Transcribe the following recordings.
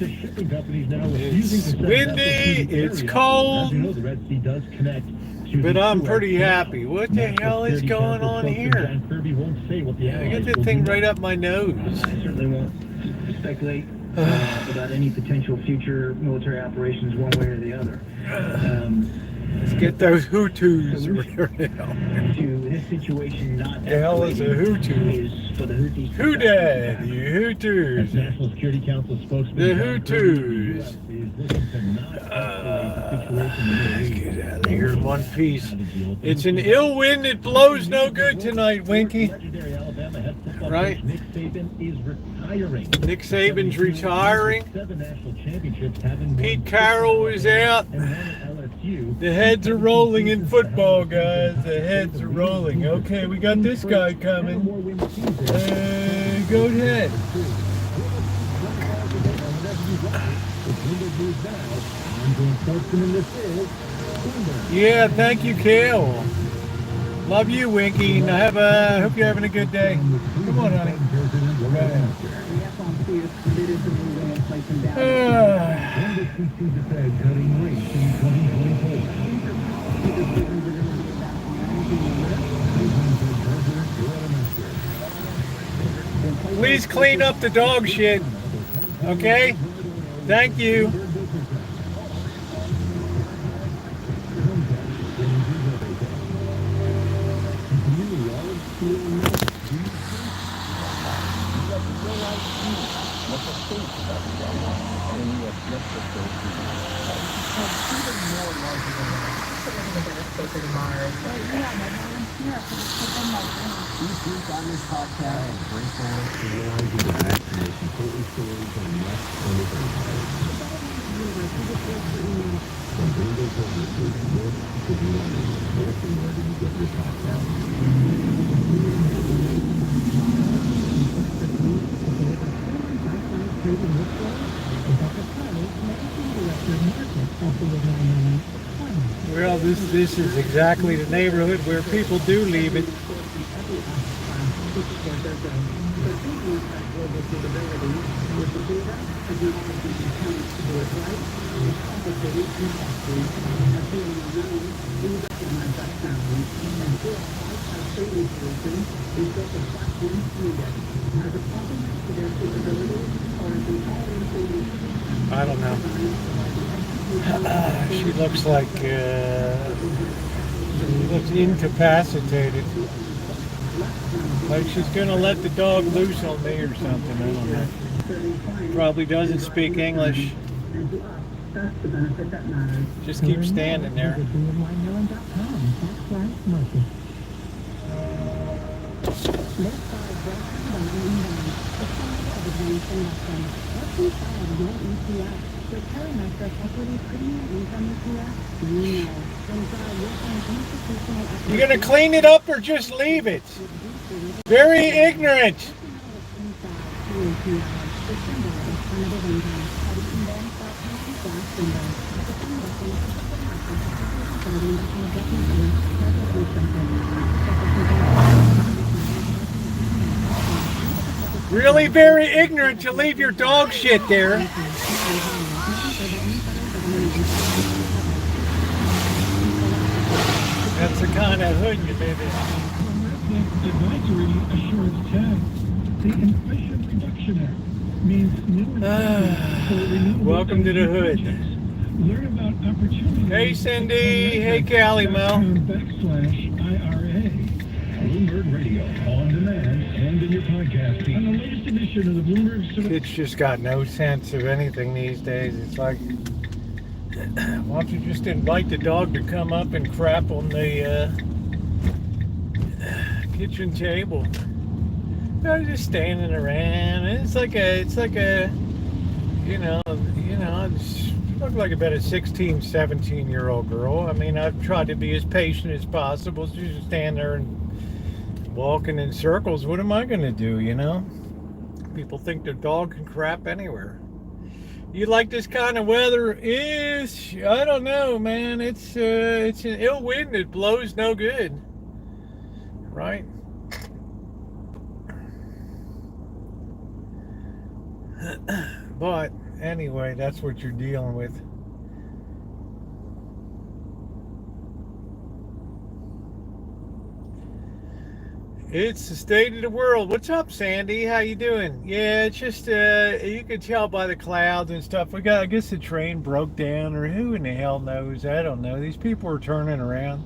It's windy, it's cold, but I'm pretty happy. What the hell is going on here? I got that thing right up my nose. I certainly won't speculate about any potential future military operations one way or the other. Let's get those Hutus around. To this situation not The hell is a Hutu? is for the Houthis. Who dad? You Hutus. National Security Council spokesman The Hutus. Get out of here in one piece. It's an ill wind that blows no good tonight, Winky. Right? Nick Saban is retiring. Nick Saban's retiring. Pete Carroll is out. The heads are rolling in football, guys. The heads are rolling. Okay, we got this guy coming. Go ahead. Yeah, thank you, Kale. Love you, Winky. And hope you're having a good day. Come on, honey. Please clean up the dog shit. Okay? Thank you. Well, this is exactly the neighborhood where people do leave it. I don't know. She looks like she looks incapacitated. Like she's gonna let the dog loose on me or something. I don't know. Probably doesn't speak English. Just keep standing there. You gonna clean it up or just leave it? Very ignorant. Really very ignorant to leave your dog shit there. That's the kind of hood you live in. Advisory Assurance Tag. The Inflation Reduction Act means welcome to the hood. Learn about opportunities. Hey Cindy. Hey Callie Mel. /IRA. Bloomberg Radio on demand and in your podcast feed. On the latest edition of the Bloomberg. Kids just got no sense of anything these days. It's like, why don't you just invite the dog to come up and crap on the kitchen table? They're just standing around. It's like a, you know, it's look like about a 16, 17-year-old girl. I mean, I've tried to be as patient as possible. So you just stand there and walking in circles. What am I going to do, you know? People think the dog can crap anywhere. You like this kind of weather? I don't know, man. It's an ill wind that blows no good. Right? But anyway, that's what you're dealing with. It's the state of the world. What's up, Sandy? How you doing? Yeah, it's just you can tell by the clouds and stuff. I guess the train broke down, or who in the hell knows? I don't know. These people are turning around.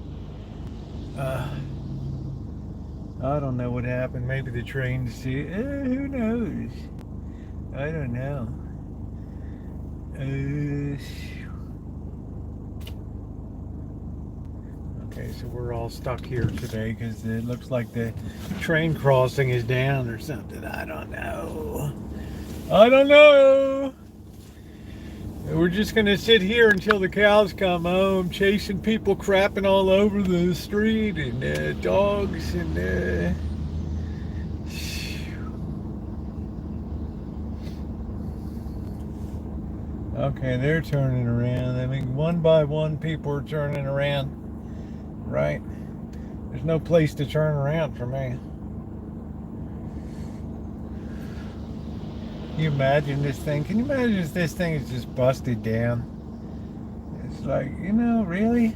I don't know what happened. Maybe the train's who knows? I don't know. Okay, so we're all stuck here today because it looks like the train crossing is down or something. I don't know. I don't know. We're just going to sit here until the cows come home, chasing people crapping all over the street and dogs and... Okay, they're turning around. I mean, one by one, people are turning around, right? There's no place to turn around for me. Can you imagine this thing? Can you imagine if this thing is just busted down? It's like, really?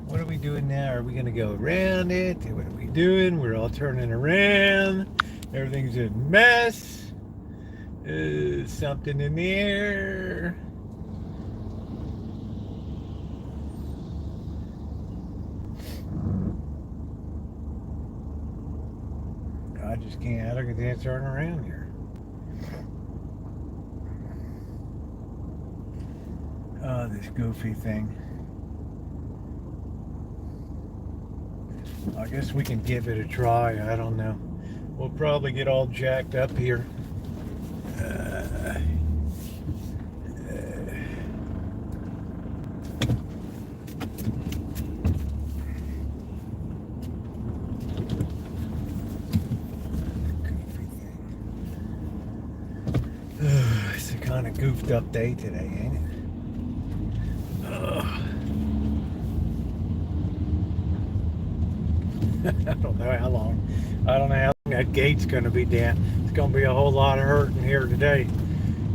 What are we doing now? Are we going to go around it? What are we doing? We're all turning around. Everything's a mess. Something in the air. I just can't. I don't get to turn around here. Oh, this goofy thing. I guess we can give it a try. I don't know. We'll probably get all jacked up here. It's a kind of goofed up day today, ain't it? I don't know how long. I don't know how long that gate's going to be down. It's going to be a whole lot of hurting here today.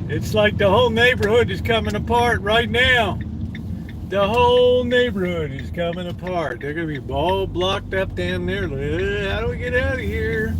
It's like the whole neighborhood is coming apart right now. The whole neighborhood is coming apart. They're going to be all blocked up down there. How do we get out of here?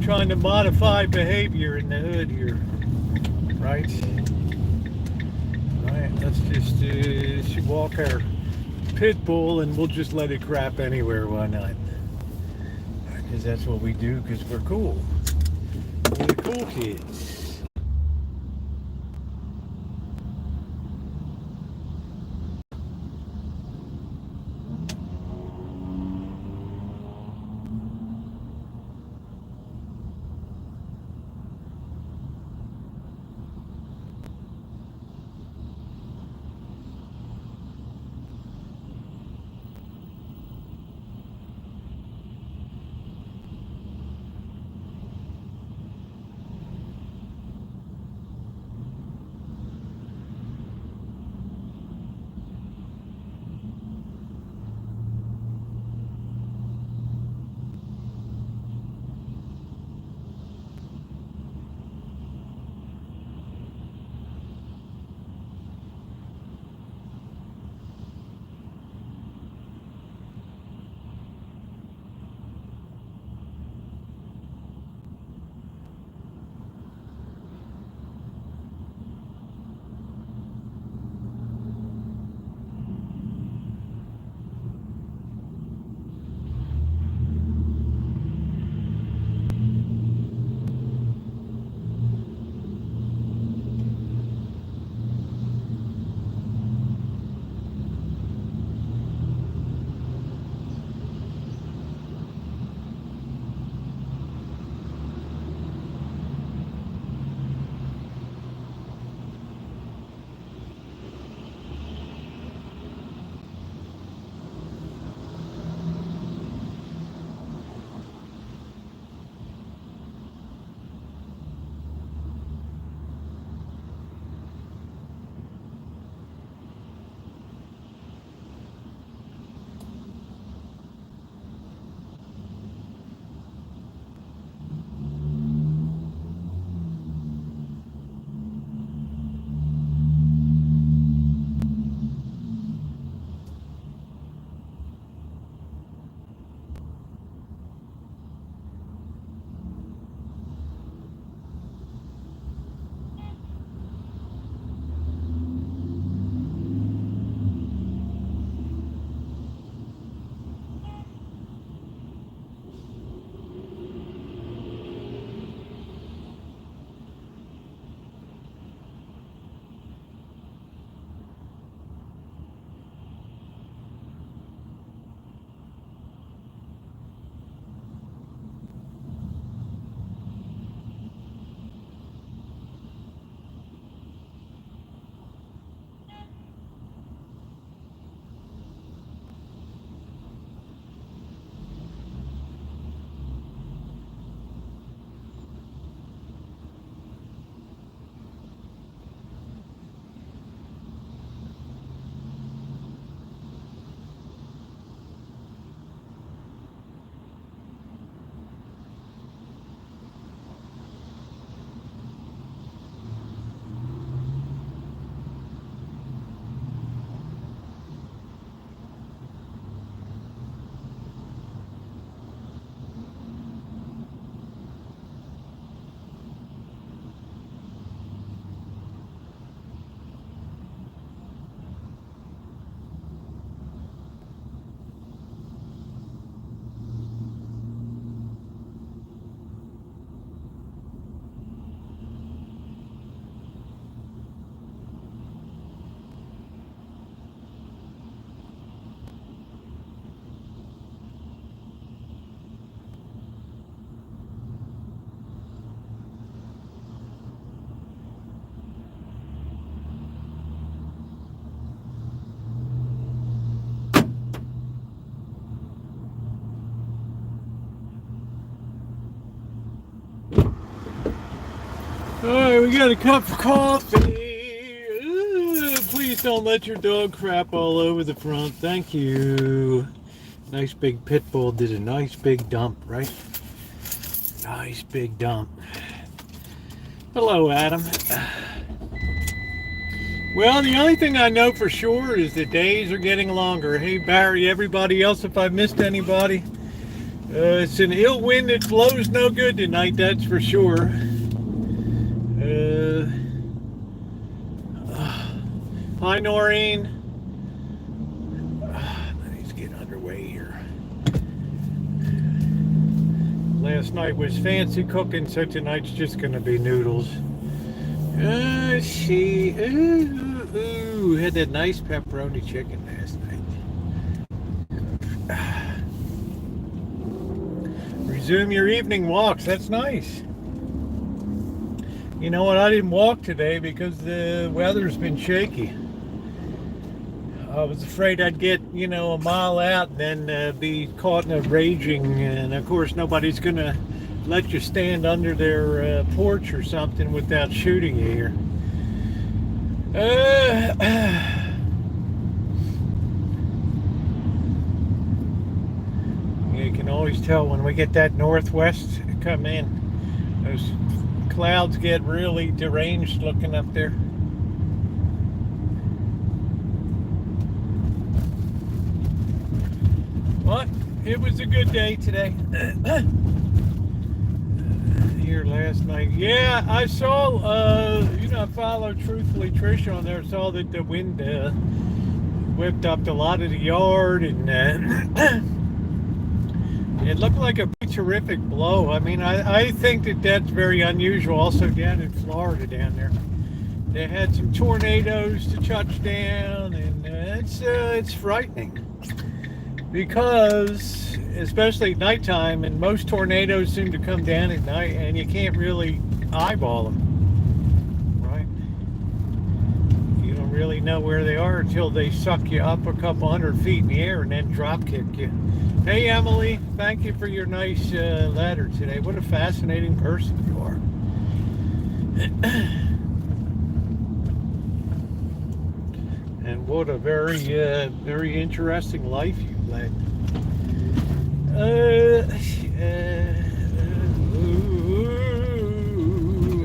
Trying to modify behavior in the hood here, right? Right, let's just walk our pit bull and we'll just let it crap anywhere, why not? Because that's what we do, because we're cool. We're the cool kids. Alright, we got a cup of coffee. Ooh, please don't let your dog crap all over the front. Thank you. Nice big pit bull did a nice big dump, right? Nice big dump. Hello, Adam. Well, the only thing I know for sure is the days are getting longer. Hey, Barry, everybody else, if I missed anybody. It's an ill wind that blows no good tonight, that's for sure. Hi, Noreen. Let me get underway here. Last night was fancy cooking, so tonight's just going to be noodles. Had that nice pepperoni chicken last night. Resume your evening walks. That's nice. You know what? I didn't walk today because the weather's been shaky. I was afraid I'd get, a mile out and then be caught in a raging, and of course nobody's going to let you stand under their porch or something without shooting you here. You can always tell when we get that northwest come in. Those clouds get really deranged looking up there. But it was a good day today. Here last night. Yeah, I saw, I follow Truthfully Trish on there. Saw that the wind whipped up a lot of the yard, and it looked like a pretty terrific blow. I mean, I think that that's very unusual. Also down in Florida down there. They had some tornadoes to touch down, and it's frightening. Because, especially at nighttime, and most tornadoes seem to come down at night, and you can't really eyeball them, right? You don't really know where they are until they suck you up a couple hundred feet in the air and then drop kick you. Hey, Emily, thank you for your nice letter today. What a fascinating person you are. And what a very, very interesting life you led.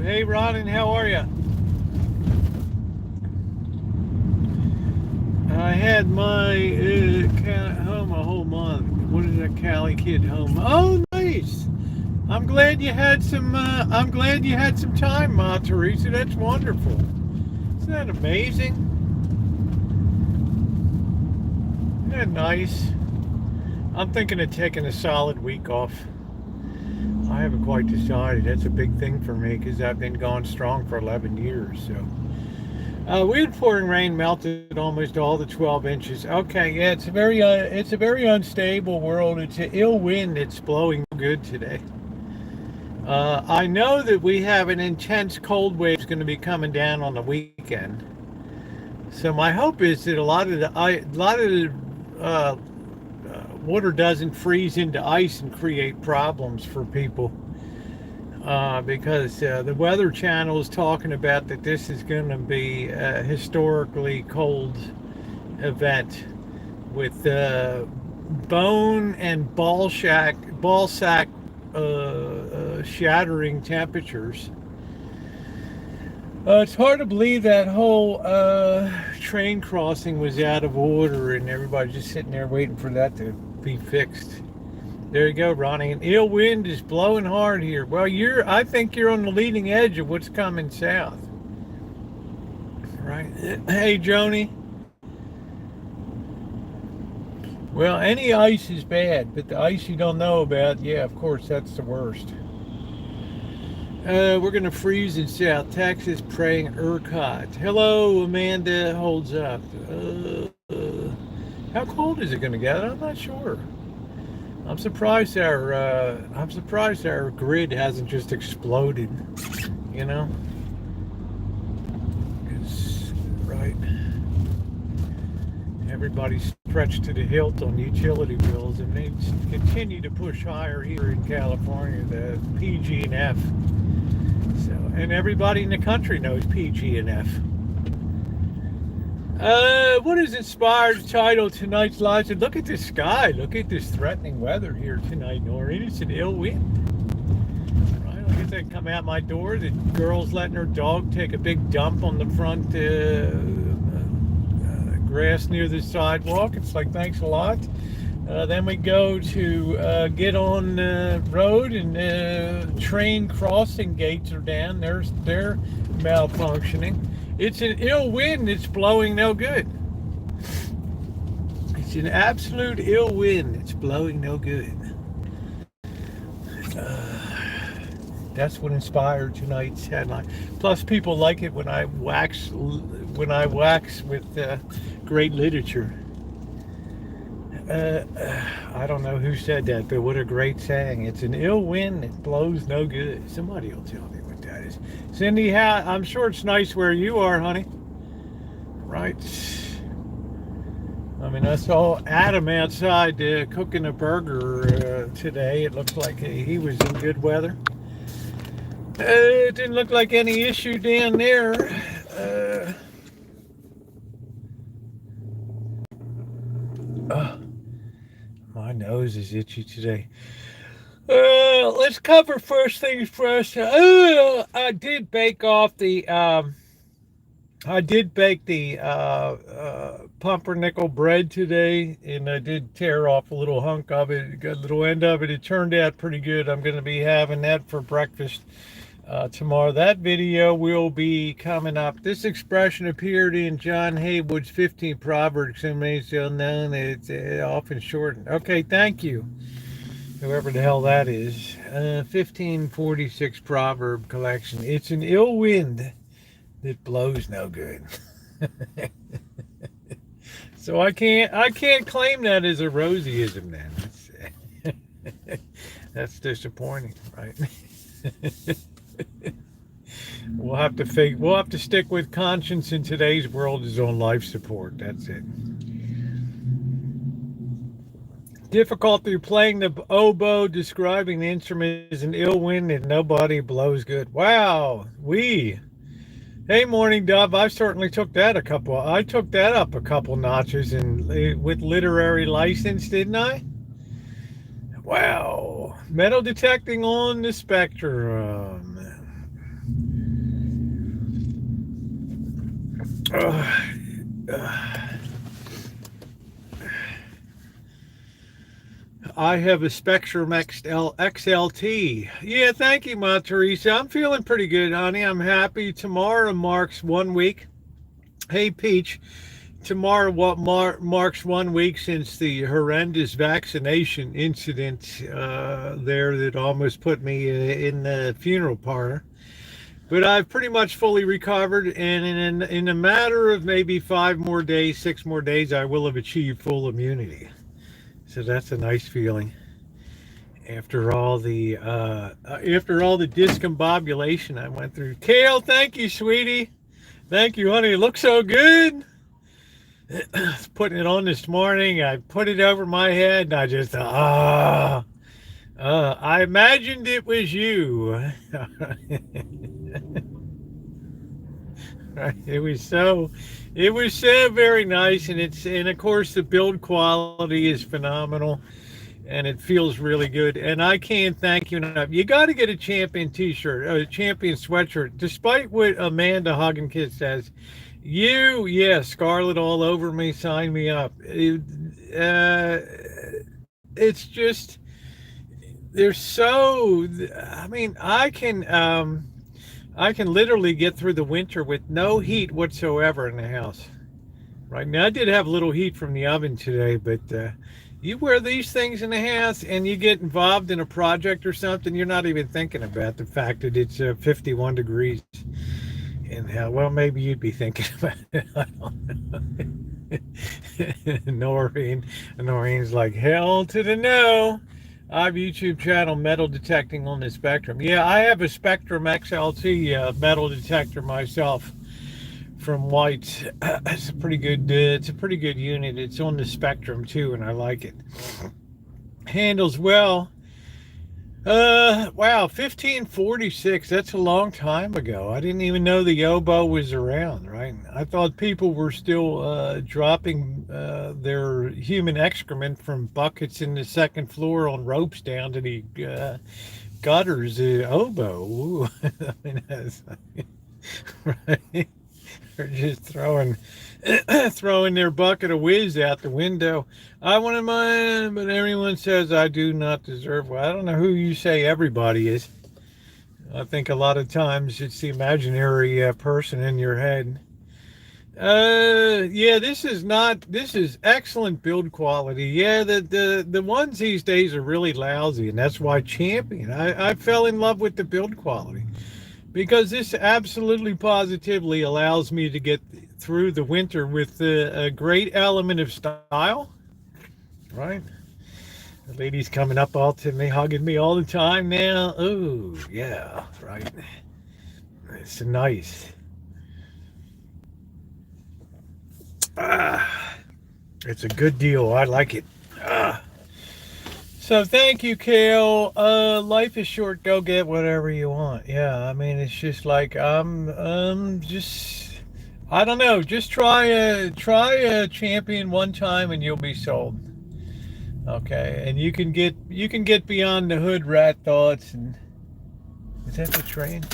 Hey, Ronan, how are you? I had my home a whole month. What is that Cali kid home? Oh, nice. I'm glad you had some time, Ma Teresa. That's wonderful. Isn't that amazing? Isn't that nice? I'm thinking of taking a solid week off. I haven't quite decided. That's a big thing for me because I've been going strong for 11 years. So, weird pouring rain melted almost all the 12 inches. Okay, yeah, it's a very unstable world. It's an ill wind that's blowing good today. I know that we have an intense cold wave going to be coming down on the weekend. So my hope is that a lot of the water doesn't freeze into ice and create problems for people, because the Weather Channel is talking about that this is going to be a historically cold event with bone and ball sack shattering temperatures. It's hard to believe that whole train crossing was out of order and everybody just sitting there waiting for that to be fixed. There you go, Ronnie. An ill wind is blowing hard here. Well, I think you're on the leading edge of what's coming south. Right? Hey, Joni. Well, any ice is bad, but the ice you don't know about, yeah, of course, that's the worst. We're going to freeze in South Texas, praying ERCOT. Hello, Amanda holds up. How cold is it going to get? I'm not sure. I'm surprised our grid hasn't just exploded, you know? It's right. Everybody's stretched to the hilt on utility bills, and they continue to push higher here in California. The PG&F So, and everybody in the country knows PG and F. What is inspired title tonight's live? Look at this sky. Look at this threatening weather here tonight, Noreen. It's an ill wind. Right? Look at that come out my door. The girl's letting her dog take a big dump on the front grass near the sidewalk. It's like, thanks a lot. Then we go to get on the road, and train crossing gates are down. They're malfunctioning. It's an ill wind. It's blowing no good. It's an absolute ill wind. It's blowing no good. That's what inspired tonight's headline. Plus, people like it when I wax with great literature. I don't know who said that, but what a great saying. It's an ill wind that blows no good. Somebody will tell me what that is. Cindy, I'm sure it's nice where you are, honey. Right? I mean, I saw Adam outside cooking a burger today. It looked like he was in good weather. It didn't look like any issue down there. My nose is itchy today. Let's cover first things first. I did bake the pumpernickel bread today, and I did tear off a little hunk of it, got a little end of it. It turned out pretty good. I'm going to be having that for breakfast tomorrow. That video will be coming up. This expression appeared in John Haywood's 15 Proverbs, and made so known. It's often shortened. Okay, thank you, whoever the hell that is. 1546 proverb collection. It's an ill wind that blows no good. So I can't claim that as a Rosieism then. That's disappointing, right? We'll have to stick with conscience in today's world is on life support. That's it. Difficulty playing the oboe, describing the instrument as an ill wind and nobody blows good. Wow. Hey, Morning Dove, I certainly took that up a couple notches with literary license, didn't I? Wow. Metal detecting on the spectrum. I have a Spectrum XLT. Yeah, thank you, Ma Teresa. I'm feeling pretty good, honey. I'm happy. Tomorrow marks 1 week. Hey, Peach. Tomorrow marks 1 week since the horrendous vaccination incident there that almost put me in the funeral parlor. But I've pretty much fully recovered, and in a matter of maybe 6 more days, I will have achieved full immunity. So that's a nice feeling. After all the discombobulation I went through. Kale, thank you, sweetie. Thank you, honey. It looks so good. Putting it on this morning, I put it over my head, and I just I imagined it was you. Right. It was so very nice, and of course the build quality is phenomenal, and it feels really good. And I can't thank you enough. You got to get a Champion t-shirt, a Champion sweatshirt. Despite what Amanda Hoggenkit says, Scarlet all over me, sign me up. It's just, I can literally get through the winter with no heat whatsoever in the house. Right now, I did have a little heat from the oven today, but you wear these things in the house and you get involved in a project or something, you're not even thinking about the fact that it's 51 degrees. And well, maybe you'd be thinking about it. I don't know. Noreen's like, hell to the no. I have a YouTube channel, Metal Detecting on the Spectrum. Yeah, I have a Spectrum XLT metal detector myself from White. It's a pretty good unit. It's on the Spectrum too, and I like it. Handles well. Wow, 1546. That's a long time ago. I didn't even know the oboe was around, right? I thought people were still dropping their human excrement from buckets in the second floor on ropes down to the gutters. Oboe. Ooh. I mean, right? They're just throwing their bucket of whiz out the window. I wanted mine, but everyone says I do not deserve one. I don't know who you say everybody is. I think a lot of times it's the imaginary person in your head. Yeah, this is excellent build quality. Yeah, the ones these days are really lousy, and that's why Champion. I fell in love with the build quality because this absolutely positively allows me to get through the winter with a great element of style, right? The lady's coming up all to me, hugging me all the time now. Oh, yeah, right. It's nice. Ah, it's a good deal. I like it. Ah. So thank you, Kale. Life is short. Go get whatever you want. Yeah, I mean, it's just like just I don't know. Just try a champion one time and you'll be sold. Okay, and you can get beyond the hood rat thoughts. And is that the train?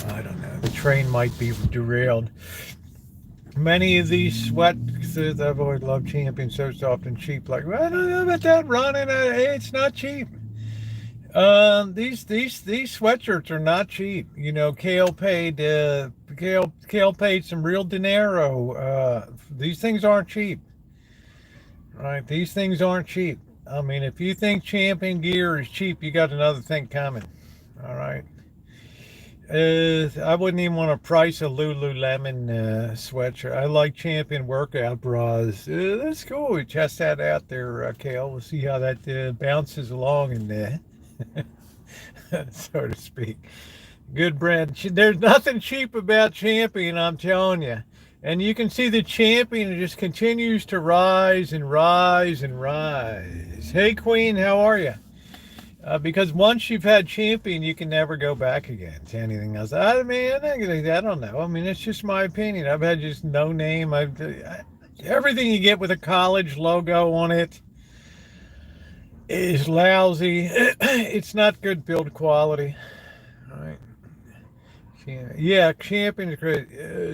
I don't know. The train might be derailed. Many of these sweats, I've always loved Champion, so soft and cheap. Like, well, I don't know about that, Ron. And hey, it's not cheap. These sweatshirts are not cheap. You know, Kale paid some real dinero. These things aren't cheap, right? These things aren't cheap. I mean, if you think Champion gear is cheap, you got another thing coming. All right. I wouldn't even want to price a Lululemon sweatshirt. I like Champion workout bras. That's cool. We test that out there, Kale. We'll see how that bounces along in there, so to speak. Good brand. There's nothing cheap about Champion, I'm telling you. And you can see the Champion just continues to rise and rise and rise. Hey, Queen, how are you? Because once you've had Champion, you can never go back again to anything else. I mean, I don't know. I mean, it's just my opinion. I've had just no name. Everything you get with a college logo on it is lousy. It's not good build quality. All right. Yeah, Champion is great.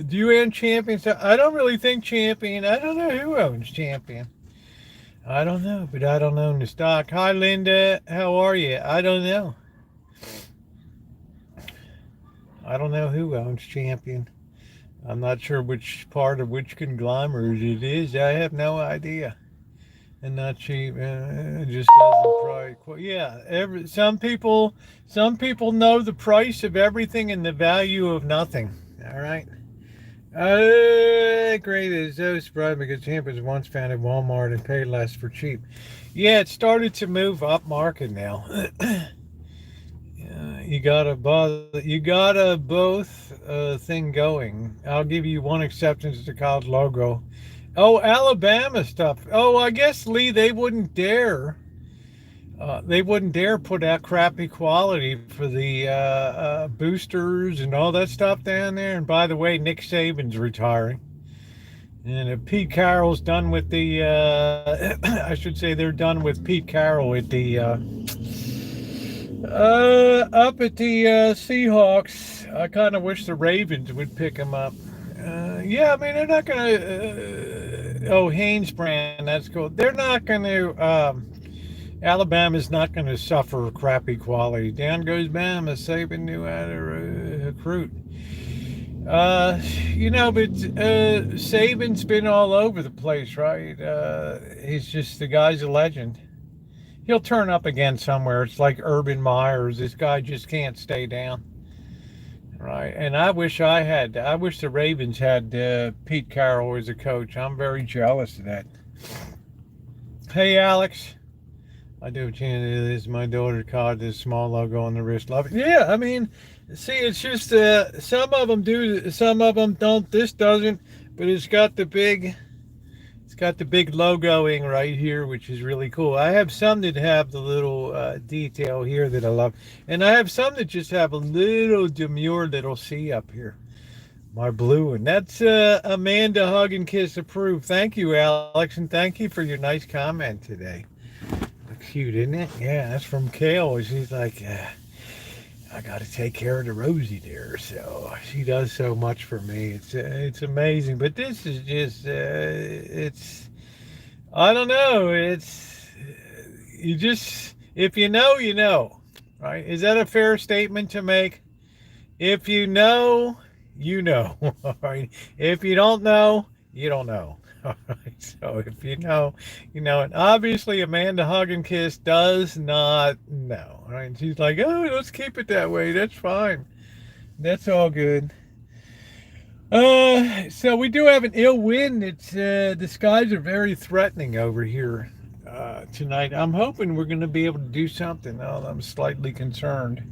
Do you own Champion? I don't really think Champion. I don't know who owns Champion. I don't know, but I don't own the stock. Hi, Linda. How are you? I don't know. I don't know who owns Champion. I'm not sure which part of which conglomerate it is. I have no idea. And not cheap. It just doesn't probably. Yeah. Some people know the price of everything and the value of nothing. All right. Great. It's so surprising because Champion's once found at Walmart and paid less for cheap. Yeah, it started to move up market now. You gotta both thing going. I'll give you one exception to the college logo. Oh, Alabama stuff. Oh, I guess Lee, they wouldn't dare put out crappy quality for the boosters and all that stuff down there. And by the way, Nick Saban's retiring. And Pete Carroll's done with the, I should say they're done with Pete Carroll at the, up at the Seahawks. I kind of wish the Ravens would pick him up. Yeah, I mean, they're not going to, Haynes brand, that's cool. They're not going to, Alabama's not going to suffer crappy quality. Down goes Bama. Saban knew how to recruit. But Saban's been all over the place, right? The guy's a legend. He'll turn up again somewhere. It's like Urban Myers. This guy just can't stay down, right? And I wish the Ravens had Pete Carroll as a coach. I'm very jealous of that. Hey, Alex. I do. This is my daughter caught this small logo on the wrist. Love it. Yeah, I mean, see, it's just some of them do, some of them don't. This doesn't, but it's got the big It's got the big logoing right here, which is really cool. I have some that have the little detail here that I love. And I have some that just have a little demure little C up here. My blue one. That's Amanda Hug and Kiss approved. Thank you, Alex, and thank you for your nice comment today. Looks cute, isn't it? Yeah, that's from Kale. She's like, I got to take care of the Rosie there. So she does so much for me. It's amazing. But this is just, it's, I don't know. It's, you just, if you know, you know, right? Is that a fair statement to make? If you know, you know. All right. If you don't know, you don't know. All right. So if you know, you know. And obviously, Amanda Hug and Kiss does not know. All right. She's like, oh, let's keep it that way. That's fine. That's all good. So we do have an ill wind. It's the skies are very threatening over here tonight. I'm hoping we're going to be able to do something. Oh, I'm slightly concerned.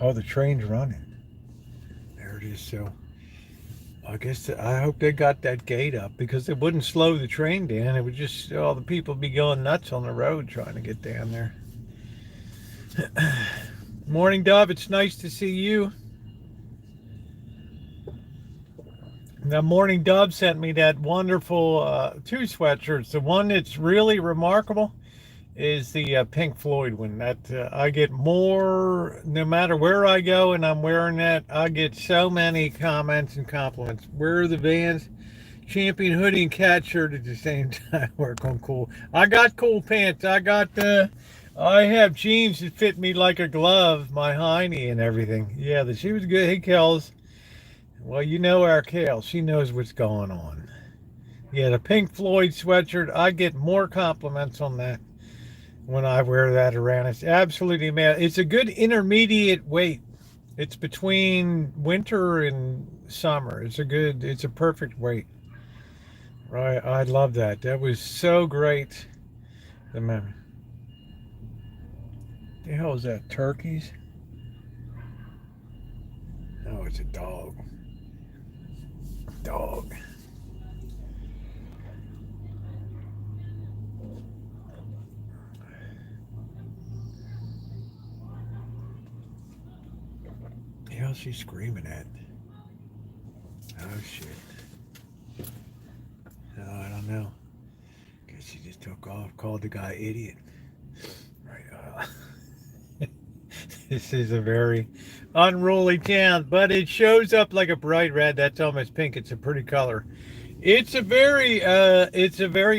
Oh, the train's running. There it is. So I guess I hope they got that gate up because it wouldn't slow the train down. It would just all the people be going nuts on the road trying to get down there. Morning, Dove. It's nice to see you. Now, Morning Dove sent me that wonderful two sweatshirts. The one that's really remarkable is the Pink Floyd one. That I get more, no matter where I go and I'm wearing that, I get so many comments and compliments. Wear the Vans Champion hoodie and cat shirt at the same time. Work on cool. I got cool pants. I have jeans that fit me like a glove, my hiney and everything. Yeah, she was good. Hey, Kels. Well, you know our Kale. She knows what's going on. Yeah, the Pink Floyd sweatshirt, I get more compliments on that when I wear that around. It's absolutely mad. It's a good intermediate weight. It's between winter and summer. It's a perfect weight. Right, I love that. That was so great. The hell is that? Turkeys? Oh, it's a dog. Dog. The hell's she screaming at? Oh shit. Oh, I don't know. Guess she just took off, called the guy idiot. Right. This is a very unruly town, but it shows up like a bright red. That's almost pink. It's a pretty color. It's a very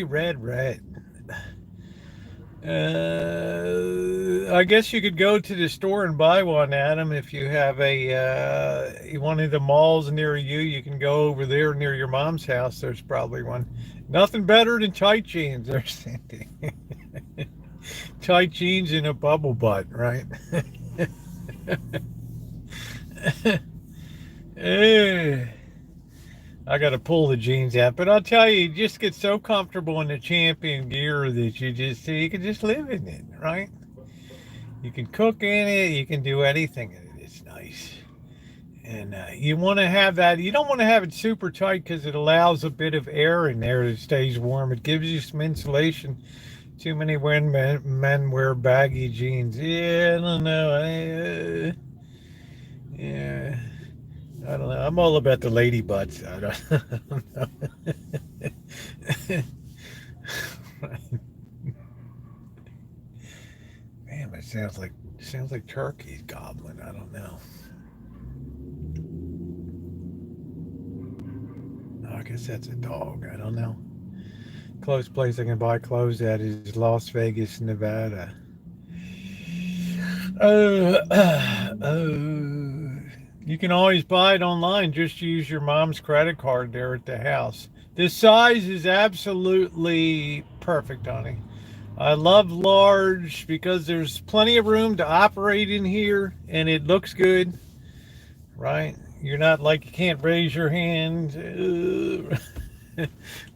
red. I guess you could go to the store and buy one, Adam. If you have one of the malls near you, you can go over there near your mom's house. There's probably one. Nothing better than tight jeans. They're saying. Tight jeans and a bubble butt, right? I got to pull the jeans out, but I'll tell you, you just get so comfortable in the champion gear that you can just live in it, right? You can cook in it, you can do anything in it. It's nice, and you want to have that. You don't want to have it super tight because it allows a bit of air in there that stays warm. It gives you some insulation. Too many men wear baggy jeans. Yeah, I don't know. Yeah, I don't know. I'm all about the lady butts. I don't know. Man, it sounds like turkey's gobbling. I don't know. Oh, I guess that's a dog. I don't know. Close place I can buy clothes at is Las Vegas, Nevada. You can always buy it online. Just use your mom's credit card there at the house. The size is absolutely perfect, honey. I love large because there's plenty of room to operate in here and it looks good, right? You're not like you can't raise your hand.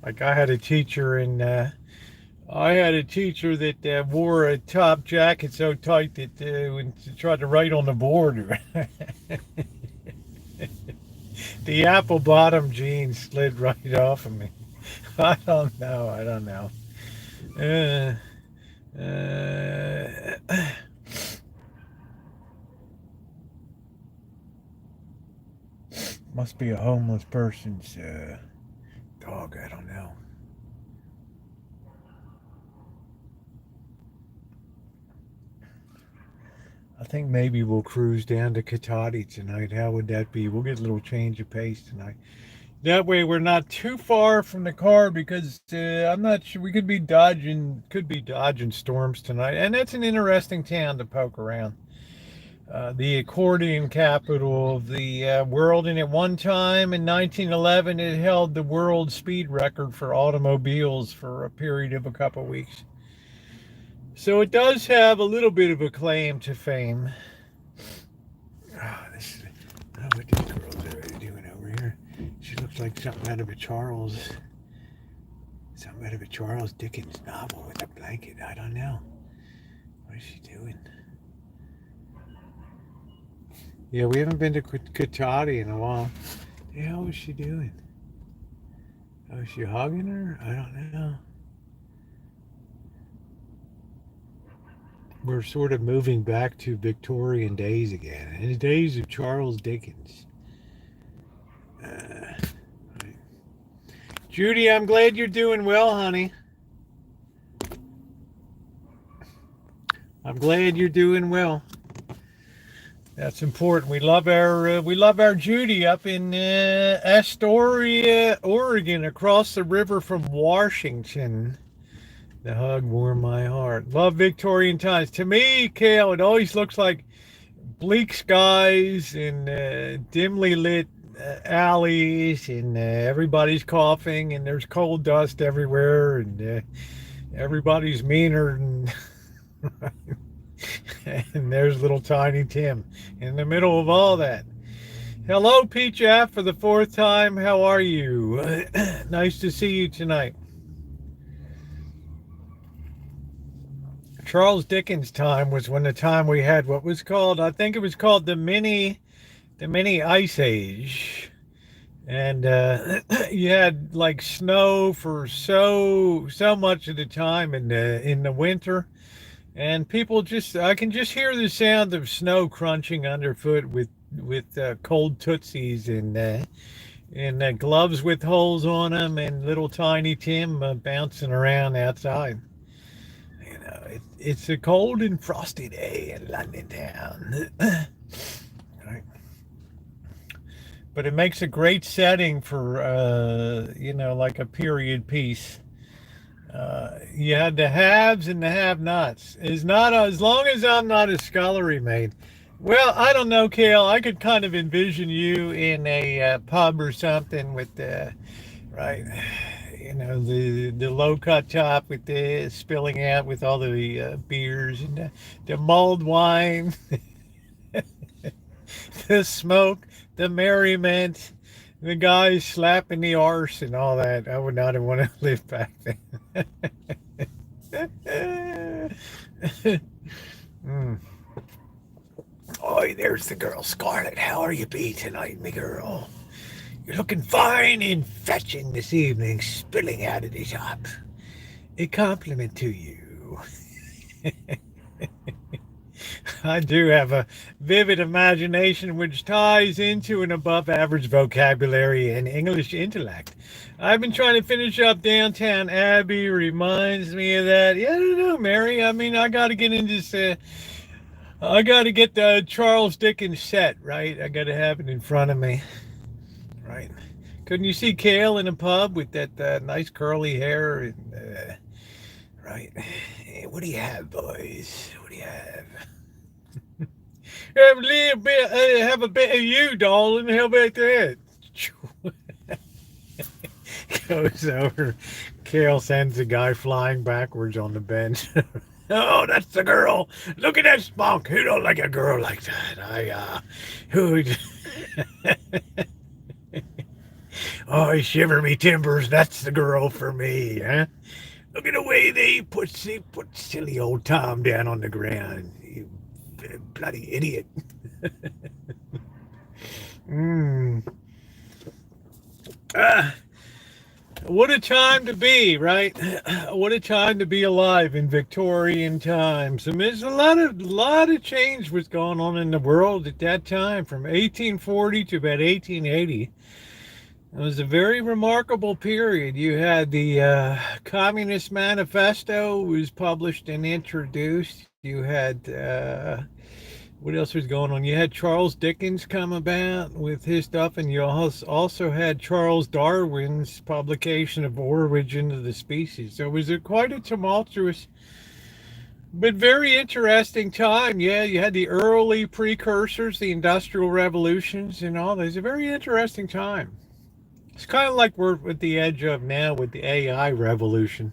Like I had a teacher in I had a teacher that wore a top jacket so tight that when she tried to write on the board, the apple bottom jeans slid right off of me. I don't know. I don't know. Uh, must be a homeless person's dog. I don't know. I think maybe we'll cruise down to Katati tonight. How would that be? We'll get a little change of pace tonight. That way we're not too far from the car because I'm not sure we could be dodging storms tonight. And that's an interesting town to poke around. The accordion capital of the world, and at one time in 1911 it held the world speed record for automobiles for a period of a couple of weeks. So it does have a little bit of a claim to fame. What this girl's doing over here? She looks like something out of a Charles Dickens novel with a blanket. I don't know. What is she doing? Yeah, we haven't been to Katati in a while. What the hell is she doing? Oh, is she hugging her? I don't know. We're sort of moving back to Victorian days again, in the days of Charles Dickens. Right. Judy, I'm glad you're doing well, honey. I'm glad you're doing well. That's important. We love our Judy up in Astoria, Oregon, across the river from Washington. The hug warmed my heart. Love Victorian times. To me, Kale, it always looks like bleak skies and dimly lit alleys, and everybody's coughing, and there's coal dust everywhere, and everybody's meaner, and and there's little tiny Tim in the middle of all that. Hello, Peach App, for the fourth time. How are you? Nice to see you tonight. Charles Dickens' time was when the time we had what was called, I think it was called the mini ice age, and you had like snow for so much of the time in the winter, and people I can just hear the sound of snow crunching underfoot with cold tootsies and gloves with holes on them, and little tiny Tim bouncing around outside. It's a cold and frosty day in London town. Right. But it makes a great setting for, like a period piece. You had the haves and the have-nots. As long as I'm not a scullery maid. Well, I don't know, Kale. I could kind of envision you in a pub or something with right. The low cut top with the spilling out with all the beers and the mulled wine, the smoke, the merriment, the guys slapping the arse and all that. I would not have wanted to live back then. Oi, there's the girl, Scarlett. How are you be tonight, me girl? You're looking fine and fetching this evening, spilling out of the top. A compliment to you. I do have a vivid imagination which ties into an above average vocabulary and English intellect. I've been trying to finish up Downtown Abbey. Reminds me of that. Yeah, I don't know, Mary. I mean, I got to get into this. I got to get the Charles Dickens set, right? I got to have it in front of me. Right. Couldn't you see Kale in a pub with that nice curly hair? And, right. Hey, what do you have, boys? What do you have? Have a little bit. Have a bit of you, darling. How about that? Goes over. Kale sends a guy flying backwards on the bench. Oh, that's the girl. Look at that spunk. Who don't like a girl like that? Who? Oh, shiver me timbers, that's the girl for me, huh? Look at the way they put silly old Tom down on the ground. You bloody idiot. mm. What a time to be, right? What a time to be alive in Victorian times. I mean, there's a lot of change was going on in the world at that time, from 1840 to about 1880. It was a very remarkable period. You had the Communist Manifesto was published and introduced. You had what else was going on? You had Charles Dickens come about with his stuff, and you also had Charles Darwin's publication of Origin of the Species. So it was quite a tumultuous but very interesting time. Yeah, you had the early precursors, the industrial revolutions and all. It was a very interesting time. It's kind of like we're at the edge of now with the AI revolution.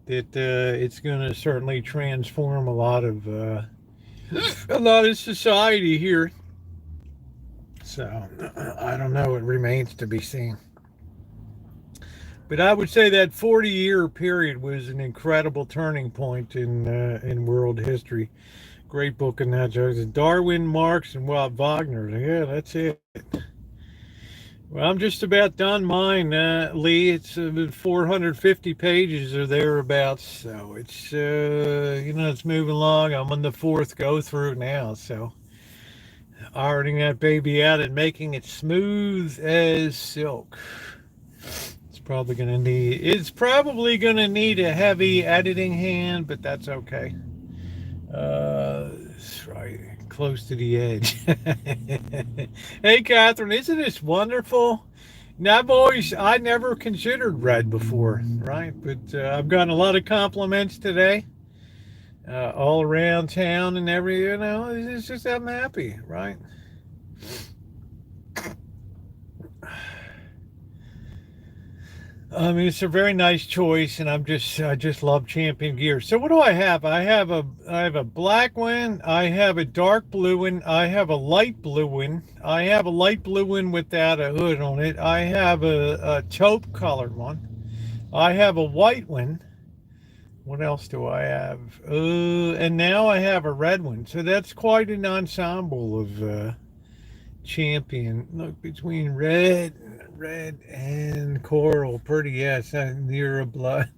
That it's going to certainly transform a lot of society here. So I don't know. It remains to be seen. But I would say that 40-year period was an incredible turning point in world history. Great book in that. Darwin, Marx, and Wagner. Yeah, that's it. Well, I'm just about done mine, Lee. It's 450 pages or thereabouts, so it's it's moving along. I'm on the fourth go through now, so ironing that baby out and making it smooth as silk. It's probably gonna need a heavy editing hand, but that's okay. That's right. Close to the edge. Hey, Catherine, isn't this wonderful? Now, I never considered red before, right? But I've gotten a lot of compliments today, all around town and it's just, I'm happy, right? I mean, it's a very nice choice, and I just love champion gear. So what do I have? I have a black one. I have a dark blue one. I have a light blue one. I have a light blue one without a hood on it. I have a taupe colored one. I have a white one. What else do I have? And now I have a red one. So that's quite an ensemble of champion. Look, between red and coral, pretty. Yes, near a blood.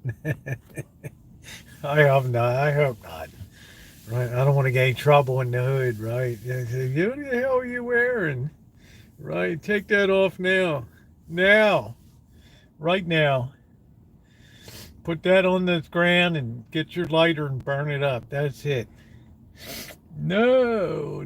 I hope not, right? I don't want to get any trouble in the hood, right? What the hell are you wearing, right? Take that off now, right now. Put that on the ground and get your lighter and burn it up. That's it. No.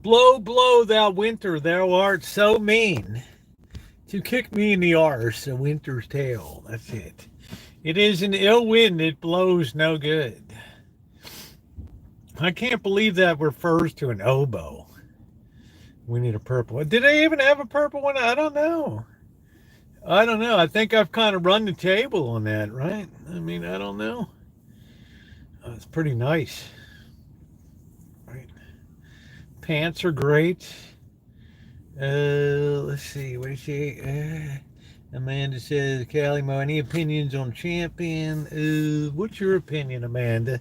Blow, blow, thou winter, thou art so mean to kick me in the arse, a winter's tale. That's it. It is an ill wind, it blows no good. I can't believe that refers to an oboe. We need a purple one. Did they even have a purple one? I don't know. I think I've kind of run the table on that, right? I mean, I don't know. It's pretty nice. Pants are great. Let's see. What do you say? Amanda says, Calimo, any opinions on champion? What's your opinion, Amanda?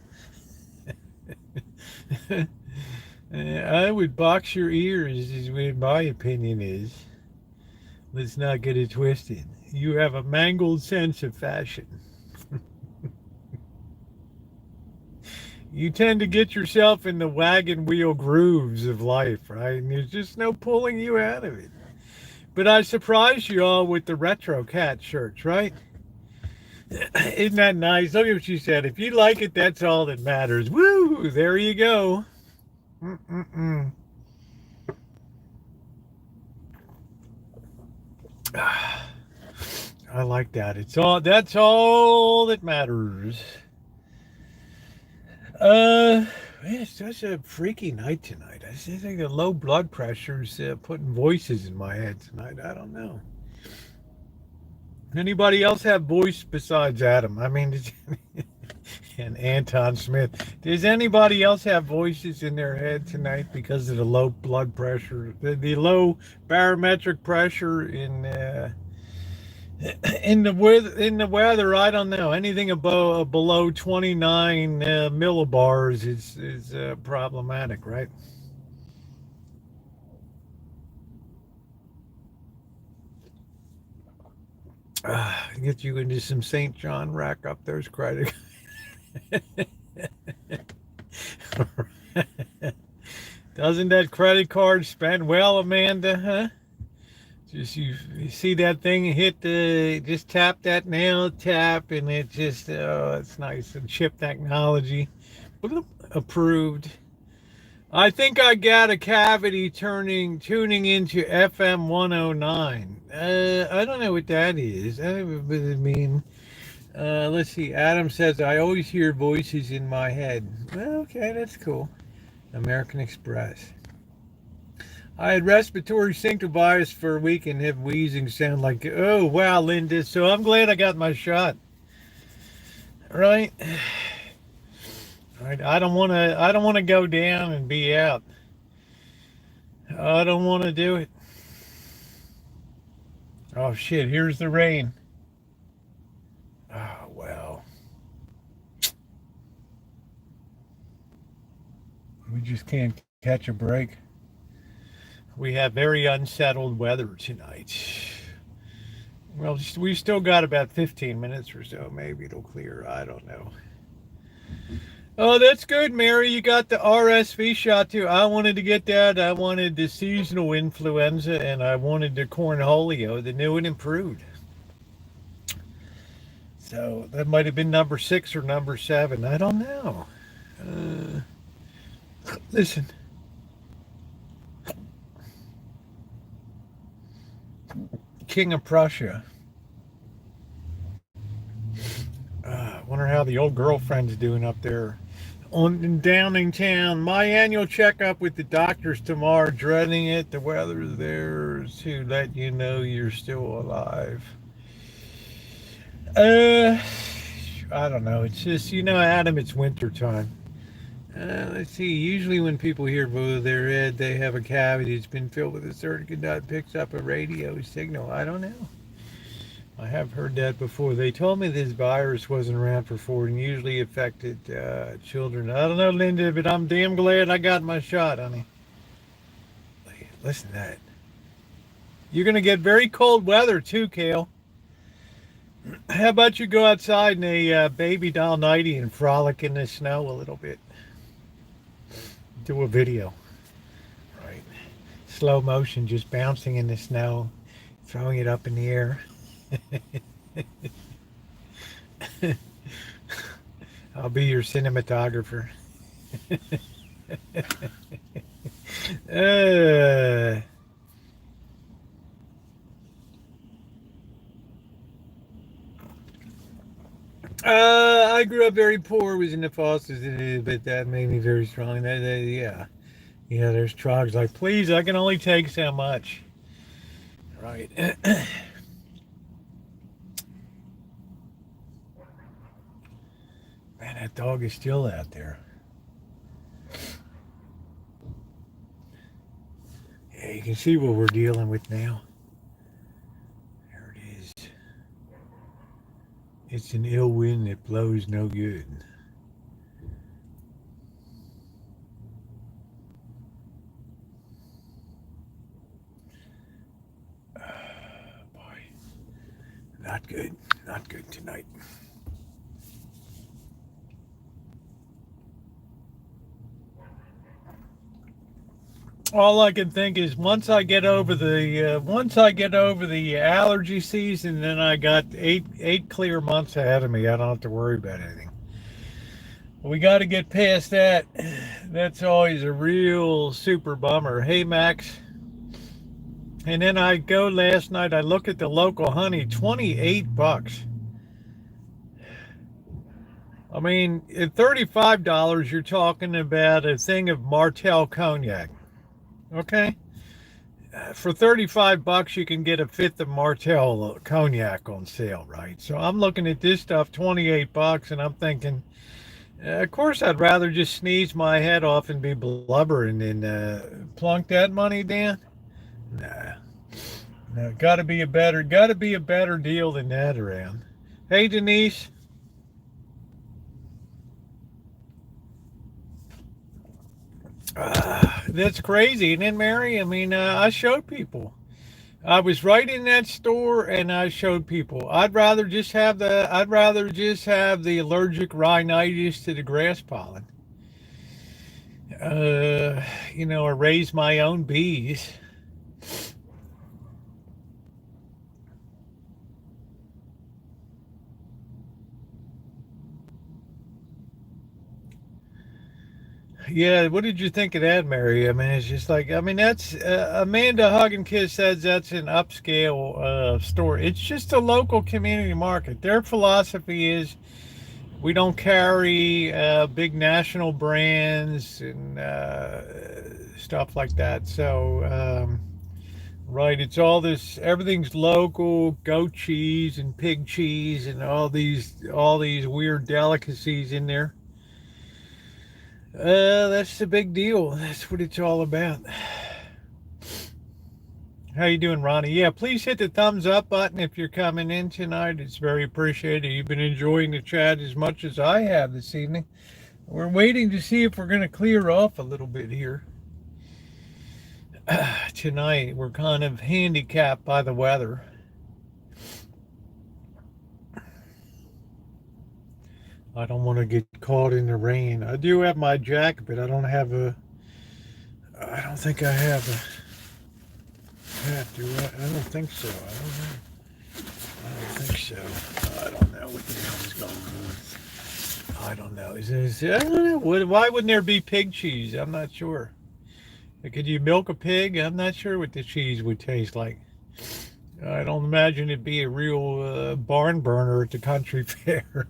I would box your ears, is what my opinion is. Let's not get it twisted. You have a mangled sense of fashion. You tend to get yourself in the wagon wheel grooves of life, right? And there's just no pulling you out of it. But I surprised you all with the retro cat shirts, right? Isn't that nice? Look at what she said. If you like it, that's all that matters. Woo! There you go. I like that. That's all that matters. It's such a freaky night tonight. I think the low blood pressure's putting voices in my head tonight. I don't know. Anybody else have voice besides Adam? I mean, and Anton Smith. Does anybody else have voices in their head tonight because of the low blood pressure, the low barometric pressure in the weather? I don't know. Anything above below 29 millibars is problematic, right? Get you into some St. John, rack up those credit. Doesn't that credit card spend well, Amanda? Huh? Just you see that thing hit the, just tap that nail, tap, and it just, oh, it's nice. And chip technology, bloop, approved. I think I got a cavity tuning into FM 109. I don't know what that is. I mean, let's see. Adam says I always hear voices in my head. Well, okay, that's cool. American Express. I had respiratory syncovirus for a week and have wheezing sound like, oh wow, Linda. So I'm glad I got my shot. Right? Right. I don't want to go down and be out. I don't want to do it. Oh shit, here's the rain. Oh well. We just can't catch a break. We have very unsettled weather tonight. Well, we still got about 15 minutes or so. Maybe it'll clear. I don't know. Oh, that's good, Mary. You got the RSV shot too. I wanted to get that. I wanted the seasonal influenza, and I wanted the cornholio, the new and improved. So that might have been number 6 or number 7. I don't know. Listen. King of Prussia. Wonder how the old girlfriend's doing up there in Downingtown. My annual checkup with the doctors tomorrow. Dreading it. The weather's there to let you know you're still alive. I don't know. It's just, Adam, it's winter time. Let's see. Usually when people hear their head, they have a cavity that's been filled with a certain dot, picks up a radio signal. I don't know. I have heard that before. They told me this virus wasn't around for 4 and usually affected children. I don't know, Linda, but I'm damn glad I got my shot, honey. Listen to that. You're going to get very cold weather too, Kale. How about you go outside in a baby doll nightie and frolic in the snow a little bit? Do a video. Right. Slow motion, just bouncing in the snow, throwing it up in the air. I'll be your cinematographer. I grew up very poor, was in the Fosters, but that made me very strong. Yeah, there's trogs like, please, I can only take so much. Right. Man, that dog is still out there. Yeah, you can see what we're dealing with now. There it is. It's an ill wind that blows no good. Boy, not good. Not good tonight. All I can think is once I get over the allergy season, then I got eight clear months ahead of me. I don't have to worry about anything. We got to get past that. That's always a real super bummer. Hey, Max. And then I go last night. I look at the local honey, $28. I mean, at $35, you're talking about a thing of Martell cognac. Okay, For 35 bucks, you can get a fifth of Martell cognac on sale, right? So I'm looking at this stuff, 28 bucks, and I'm thinking, of course, I'd rather just sneeze my head off and be blubbering than plunk that money down. Nah, no, got to be a better deal than that around. Hey, Denise. That's crazy, isn't it, Mary? I mean, I showed people. I was right in that store, and I showed people. I'd rather just have the allergic rhinitis to the grass pollen. Uh, or raise my own bees. Yeah, what did you think of that, Mary? I mean, it's just like, I mean, that's Amanda Hug and Kiss says that's an upscale store. It's just a local community market. Their philosophy is we don't carry big national brands and stuff like that. So, right, it's everything's local, goat cheese and pig cheese and all these weird delicacies in there. That's the big deal. That's what it's all about. How you doing, Ronnie? Yeah, please hit the thumbs up button if you're coming in tonight. It's very appreciated. You've been enjoying the chat as much as I have this evening. We're waiting to see if we're going to clear off a little bit here. Tonight, we're kind of handicapped by the weather. I don't want to get caught in the rain. I do have my jacket, but I don't think I have a hat, do I? I don't think so. I don't think so. I don't know what the hell is going on. I don't know. I don't know. Why wouldn't there be pig cheese? I'm not sure. Could you milk a pig? I'm not sure what the cheese would taste like. I don't imagine it'd be a real barn burner at the country fair.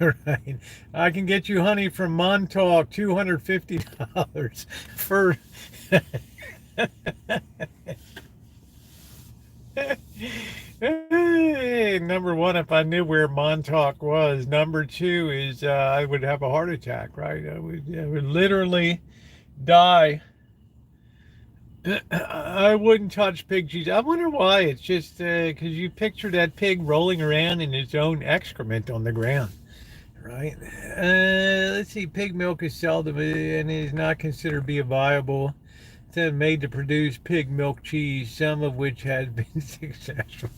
Right. I can get you honey from Montauk, $250 for. Hey, number one, if I knew where Montauk was. Number two is I would have a heart attack, right? I would literally die. I wouldn't touch pig cheese. I wonder why. It's just because you picture that pig rolling around in its own excrement on the ground. Right. Let's see. Pig milk is seldom and is not considered to be a viable. It's then made to produce pig milk cheese, some of which has been successful.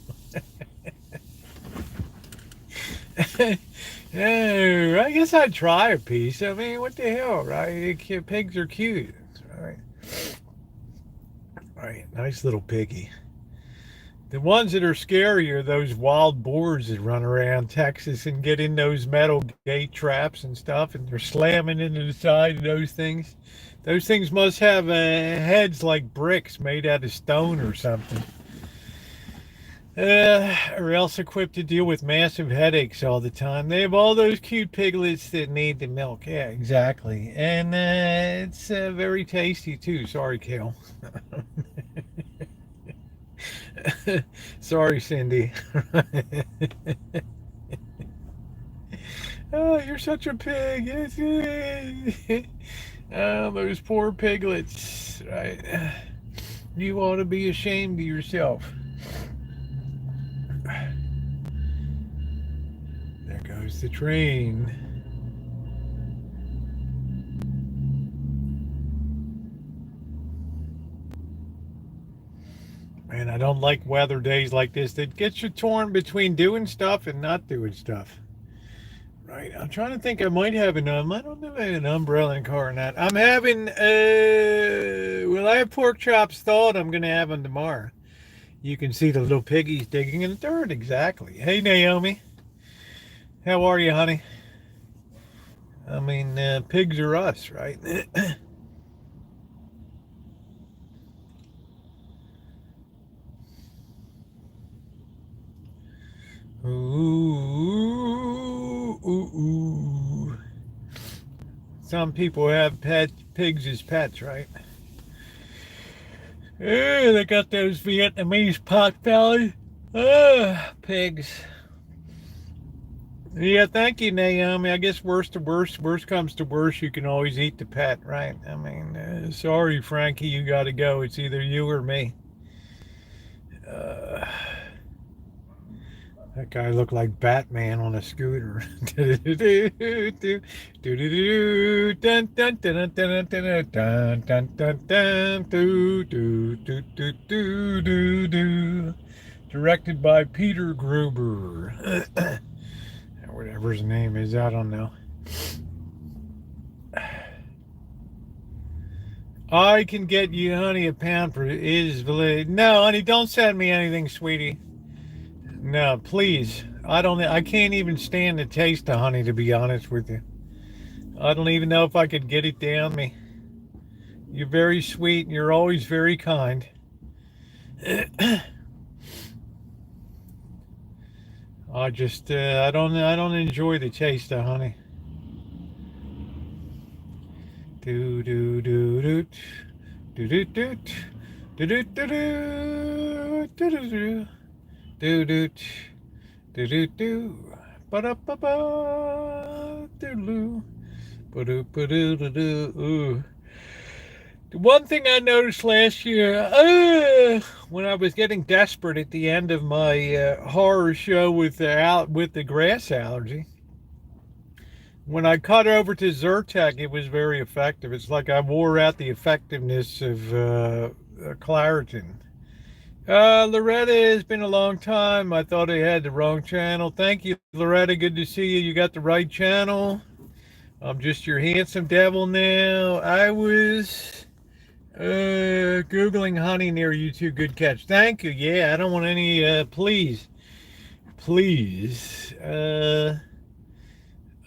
Oh, I guess I'd try a piece. I mean, what the hell, right? Pigs are cute, right? Right. Nice little piggy. The ones that are scary are those wild boars that run around Texas and get in those metal gate traps and stuff, and they're slamming into the side of those things. Those things must have heads like bricks made out of stone or something. Or else equipped to deal with massive headaches all the time. They have all those cute piglets that need the milk. Yeah, exactly. And it's very tasty, too. Sorry, Kale. Sorry, Cindy. Oh, you're such a pig. Oh, those poor piglets. Right. You ought to be ashamed of yourself. There goes the train. Man, I don't like weather days like this. That gets you torn between doing stuff and not doing stuff. Right. I'm trying to think. I might have I don't know, an umbrella in the car or not. I'm having, well, I have pork chops thawed. I'm going to have them tomorrow. You can see the little piggies digging in the dirt. Exactly. Hey, Naomi. How are you, honey? I mean, pigs are us, right? Ooh, ooh, ooh. Some people have pigs as pets, right? They got those Vietnamese pot bellies. Pigs. Yeah, thank you, Naomi. I guess worst comes to worst, you can always eat the pet, right? I mean, sorry, Frankie, you got to go. It's either you or me. Uh, that guy looked like Batman on a scooter. Directed by Peter Gruber. Whatever his name is, I don't know. I can get you, honey, a pound for is valid. No, honey, don't send me anything, sweetie. No, please. I can't even stand the taste of honey, to be honest with you. I don't even know if I could get it down me. You're very sweet and you're always very kind. I don't enjoy the taste of honey. Do do do do do do do do do do do do do do do do do do ba da ba ba do do ba do ba do do do. The one thing I noticed last year, when I was getting desperate at the end of my horror show with the grass allergy, when I cut over to Zyrtec, it was very effective. It's like I wore out the effectiveness of Claritin. Loretta, it's been a long time. I thought I had the wrong channel. Thank you, Loretta. Good to see you. You got the right channel. I'm just your handsome devil now. I was Googling honey near you too. Good catch. Thank you. Yeah, I don't want any, please. Please.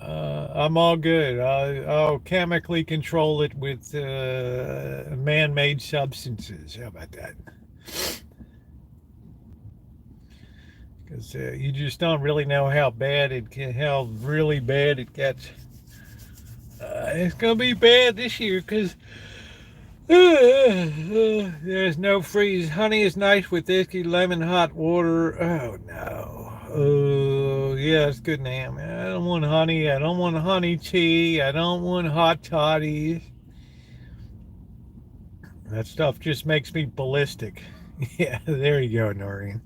I'm all good. I'll chemically control it with man-made substances. How about that? Because you just don't really know how really bad it gets. It's gonna be bad this year because there's no freeze. Honey is nice with whiskey, lemon, hot water. Oh no. Oh yeah, it's good now, man. I don't want honey. I don't want honey tea. I don't want hot toddies. That stuff just makes me ballistic. Yeah, there you go, Noreen.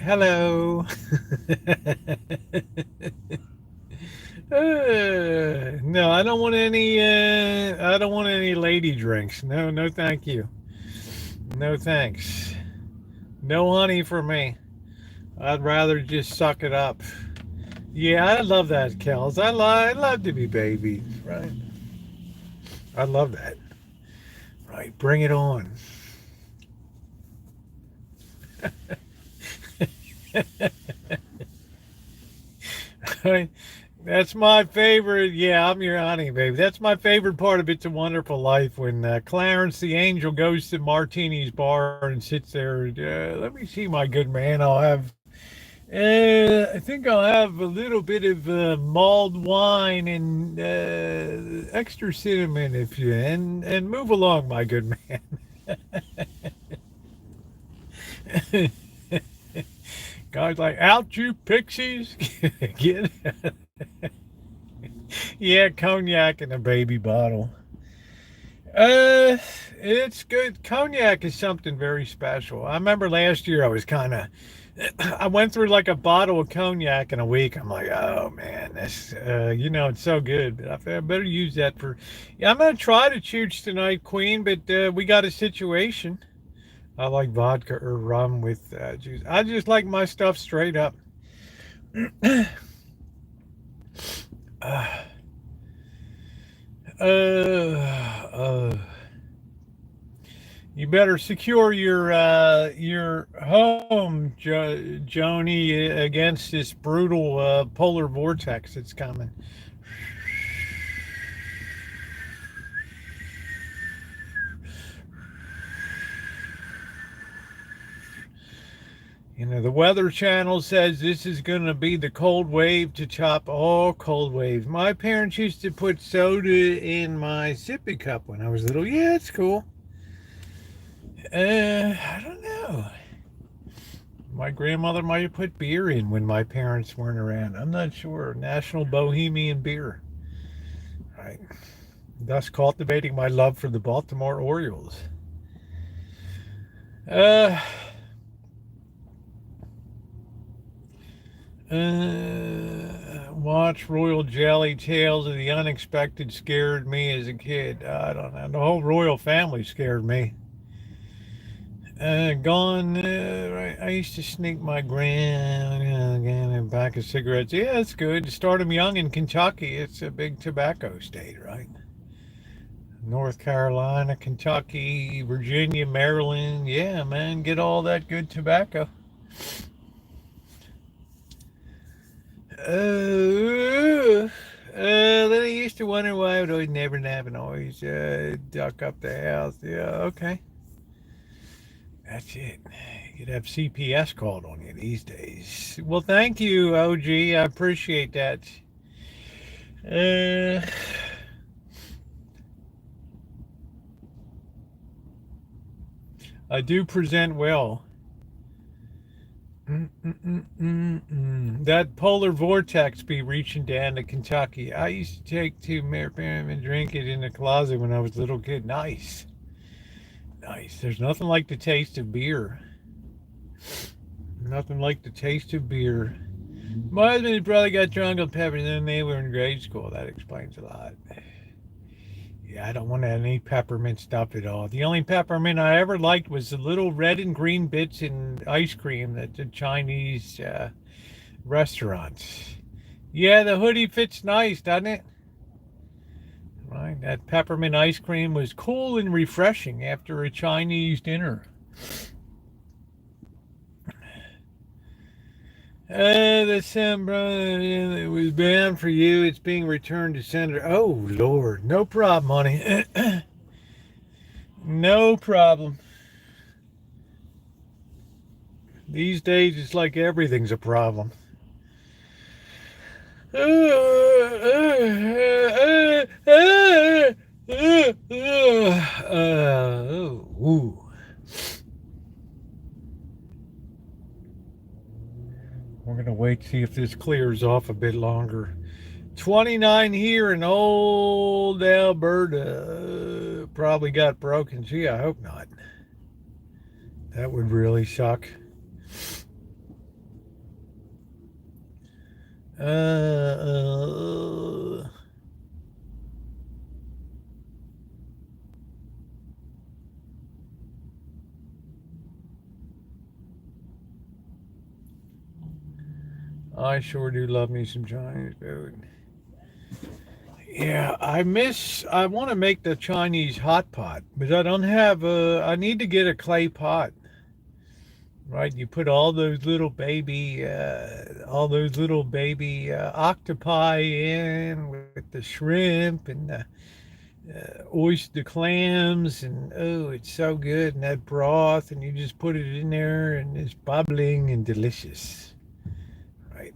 Hello. No, I don't want any. I don't want any lady drinks. No, no, thank you. No thanks. No honey for me. I'd rather just suck it up. Yeah, I love that, Kels. I love to be babies, right? I love that. Right, bring it on. That's my favorite. Yeah, I'm your honey, baby. That's my favorite part of It's a Wonderful Life when Clarence the Angel goes to Martini's bar and sits there. Let me see, my good man. I think I'll have a little bit of mulled wine and extra cinnamon, if you and move along, my good man. Guys like, out you pixies. Get Yeah, cognac in a baby bottle. Uh, it's good. Cognac is something very special. I remember last year I went through like a bottle of cognac in a week. I'm like, oh man, it's so good. But I better use that yeah, I'm going to try to chooch tonight, Queen, but we got a situation. I like vodka or rum with juice. I just like my stuff straight up. uh, uh, You better secure your home, Joni, against this brutal polar vortex that's coming. The Weather Channel says this is going to be the cold wave to top all cold waves. My parents used to put soda in my sippy cup when I was little. Yeah, it's cool. I don't know. My grandmother might have put beer in when my parents weren't around. I'm not sure. National Bohemian Beer. Right. Thus cultivating my love for the Baltimore Orioles. Watch Royal Jelly. Tales of the Unexpected scared me as a kid. I don't know. The whole royal family scared me. Right. I used to sneak my again a pack of cigarettes. Yeah, it's good. Start them young in Kentucky. It's a big tobacco state, right? North Carolina, Kentucky, Virginia, Maryland. Yeah, man, get all that good tobacco. Then I used to wonder why I would always never nap and always duck up the house. Yeah, okay. That's it. You could have CPS called on you these days. Well, thank you, OG. I appreciate that. I do present well. That polar vortex be reaching down to Kentucky. I used to take 2 and drink it in the closet when I was a little kid. Nice. Nice. There's nothing like the taste of beer. Nothing like the taste of beer. My husband and brother got drunk on pepper, and then they were in grade school. That explains a lot. Yeah, I don't want any peppermint stuff at all. The only peppermint I ever liked was the little red and green bits in ice cream at the Chinese restaurants. Yeah, the hoodie fits nice, doesn't it? Right, that peppermint ice cream was cool and refreshing after a Chinese dinner. The Sembra, it was bound for you. It's being returned to sender. Oh, Lord. No problem, honey. No problem. These days, it's like everything's a problem. Ooh. We're going to wait to see if this clears off a bit longer. 29 here in old Alberta. Probably got broken. Gee, I hope not. That would really suck. I sure do love me some Chinese food. Yeah, I want to make the Chinese hot pot, but I don't have I need to get a clay pot. Right, you put all those little baby octopi in with the shrimp and the oyster clams, and oh, it's so good, and that broth, and you just put it in there, and it's bubbling and delicious. Right.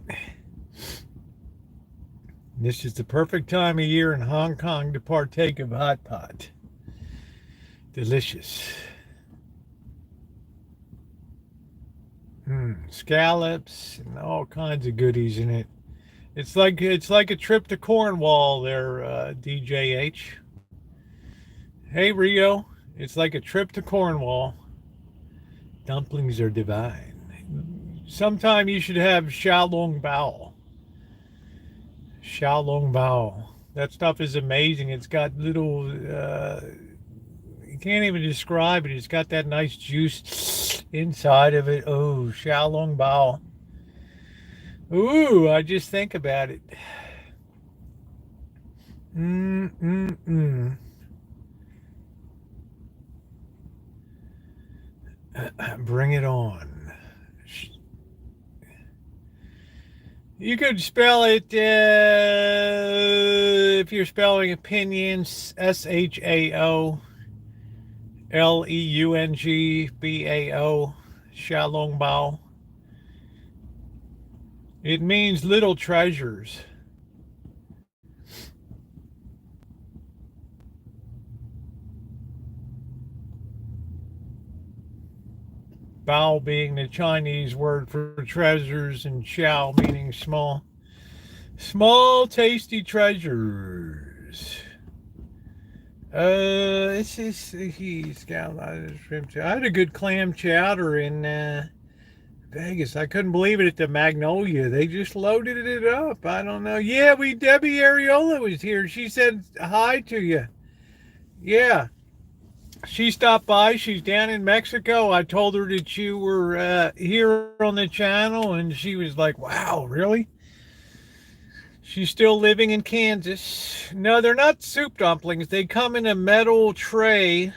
This is the perfect time of year in Hong Kong to partake of hot pot. Delicious. Scallops and all kinds of goodies in it. It's like a trip to Cornwall there, DJH. Hey Rio, it's like a trip to Cornwall. Dumplings are divine. Sometime you should have xiaolong bao. Xiaolong bao. That stuff is amazing. It's got little you can't even describe it. It's got that nice juice inside of it. Oh, xiaolong bao. Ooh, I just think about it. Bring it on. You could spell it if you're spelling opinions, SHAOLEUNGBAO, xiaolong bao. It means little treasures. Bao being the Chinese word for treasures, and xiao meaning small. Small, tasty treasures. It's just he's got shrimp. I had a good clam chowder in Vegas. I couldn't believe it at the Magnolia. They just loaded it up. I don't know. Yeah, Debbie Ariola was here. She said hi to you. Yeah, she stopped by. She's down in Mexico. I told her that you were here on the channel, and she was like, "Wow, really?" She's still living in Kansas. No, they're not soup dumplings. They come in a metal tray,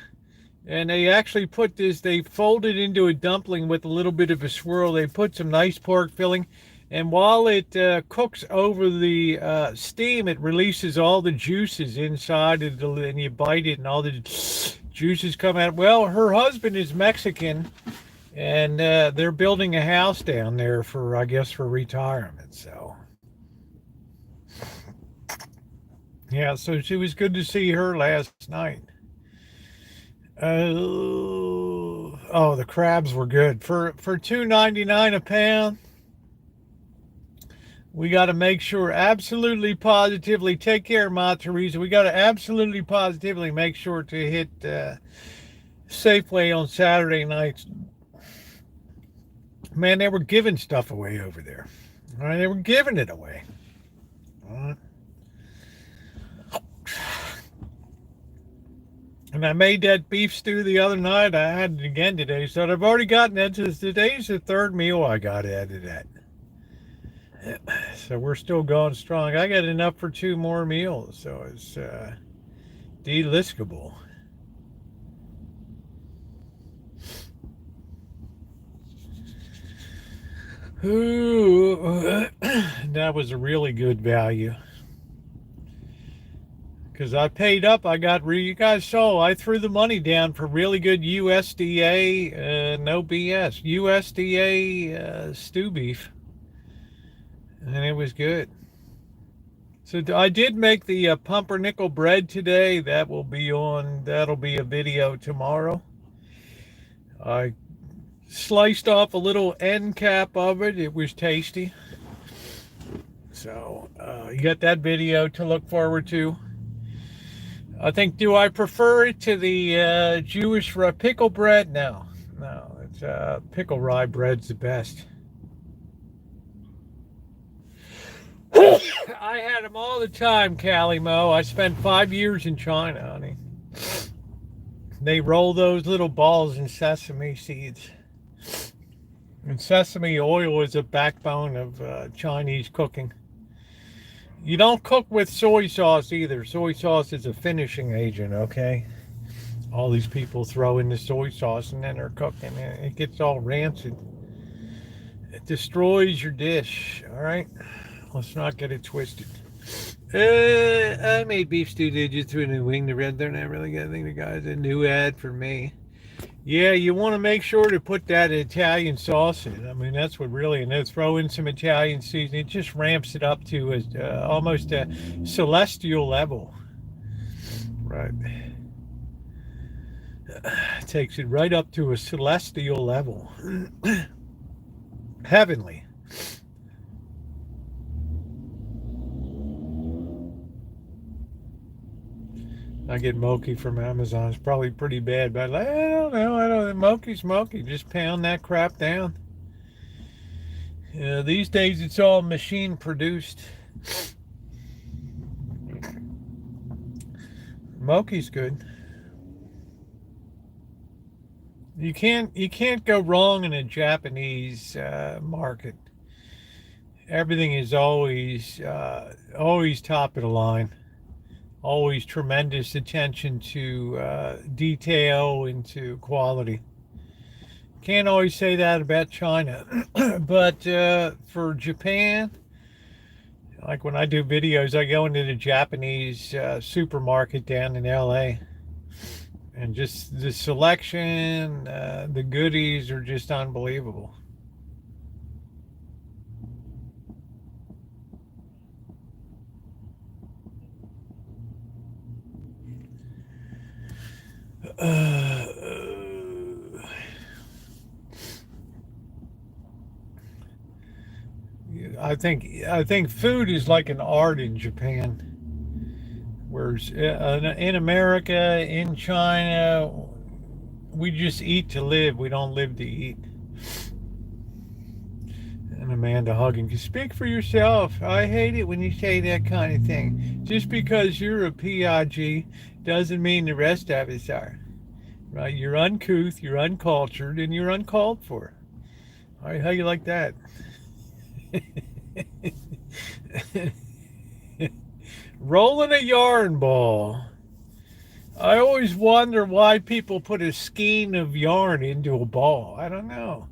and they actually put this, they fold it into a dumpling with a little bit of a swirl. They put some nice pork filling, and while it cooks over the steam, it releases all the juices inside, and you bite it, and all the juices come out. Well, her husband is Mexican, and they're building a house down there for, I guess, for retirement, so. Yeah, so it was good to see her last night. Oh, the crabs were good for $2.99 a pound. We got to make sure, absolutely positively, take care, Ma Teresa. We got to absolutely positively make sure to hit Safeway on Saturday nights. Man, they were giving stuff away over there. All right, they were giving it away. All right. And I made that beef stew the other night. I had it again today. So I've already gotten into today's the third meal I got out of that. So we're still going strong. I got enough for 2 more meals. So it's deliscable. Ooh, that was a really good value. Because I paid up, you guys saw, I threw the money down for really good USDA, no BS, USDA stew beef. And it was good. So I did make the pumpernickel bread today. That'll be a video tomorrow. I sliced off a little end cap of it. It was tasty. So you got that video to look forward to. I think, do I prefer it to the Jewish pickle bread? No, it's pickle rye bread's the best. I had them all the time, Callie Mo. I spent 5 years in China, honey. They roll those little balls in sesame seeds. And sesame oil is a backbone of Chinese cooking. You don't cook with soy sauce either. Soy sauce is a finishing agent, okay? All these people throw in the soy sauce and then they're cooking. It gets all rancid. It destroys your dish, all right? Let's not get it twisted. I made beef stew digits with a wing. The red, they're not really good. I think the guy's a new ad for me. Yeah, you want to make sure to put that Italian sauce in. I mean, that's what really, and then throw in some Italian seasoning. It just ramps it up to almost a celestial level. Right. Takes it right up to a celestial level. Heavenly. I get Moki from Amazon. It's probably pretty bad, but I don't know. Moki's Moki. Just pound that crap down. These days it's all machine produced. Moki's good. You can't go wrong in a Japanese market. Everything is always top of the line. Always tremendous attention to detail and to quality. Can't always say that about China, but for Japan, like when I do videos, I go into the Japanese supermarket down in LA, and just the selection, the goodies are just unbelievable. Uh, I think food is like an art in Japan. Whereas in America, in China, we just eat to live. We don't live to eat. And Amanda hugging. Speak for yourself. I hate it when you say that kind of thing. Just because you're a PIG doesn't mean the rest of us are. Right? You're uncouth, you're uncultured, and you're uncalled for. All right, how you like that? Rolling a yarn ball. I always wonder why people put a skein of yarn into a ball. I don't know.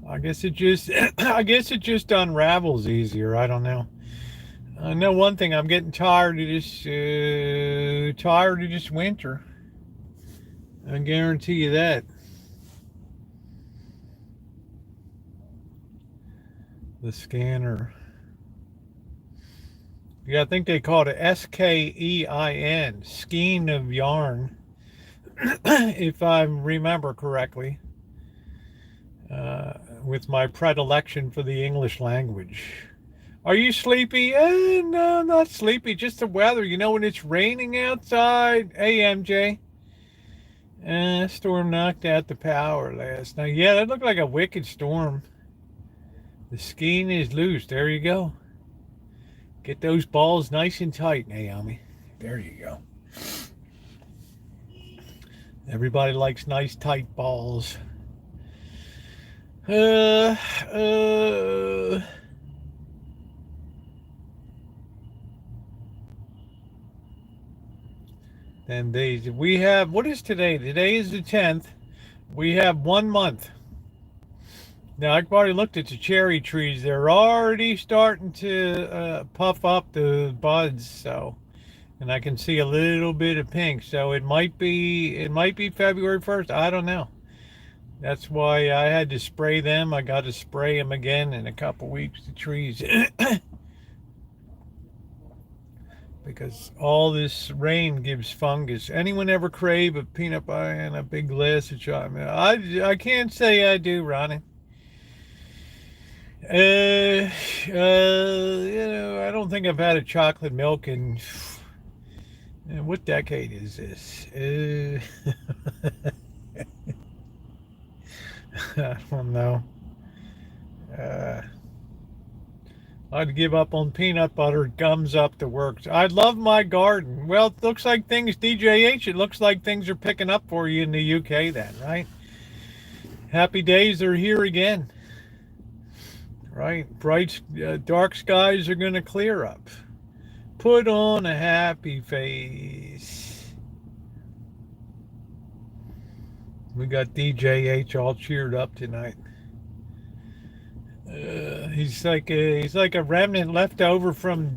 I guess it just unravels easier. I don't know. I know one thing. I'm getting tired of this winter. I guarantee you that. The scanner. Yeah, I think they call it a SKEIN, skein of yarn, if I remember correctly, with my predilection for the English language. Are you sleepy? No, not sleepy, just the weather. You know, when it's raining outside. Hey, MJ. Storm knocked out the power last night. Yeah, that looked like a wicked storm. The skein is loose. There you go. Get those balls nice and tight, Naomi. There you go. Everybody likes nice, tight balls. Then days. We have, what is today? Today is the 10th. We have 1 month. Now, I've already looked at the cherry trees. They're already starting to puff up the buds, so, and I can see a little bit of pink. So it might be February 1st. I don't know. That's why I had to spray them. I got to spray them again in a couple weeks, the trees. Because all this rain gives fungus. Anyone ever crave a peanut butter and a big glass of chocolate? I can't say I do, Ronnie. I don't think I've had a chocolate milk in, what decade is this? I don't know. I'd give up on peanut butter, gums up the works. I love my garden. Well, it looks like things, DJH, it looks like things are picking up for you in the UK then, right? Happy days are here again. Right? Bright, dark skies are going to clear up. Put on a happy face. We got DJH all cheered up tonight. He's like a remnant left over from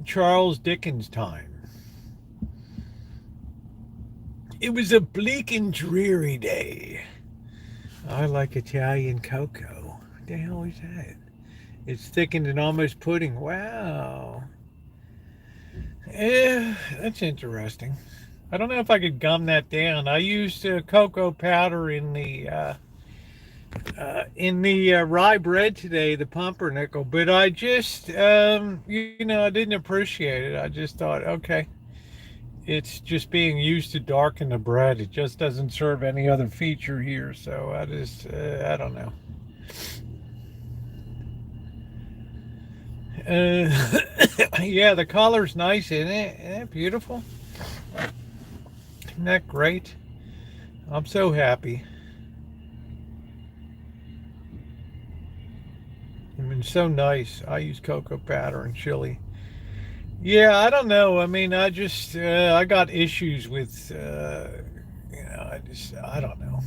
Charles Dickens' time. It was a bleak and dreary day. I like Italian cocoa. What the hell is that? It's thickened and almost pudding. Wow. That's interesting. I don't know if I could gum that down. I used cocoa powder in the rye bread today, the pumpernickel, but I just, I didn't appreciate it. I just thought, okay, it's just being used to darken the bread. It just doesn't serve any other feature here. So I don't know. Yeah, the color's nice, isn't it? Isn't it beautiful? Isn't that great? I'm so happy. I mean, so nice. I use cocoa powder and chili. Yeah, I don't know. I mean, I just, I got issues with, I don't know.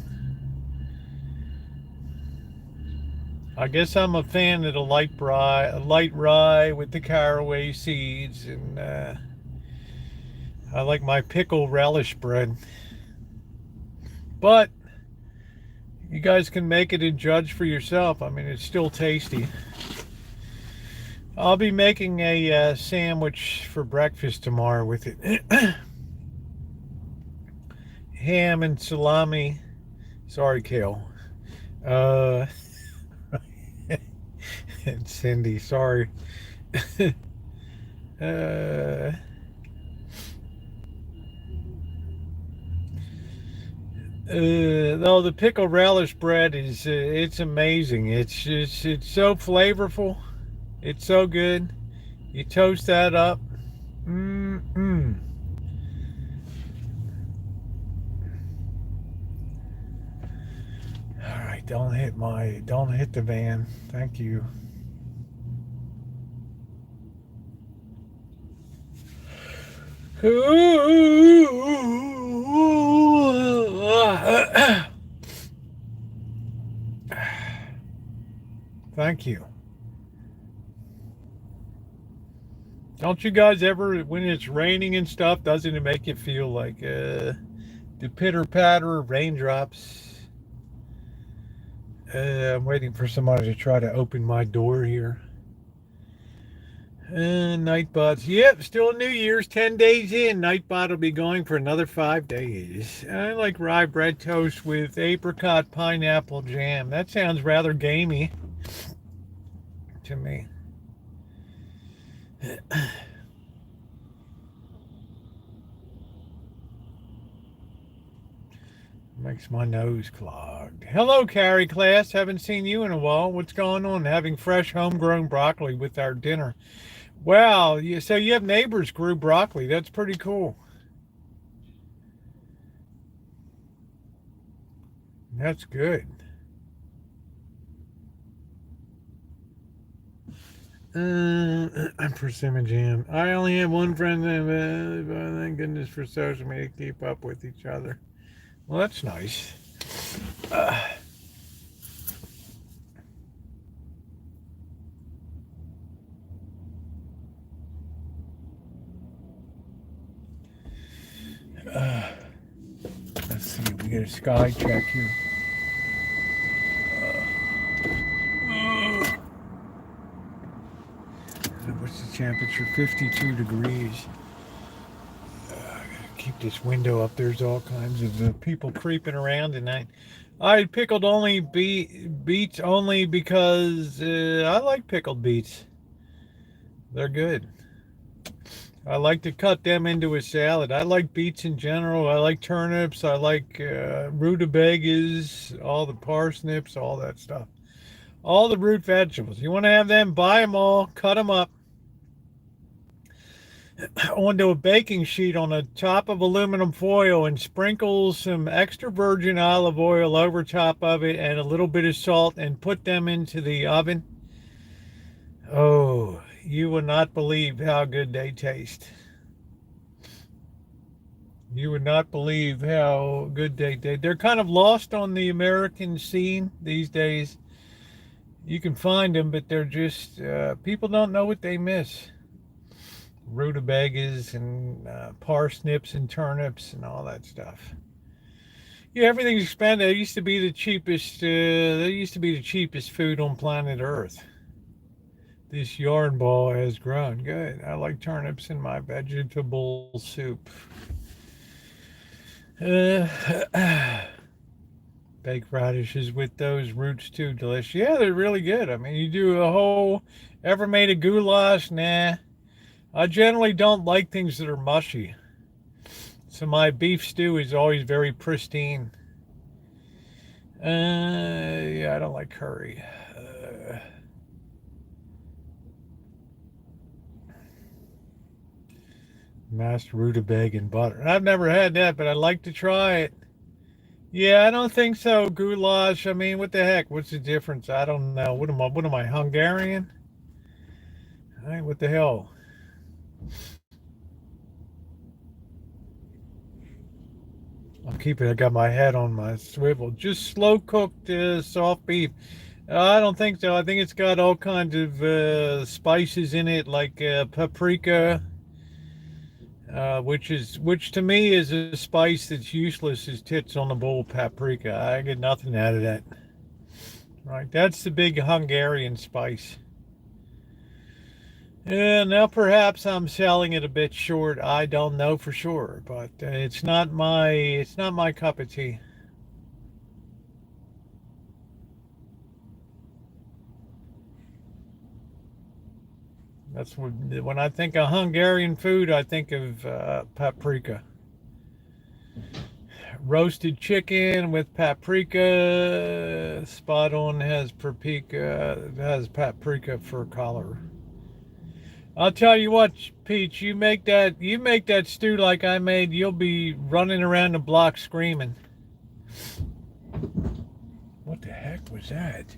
I guess I'm a fan of the light rye with the caraway seeds, and I like my pickle relish bread. But you guys can make it and judge for yourself. I mean, it's still tasty. I'll be making a sandwich for breakfast tomorrow with it. ham and salami. Sorry, Kale. Uh, and Cindy, sorry. uh, no, the pickle relish bread is it's amazing. It's so flavorful. It's so good. You toast that up. Mm-mm. All right, don't hit the van. Thank you. Thank you. Don't you guys ever, when it's raining and stuff, doesn't it make you feel like the pitter patter of raindrops? I'm waiting for somebody to try to open my door here. Nightbots. Yep, still New Year's, 10 days in. Nightbot will be going for another 5 days. I like rye bread toast with apricot pineapple jam. That sounds rather gamey to me. Makes my nose clogged. Hello, Carrie class. Haven't seen you in a while. What's going on? Having fresh homegrown broccoli with our dinner. Wow, so you have neighbors grew broccoli. That's pretty cool. That's good. Persimmon jam. I only have one friend. Thank goodness for social media to keep up with each other. Well, that's nice. Let's see. We get a sky check here. What's the temperature? 52 degrees. I gotta keep this window up. There's all kinds of people creeping around tonight. I pickled only beets only because I like pickled beets. They're good. I like to cut them into a salad. I like beets in general. I like turnips. I like rutabagas, all the parsnips, all that stuff. All the root vegetables. You want to have them, buy them all, cut them up onto a baking sheet on the top of aluminum foil and sprinkle some extra virgin olive oil over top of it and a little bit of salt and put them into the oven. Oh, you will not believe how good they taste. You would not believe how good they're kind of lost on the American scene these days. You can find them, but they're just people don't know what they miss. Rutabagas and parsnips and turnips and all that stuff. Yeah, everything's expanded. They used to be the cheapest. They used to be the cheapest food on planet Earth. This yarn ball has grown. Good. I like turnips in my vegetable soup. Baked radishes with those roots too. Delicious. Yeah, they're really good. I mean, you do a whole. Ever made a goulash? Nah. I generally don't like things that are mushy. So my beef stew is always very pristine. Yeah, I don't like curry. Mashed rutabaga and butter. I've never had that, but I'd like to try it. Yeah, I don't think so. Goulash. I mean, what the heck? What's the difference? I don't know. What am I, Hungarian? Hey, what the hell? I'll keep it. I got my head on my swivel. Just slow cooked soft beef. I don't think so. I think it's got all kinds of spices in it, like paprika, which to me is a spice that's useless as tits on a bowl. Paprika. I get nothing out of that. Right, that's the big Hungarian spice. Yeah, now perhaps I'm selling it a bit short. I don't know for sure, but it's not my cup of tea. That's when I think of Hungarian food, I think of paprika. Roasted chicken with paprika. Spot on has paprika for color. I'll tell you what, Peach, you make that stew like I made, you'll be running around the block screaming. What the heck was that?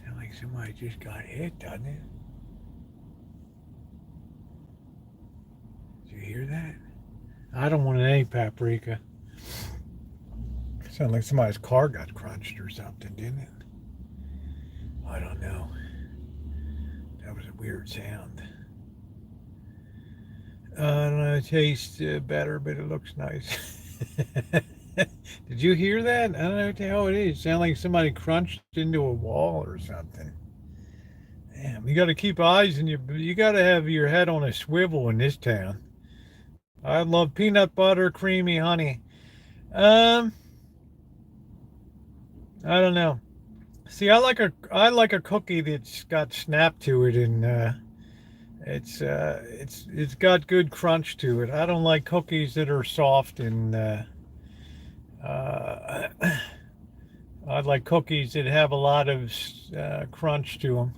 Sound like somebody just got hit, doesn't it? Did you hear that? I don't want any paprika. Sounded like somebody's car got crunched or something, didn't it? I don't know. That was a weird sound. I don't know. It tastes better, but it looks nice. Did you hear that? I don't know what the hell it is. It sounded like somebody crunched into a wall or something. Damn, you got to keep eyes and you got to have your head on a swivel in this town. I love peanut butter, creamy honey. Um, I don't know. See, I like a cookie that's got snap to it and it's got good crunch to it. I don't like cookies that are soft and uh, I like cookies that have a lot of crunch to them.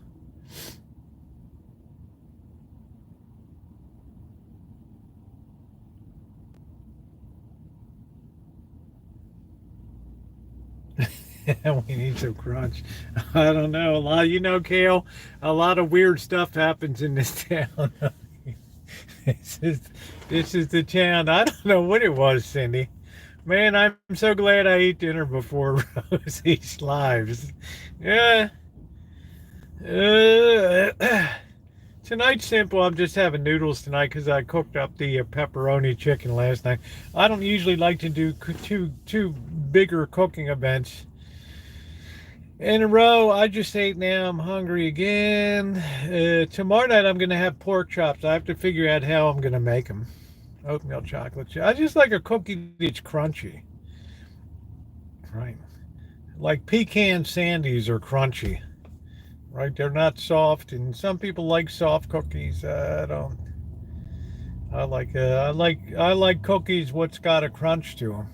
We need some crunch. I don't know. Kale, a lot of weird stuff happens in this town. this is this is the town. I don't know what it was, Cindy. Man, I'm so glad I ate dinner before Rosie's lives. Yeah. Uh, tonight's simple. I'm just having noodles tonight because I cooked up the pepperoni chicken last night. I don't usually like to do two bigger cooking events in a row. I just ate now. I'm hungry again. Tomorrow night I'm gonna have pork chops. I have to figure out how I'm gonna make them. Oatmeal chocolate chip. I just like a cookie that's crunchy. Right. Like pecan sandies are crunchy. Right. They're not soft, and some people like soft cookies. I don't. I like cookies what's got a crunch to them.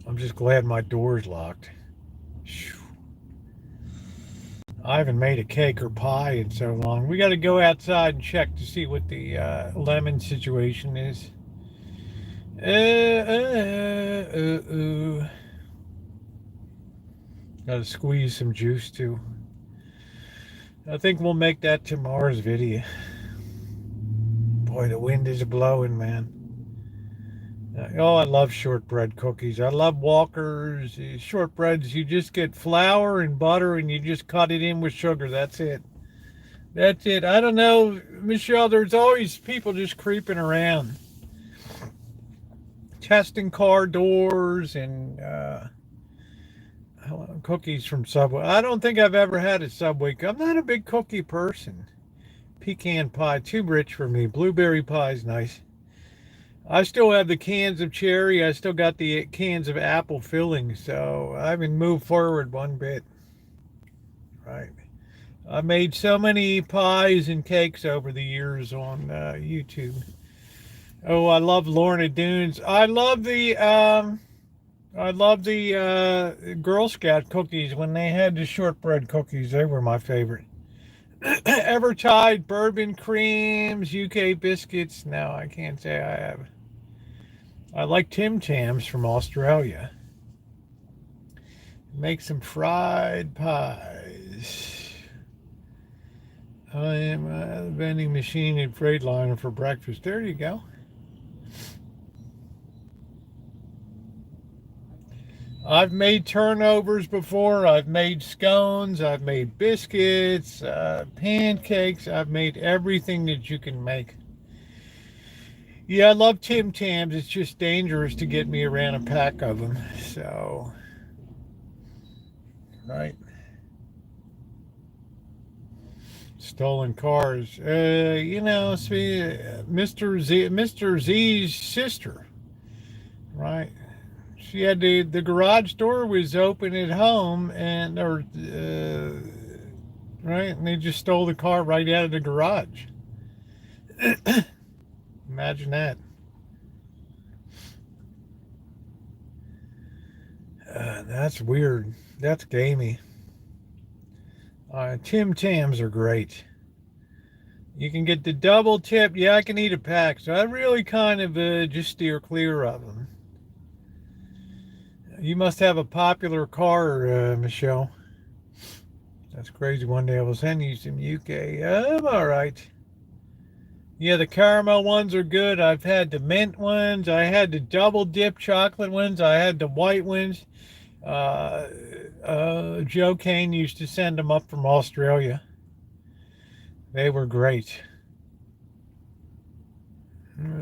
I'm just glad my door's locked. I haven't made a cake or pie in so long. We got to go outside and check to see what the lemon situation is. Got to squeeze some juice too. I think we'll make that tomorrow's video. Boy, the wind is blowing, man. Oh, I love shortbread cookies. I love Walker's shortbreads. You just get flour and butter and you just cut it in with sugar. That's it. That's it. I don't know, Michelle, there's always people just creeping around, testing car doors and cookies from Subway. I don't think I've ever had a Subway. I'm not a big cookie person. Pecan pie, too rich for me. Blueberry pie is nice. I still have the cans of cherry. I still got the cans of apple filling, so I haven't moved forward one bit. Right. I made so many pies and cakes over the years on YouTube. Oh, I love Lorna Doones. I love the Girl Scout cookies when they had the shortbread cookies. They were my favorite. Evertide bourbon creams, UK biscuits. No, I can't say I have. I like Tim Tams from Australia. Make some fried pies. I am a vending machine at Freightliner for breakfast. There you go. I've made turnovers before. I've made scones. I've made biscuits, pancakes. I've made everything that you can make. Yeah, I love Tim Tams. It's just dangerous to get me around a pack of them. So, right. Stolen cars. See, Mr. Z's sister, right? She had the garage door was open at home, right, and they just stole the car right out of the garage. Imagine that. That's weird. That's gamey. Tim Tams are great. You can get the double tip. Yeah, I can eat a pack. So I really kind of just steer clear of them. You must have a popular car, Michelle. That's crazy. One day I will send you some UK. I'm all right. Yeah, the caramel ones are good. I've had the mint ones. I had the double dip chocolate ones. I had the white ones. Joe Kane used to send them up from Australia. They were great.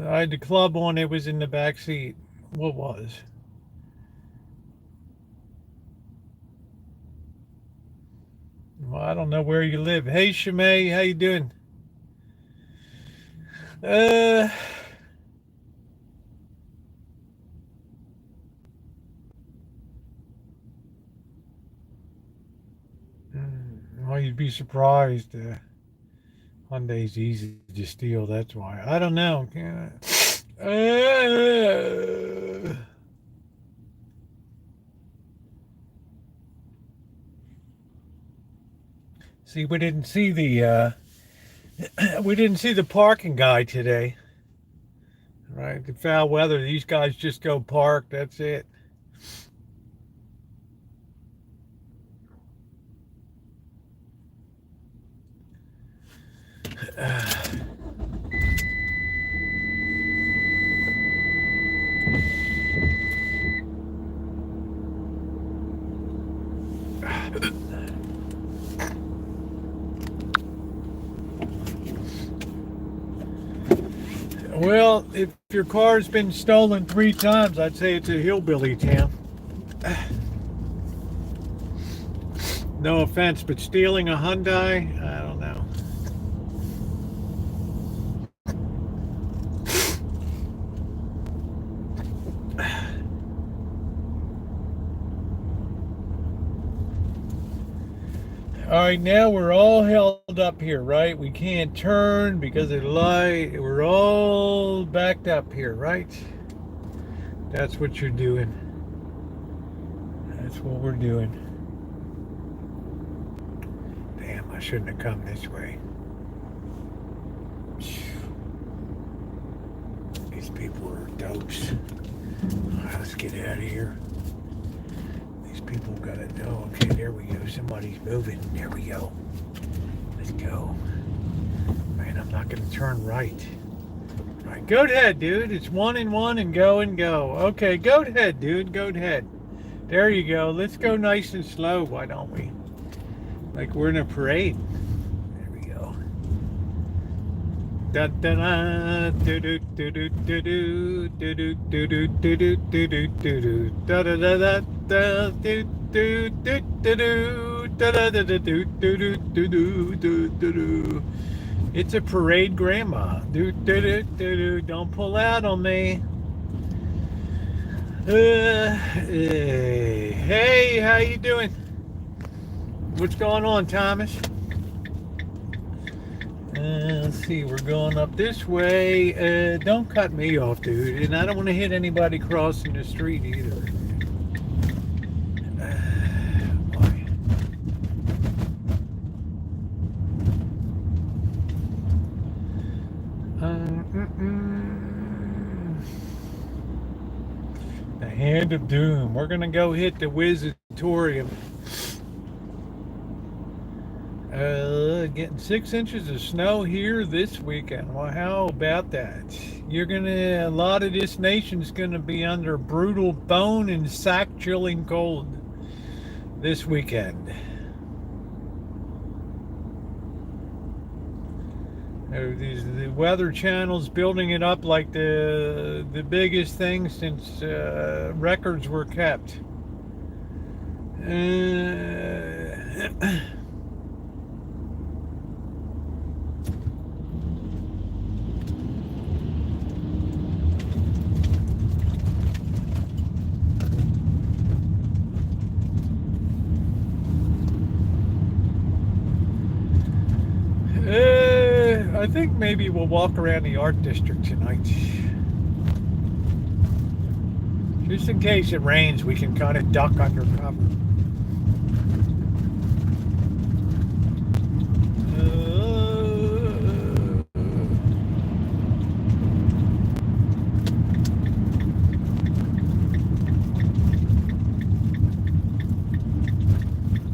I had the club one. It was in the back seat. What was? Well, I don't know where you live. Hey, Shimei, how you doing? Uh, well, you'd be surprised. Hyundai's easy to steal. That's why. I don't know. See, we didn't see the parking guy today. Right, the foul weather. These guys just go park. That's it. Well, if your car's been stolen 3 times, I'd say it's a hillbilly town. No offense, but stealing a Hyundai, I don't know. All right, now we're all held up here, right? We can't turn because of the light. We're all backed up here, right? That's what you're doing. That's what we're doing. Damn, I shouldn't have come this way. These people are dopes. All right, let's get out of here. These people gotta know. Okay, there we go. Somebody's moving. There we go. Let's go. Man, I'm not gonna turn right. All right, go ahead, dude. It's 1 and 1 and go and go. Okay, go ahead, dude. Go ahead. There you go. Let's go nice and slow. Why don't we? Like we're in a parade. There we go. Da da da do do do do do do do do do do do do do do da da da da da do do do do do da da da da do do do do do do do. It's a parade, Grandma. Do do do do do. Don't pull out on me. Hey, how you doing? What's going on, Thomas? Let's see, we're going up this way. Don't cut me off, dude. And I don't want to hit anybody crossing the street either. Boy. The Hand of Doom. We're going to go hit the Wizardtorium. Getting 6 inches of snow here this weekend. Well, how about that? A lot of this nation's gonna be under brutal bone and sack chilling cold this weekend. The Weather Channel's building it up like the biggest thing since records were kept. I think maybe we'll walk around the art district tonight. Just in case it rains, we can kind of duck under cover.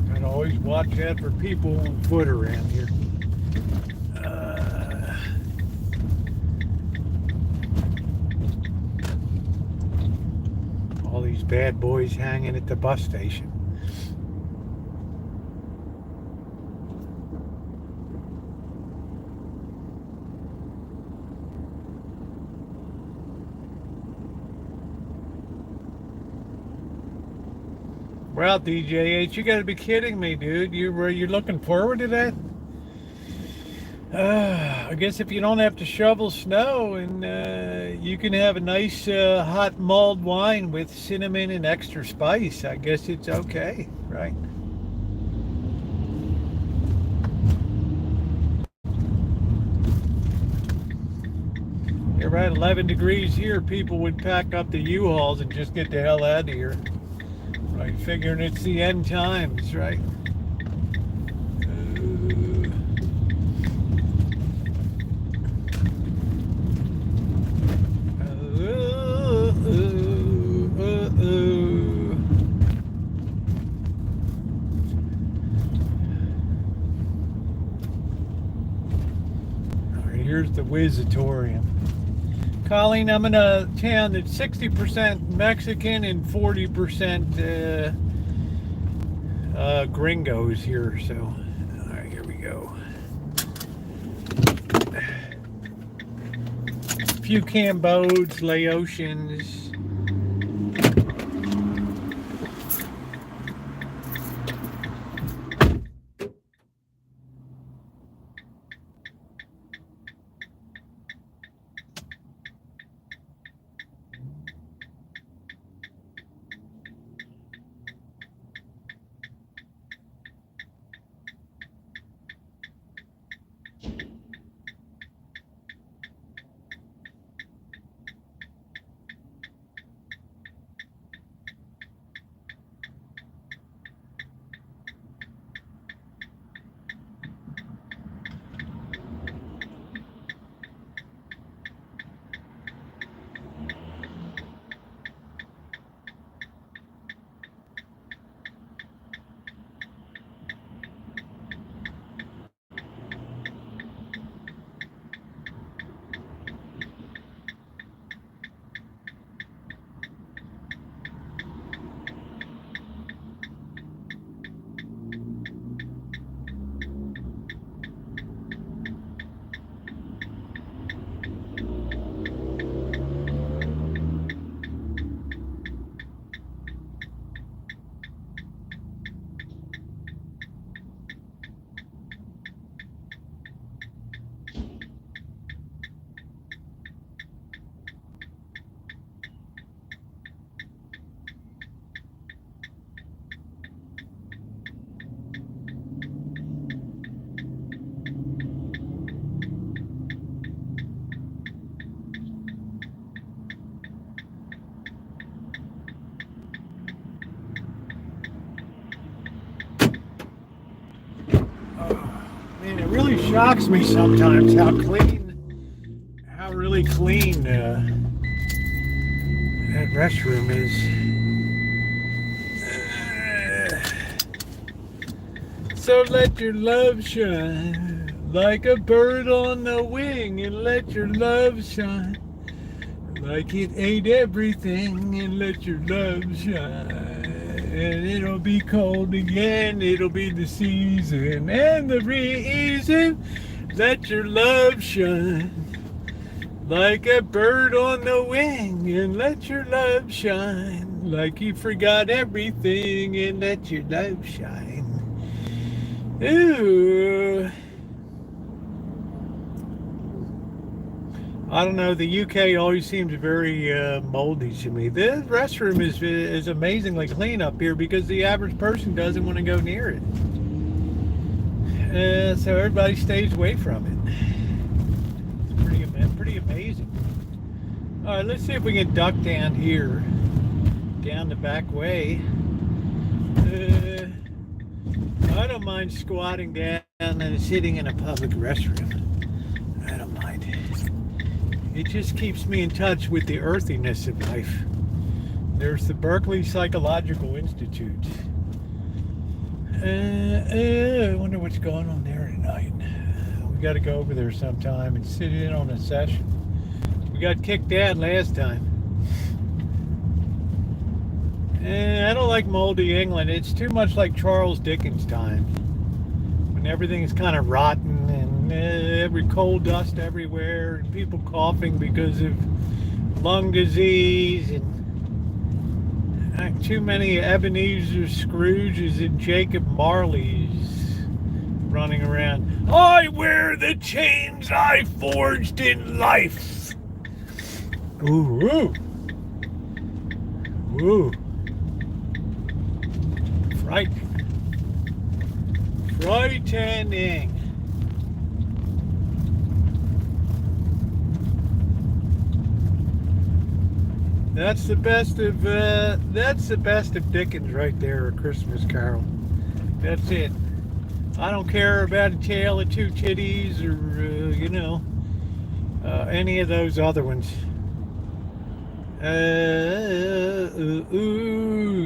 Gotta always watch out for people on foot around here. All these bad boys hanging at the bus station. Well, DJH, you gotta be kidding me, dude. You're looking forward to that? I guess if you don't have to shovel snow and you can have a nice hot mulled wine with cinnamon and extra spice, I guess it's okay, right? You're at 11 degrees here, people would pack up the U-Hauls and just get the hell out of here. Right, figuring it's the end times, right? Here's the Wizatorium. Colleen, I'm in a town that's 60% Mexican and 40% gringos here. So, all right, here we go. A few Cambods, Laotians. Man, it really shocks me sometimes how really clean that restroom is. So let your love shine like a bird on the wing, and let your love shine like it ain't everything, and let your love shine. And it'll be cold again, it'll be the season and the reason Let your love shine like a bird on the wing, and let your love shine like you forgot everything, and let your love shine. Ooh. I don't know. The UK always seems very moldy to me. The restroom is amazingly clean up here because the average person doesn't want to go near it. So everybody stays away from it. It's pretty amazing. All right, let's see if we can duck down here, down the back way. I don't mind squatting down and sitting in a public restroom. I don't mind. It just keeps me in touch with the earthiness of life. There's the Berkeley Psychological Institute. I wonder what's going on there tonight. We got to go over there sometime and sit in on a session. We got kicked out last time. I don't like moldy England. It's too much like Charles Dickens' time, when everything is kind of rotten and every coal dust everywhere and people coughing because of lung disease and too many Ebenezer Scrooges and Jacob Marleys running around. I wear the chains I forged in life. Ooh, ooh, ooh. Frightening. That's the best of Dickens right there, A Christmas Carol. That's it. I don't care about A Tale of Two Titties or any of those other ones. I'm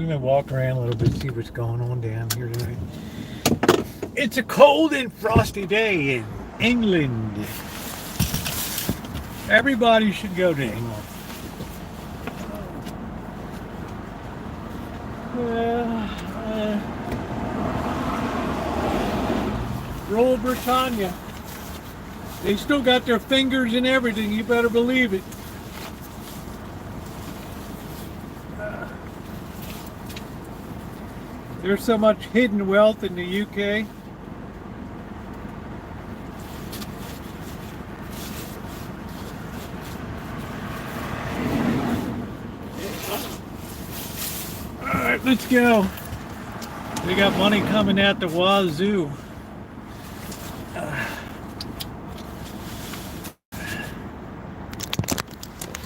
gonna walk around a little bit, see what's going on down here tonight. It's a cold and frosty day in England. Everybody should go to England. Rule Britannia. They still got their fingers in everything, you better believe it. There's so much hidden wealth in the UK. Alright, let's go. We got money coming out the wazoo.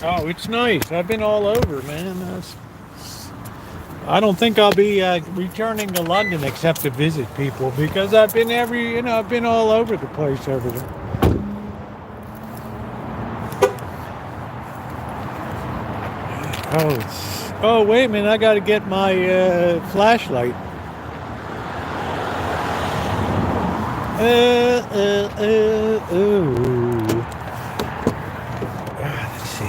Oh, it's nice. I've been all over, man. I don't think I'll be returning to London except to visit people because I've been I've been all over the place over there. Oh, wait a minute! I got to get my flashlight. Let's see.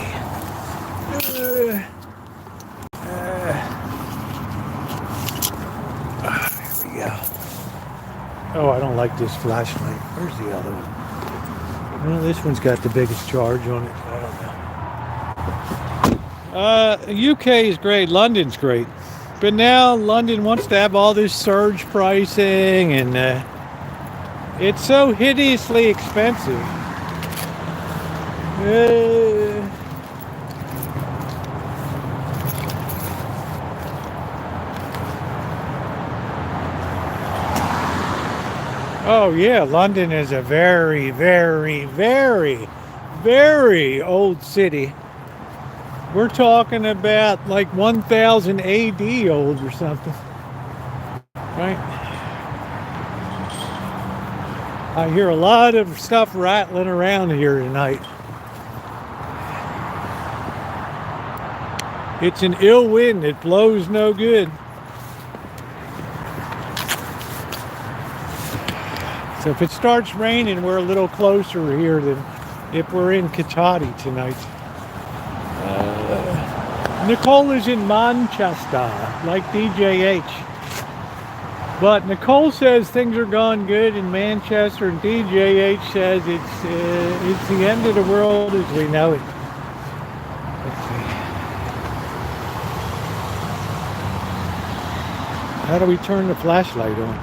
Here we go. Oh, I don't like this flashlight. Where's the other one? Well, this one's got the biggest charge on it. I don't know. UK is great. London's great. But now London wants to have all this surge pricing and it's so hideously expensive. Oh yeah, London is a very, very, very, very old city. We're talking about like 1000 AD old or something. Right? I hear a lot of stuff rattling around here tonight. It's an ill wind. It blows no good. So if it starts raining, we're a little closer here than if we're in Katati tonight. Nicole is in Manchester, like DJH. But Nicole says things are going good in Manchester, and DJH says it's the end of the world as we know it. Let's see. How do we turn the flashlight on?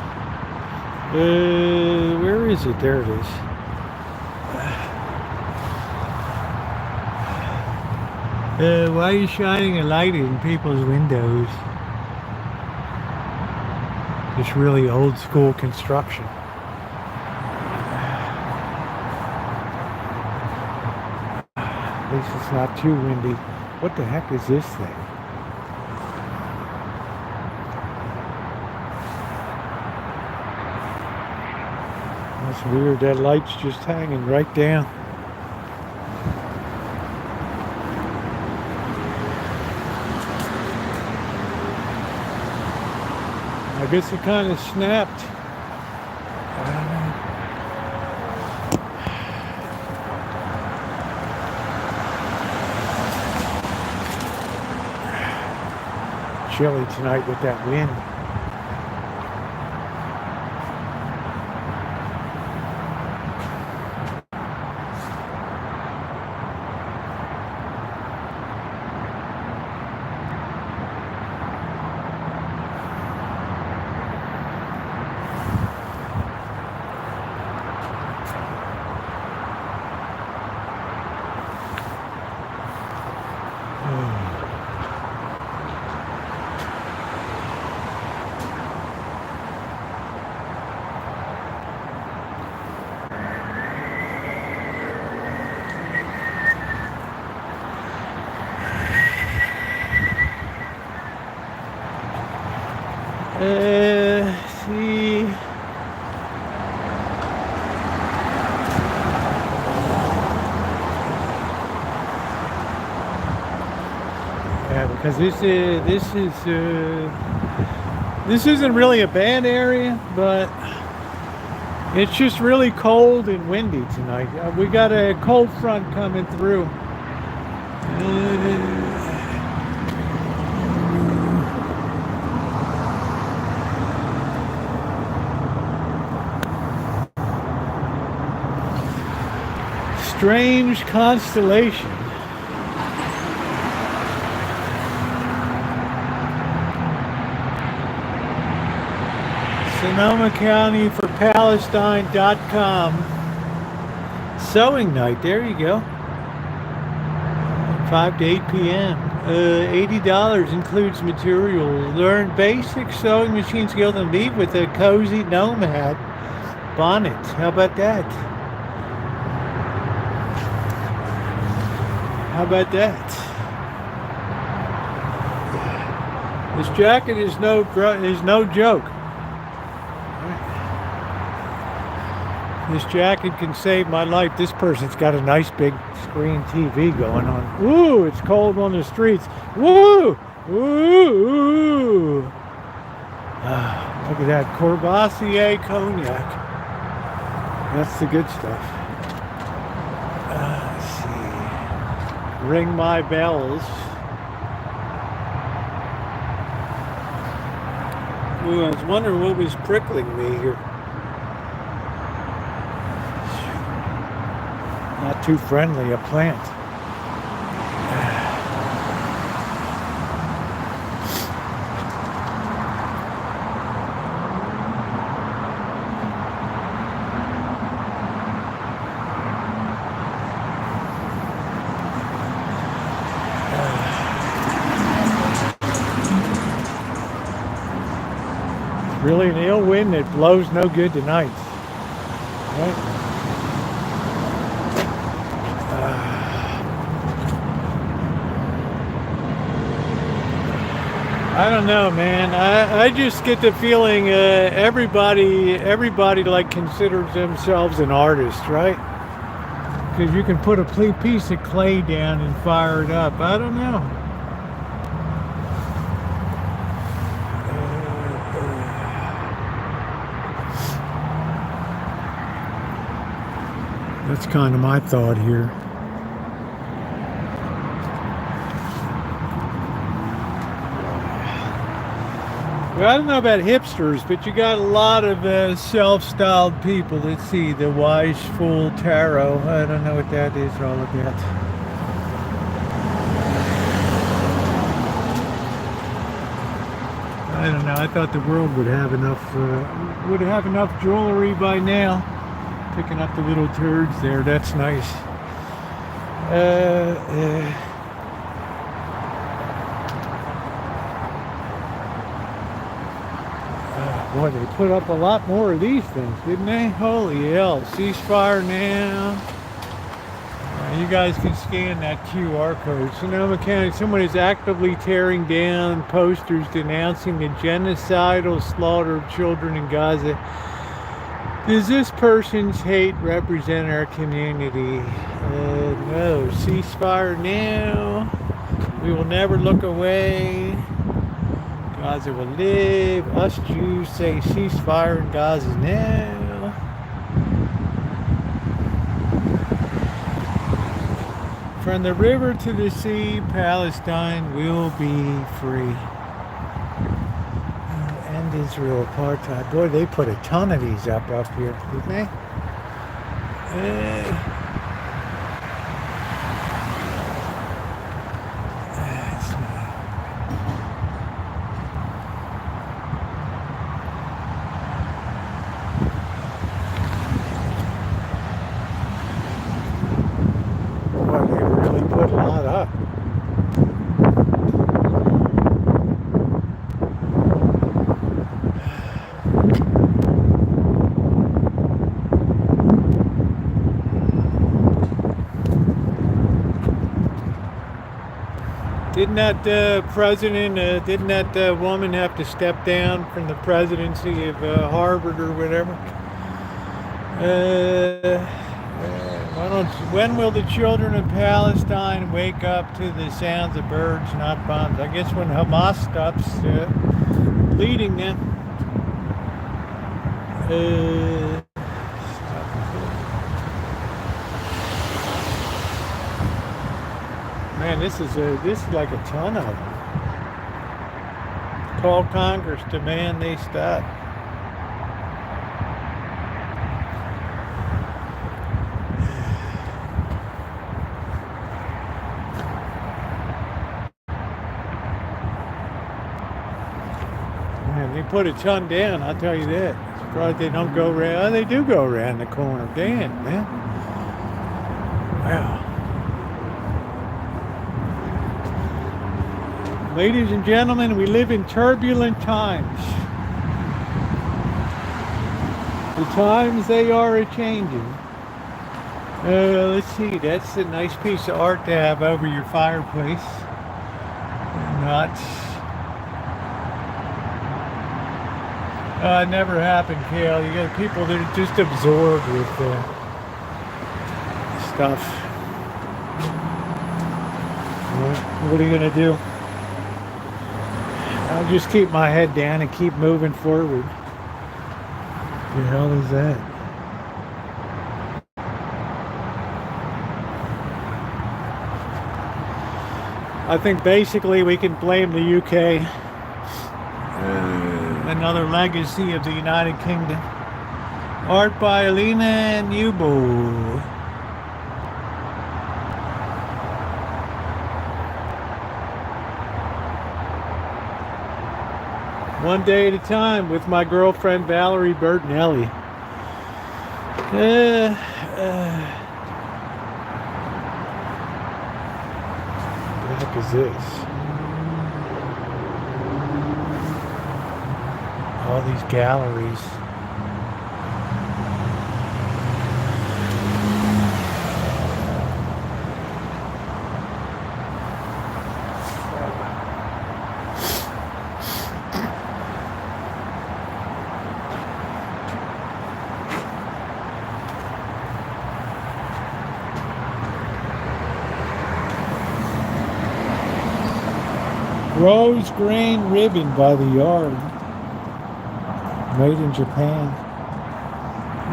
Where is it? There it is. Why are you shining a light in people's windows? It's really old school construction. At least it's not too windy. What the heck is this thing? That's weird. That light's just hanging right down. I guess it kind of snapped. Chilly tonight with that wind. See. Yeah, because this isn't really a bad area, but it's just really cold and windy tonight. We got a cold front coming through. Strange constellation. Sonoma County for Palestine.com. Sewing night, there you go. 5 to 8 p.m. $80 includes material. Learn basic sewing machine skills and leave with a cozy nomad bonnet. How about that? How about that? This jacket is no joke. This jacket can save my life. This person's got a nice big screen TV going on. Ooh, it's cold on the streets. Woo! Ooh! Look at that Courvoisier cognac. That's the good stuff. Let's see. Ring my bells. Ooh, I was wondering what was prickling me here. Not too friendly, a plant. Really an ill wind that blows no good tonight. Right? I don't know, man. I just get the feeling everybody like considers themselves an artist, right? Because you can put a piece of clay down and fire it up. I don't know. That's kind of my thought here. Well, I don't know about hipsters, but you got a lot of self-styled people. Let's see, the Wise Fool Tarot. I don't know what that is all about. I don't know. I thought the world would have enough jewelry by now. Picking up the little turds there. That's nice. Boy, they put up a lot more of these things, didn't they? Holy hell. Ceasefire now. You guys can scan that QR code. Sonoma County, someone is actively tearing down posters denouncing the genocidal slaughter of children in Gaza. Does this person's hate represent our community? No. Ceasefire now. We will never look away. Gaza will live. Us Jews say ceasefire in Gaza now. From the river to the sea, Palestine will be free. End Israel apartheid. Boy, they put a ton of these up here, didn't they? Didn't that woman have to step down from the presidency of Harvard or whatever? When will the children of Palestine wake up to the sounds of birds, not bombs? I guess when Hamas stops leading them. Man, this is like a ton of them. Call Congress, demand they stop. Man, they put a ton down, I'll tell you that. Surprised they don't go around. Oh, they do go around the corner. Damn, man. Wow. Ladies and gentlemen, we live in turbulent times. The times they are a-changing. Let's see, that's a nice piece of art to have over your fireplace. Not. It never happened, Kale. You got people that are just absorbed with stuff. What are you going to do? I'll just keep my head down and keep moving forward. What the hell is that? I think basically we can blame the UK. Another legacy of the United Kingdom. Art by Alina Newbo. One day at a time with my girlfriend Valerie Bertinelli. What the heck is this? All these galleries. Rose grain ribbon by the yard. Made in Japan.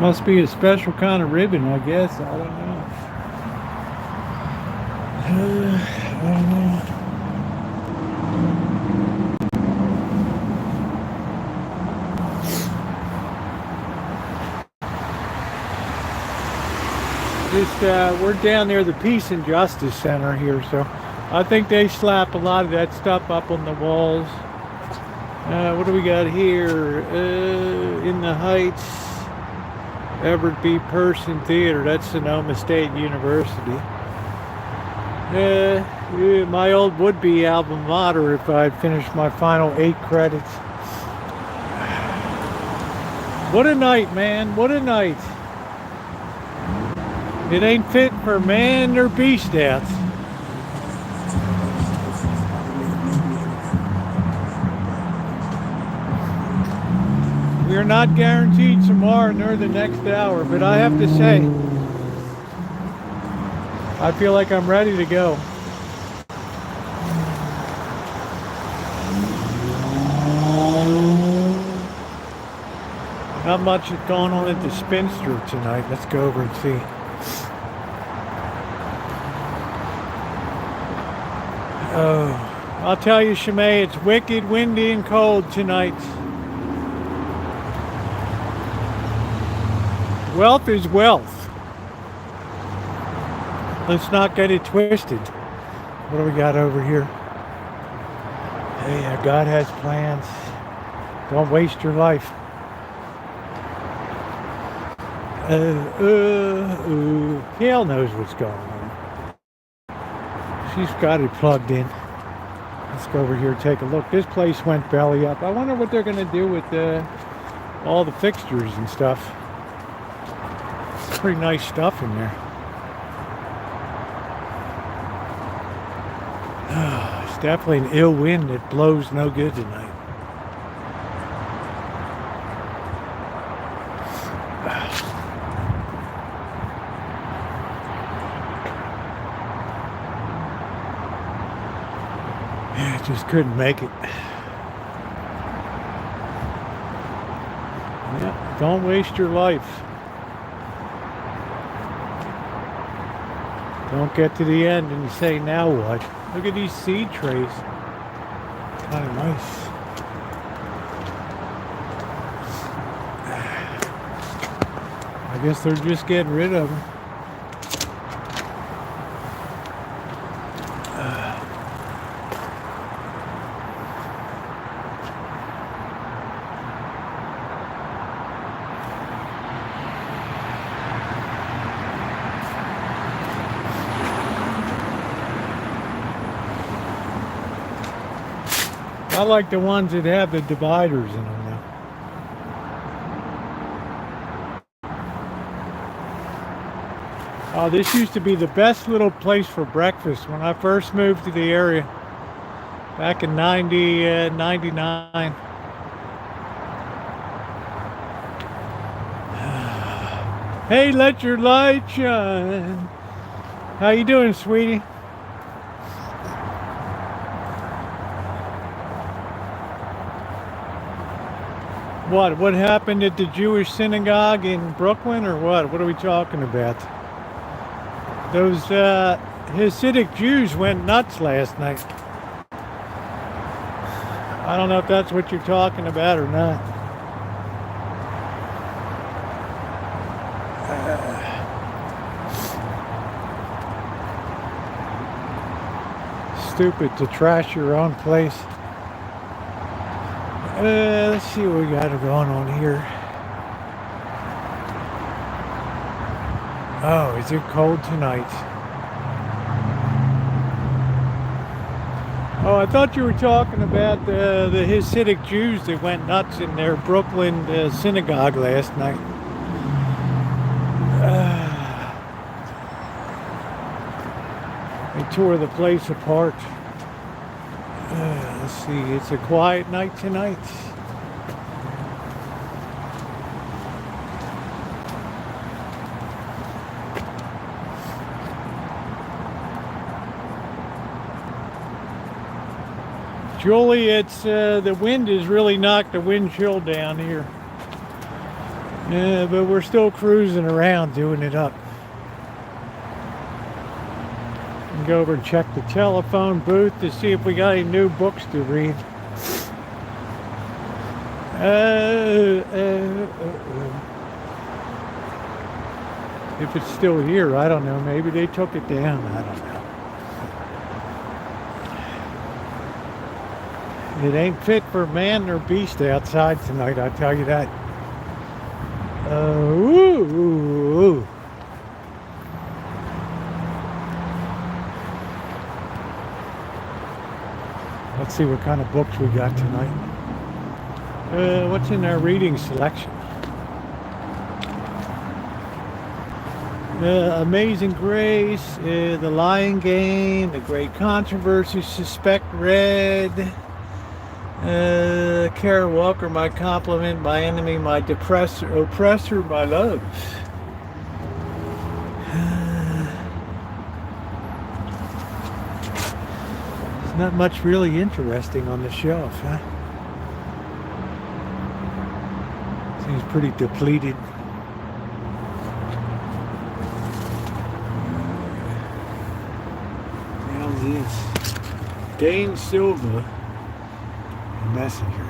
Must be a special kind of ribbon, I guess. I don't know. we're down near the Peace and Justice Center here, so I think they slap a lot of that stuff up on the walls. What do we got here? In the Heights, Everett B. Person Theater. That's Sonoma State University. My old would-be alma mater if I had finished my final 8 credits. What a night, man. What a night. It ain't fit for man or beast out. We're not guaranteed tomorrow nor the next hour, but I have to say, I feel like I'm ready to go. Not much is going on at the Spinster tonight. Let's go over and see. Oh, I'll tell you, Shimei, it's wicked, windy, and cold tonight. Wealth is wealth. Let's not get it twisted. What do we got over here? Hey, God has plans. Don't waste your life. Gail knows what's going on. She's got it plugged in. Let's go over here and take a look. This place went belly up. I wonder what they're going to do with all the fixtures and stuff. Pretty nice stuff in there. It's definitely an ill wind that blows no good tonight. Yeah, just couldn't make it. Yeah, don't waste your life. Don't get to the end and say, now what? Look at these seed trays. Kind of nice. I guess they're just getting rid of them. I like the ones that have the dividers in them now. Oh, this used to be the best little place for breakfast when I first moved to the area back in 99. Hey, let your light shine. How you doing, sweetie? What happened at the Jewish synagogue in Brooklyn, or what? What are we talking about? Those Hasidic Jews went nuts last night. I don't know if that's what you're talking about or not. Stupid to trash your own place. Let's see what we got going on here. Oh, is it cold tonight? Oh, I thought you were talking about the Hasidic Jews that went nuts in their Brooklyn synagogue last night. They tore the place apart. Let's see, it's a quiet night tonight. Julie, it's the wind has really knocked the wind chill down here. Yeah, but we're still cruising around doing it up. Go over and check the telephone booth to see if we got any new books to read. If it's still here, I don't know. Maybe they took it down. I don't know. It ain't fit for man or beast outside tonight, I tell you that. Ooh. Let's see what kind of books we got tonight. What's in our reading selection? Amazing Grace, The Lying Game, The Great Controversy, Suspect Red, Kara Walker, My Compliment, My Enemy, My Oppressor, My Love. There's not much really interesting on the shelf, huh? Seems pretty depleted. Now this Dane Silva, Messenger.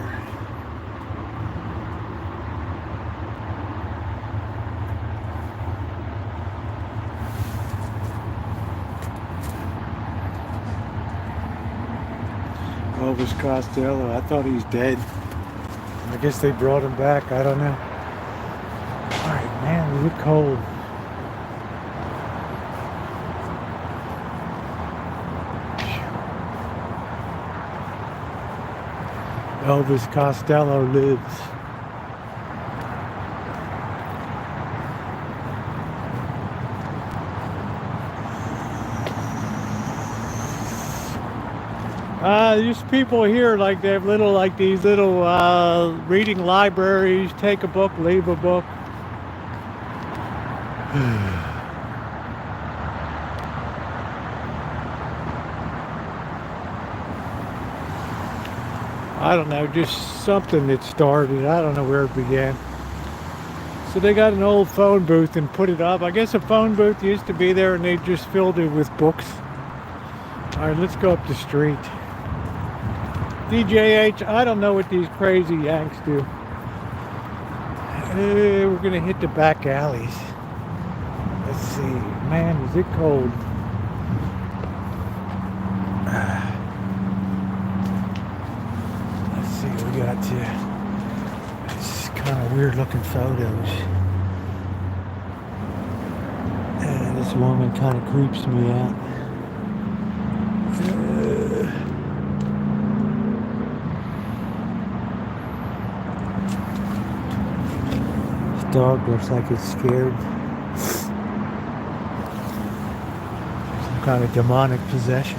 Elvis Costello, I thought he's dead. I guess they brought him back, I don't know. Alright, man, is it cold? Elvis Costello lives. There's people here like they have these little reading libraries. Take a book, leave a book. I don't know, just something that started. I don't know where it began. So they got an old phone booth and put it up. I guess a phone booth used to be there and they just filled it with books. All right, let's go up the street. DJH, I don't know what these crazy Yanks do. We're gonna hit the back alleys. Let's see. Man, is it cold. Let's see, we got it's kind of weird looking photos. This woman kind of creeps me out. Dog looks like it's scared. Some kind of demonic possession.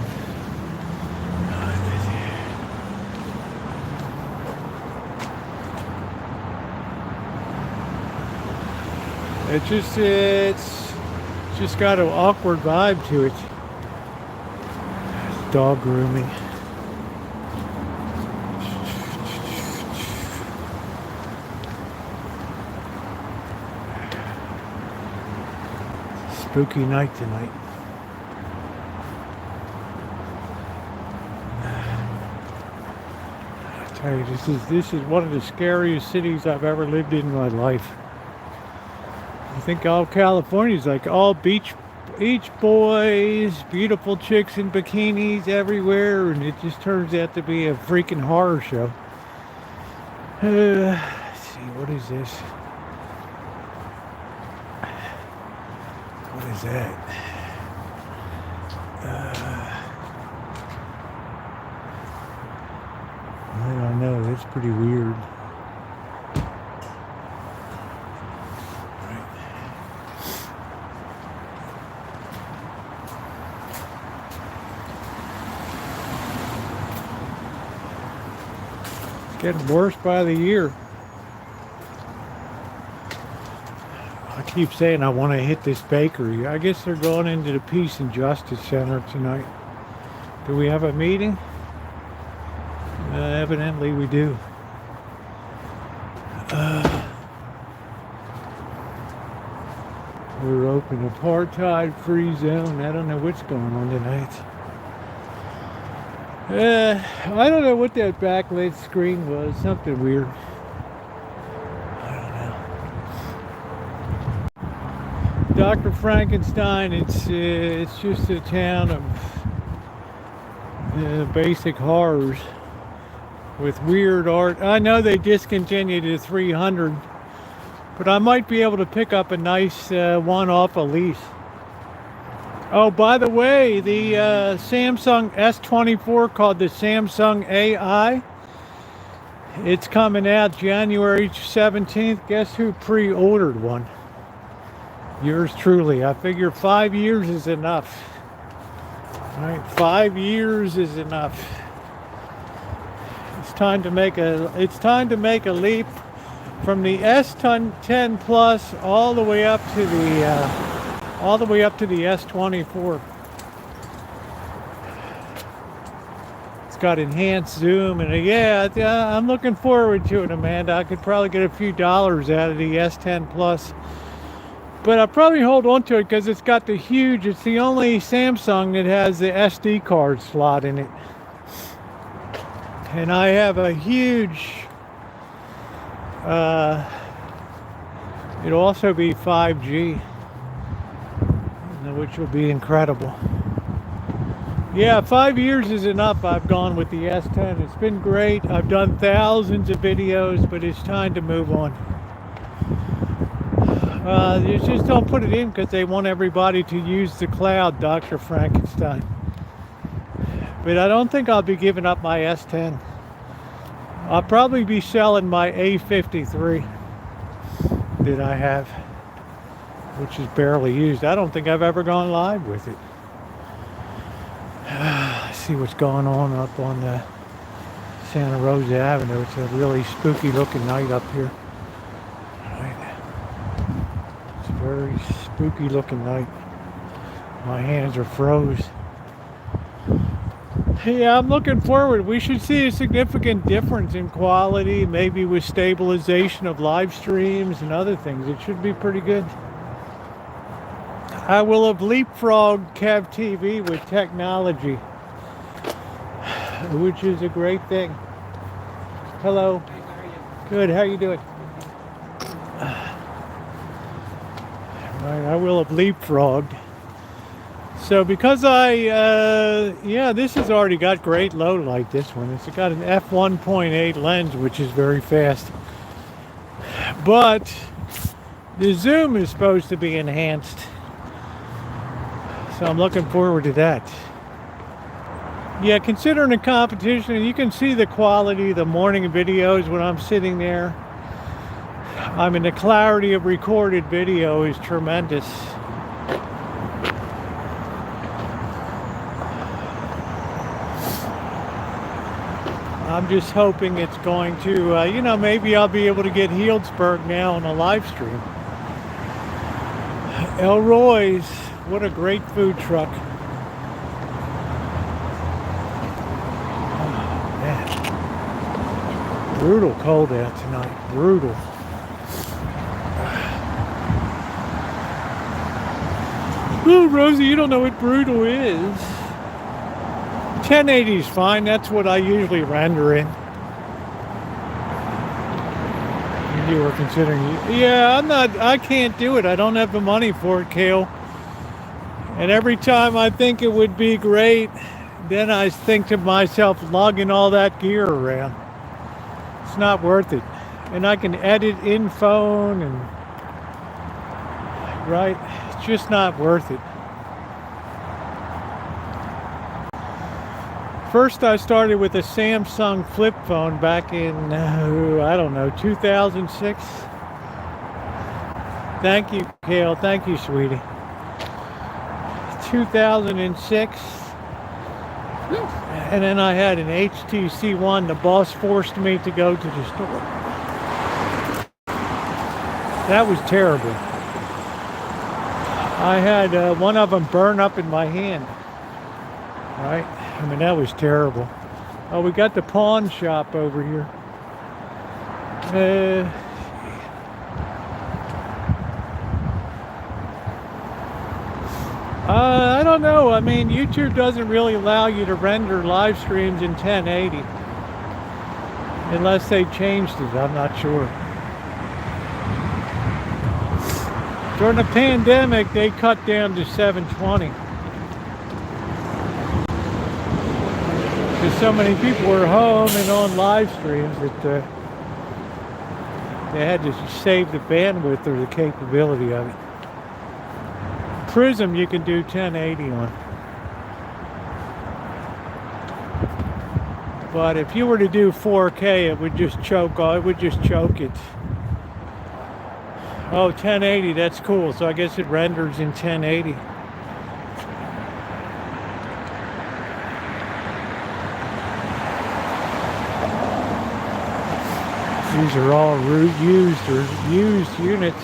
It's just got an awkward vibe to it. Dog grooming. Spooky night tonight. I tell you, this is one of the scariest cities I've ever lived in my life. I think all California's like all beach boys, beautiful chicks in bikinis everywhere, and it just turns out to be a freaking horror show. Let's see, what is this? What is that? I don't know. That's pretty weird. Right. It's getting worse by the year. I keep saying I want to hit this bakery. I guess they're going into the Peace and Justice Center tonight. Do we have a meeting? Evidently we do. We're open apartheid-free zone. I don't know what's going on tonight. I don't know what that backlit screen was. Something weird. Dr. Frankenstein. It's just a town of basic horrors with weird art. I know they discontinued the 300, but I might be able to pick up a nice one off a lease. Oh, by the way, the Samsung S24 called the Samsung AI, it's coming out January 17th. Guess who pre-ordered one? Yours truly. I figure 5 years is enough. All right, 5 years is enough. It's time to make a leap from the S10 Plus all the way up to the S24. It's got enhanced zoom, and I'm looking forward to it, Amanda. I could probably get a few dollars out of the S10 Plus, but I'll probably hold on to it because it's got it's the only Samsung that has the SD card slot in it. And I have a huge, it'll also be 5G, which will be incredible. Yeah, 5 years is enough. I've gone with the S10. It's been great. I've done thousands of videos, but it's time to move on. You just don't put it in because they want everybody to use the cloud, Dr. Frankenstein. But I don't think I'll be giving up my S10. I'll probably be selling my A53 that I have, which is barely used. I don't think I've ever gone live with it. See what's going on up on the Santa Rosa Avenue. It's a really spooky looking night up here. It's a very spooky looking night. My hands are froze. Yeah, I'm looking forward. We should see a significant difference in quality, maybe with stabilization of live streams and other things. It should be pretty good. I will have leapfrogged Kev TV with technology, which is a great thing. Hello. Hey, how are you? Good. How you doing? Right, I will have leapfrogged. So because this has already got great low light, this one. It's got an f1.8 lens, which is very fast. But the zoom is supposed to be enhanced. So I'm looking forward to that. Yeah, considering the competition, you can see the quality of the morning videos when I'm sitting there. I mean, the clarity of recorded video is tremendous. I'm just hoping it's going to, maybe I'll be able to get Healdsburg now on a live stream. El Roy's, what a great food truck. Oh, man. Brutal cold out tonight, brutal. Ooh, Rosie, you don't know what brutal is. 1080 is fine. That's what I usually render in. You were considering, yeah, I can't do it. I don't have the money for it, Kale. And every time I think it would be great, then I think to myself, lugging all that gear around. It's not worth it. And I can edit in phone and, right? It's just not worth it. First, I started with a Samsung flip phone back in, 2006. Thank you, Kale. Thank you, sweetie. 2006. And then I had an HTC One. The boss forced me to go to the store. That was terrible. I had one of them burn up in my hand. Right? I mean, that was terrible. Oh, we got the pawn shop over here. I don't know. I mean, YouTube doesn't really allow you to render live streams in 1080. Unless they changed it, I'm not sure. During the pandemic, they cut down to 720. Because so many people were home and on live streams that they had to save the bandwidth or the capability of it. Prism you can do 1080 on. But if you were to do 4K, it would just choke it. Oh, 1080, that's cool. So I guess it renders in 1080. These are all used units.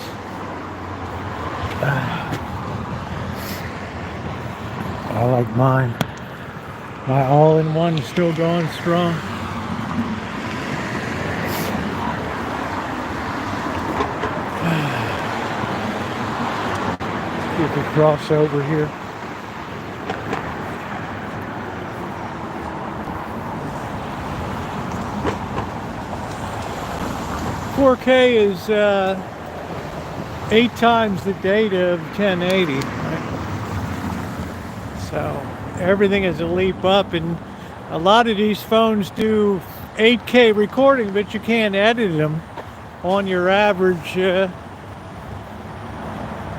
I like mine. My all-in-one is still going strong. See if we cross over here. .4K is 8 times the data of 1080. Right? So everything is a leap up, and a lot of these phones do 8K recording, but you can't edit them on your average.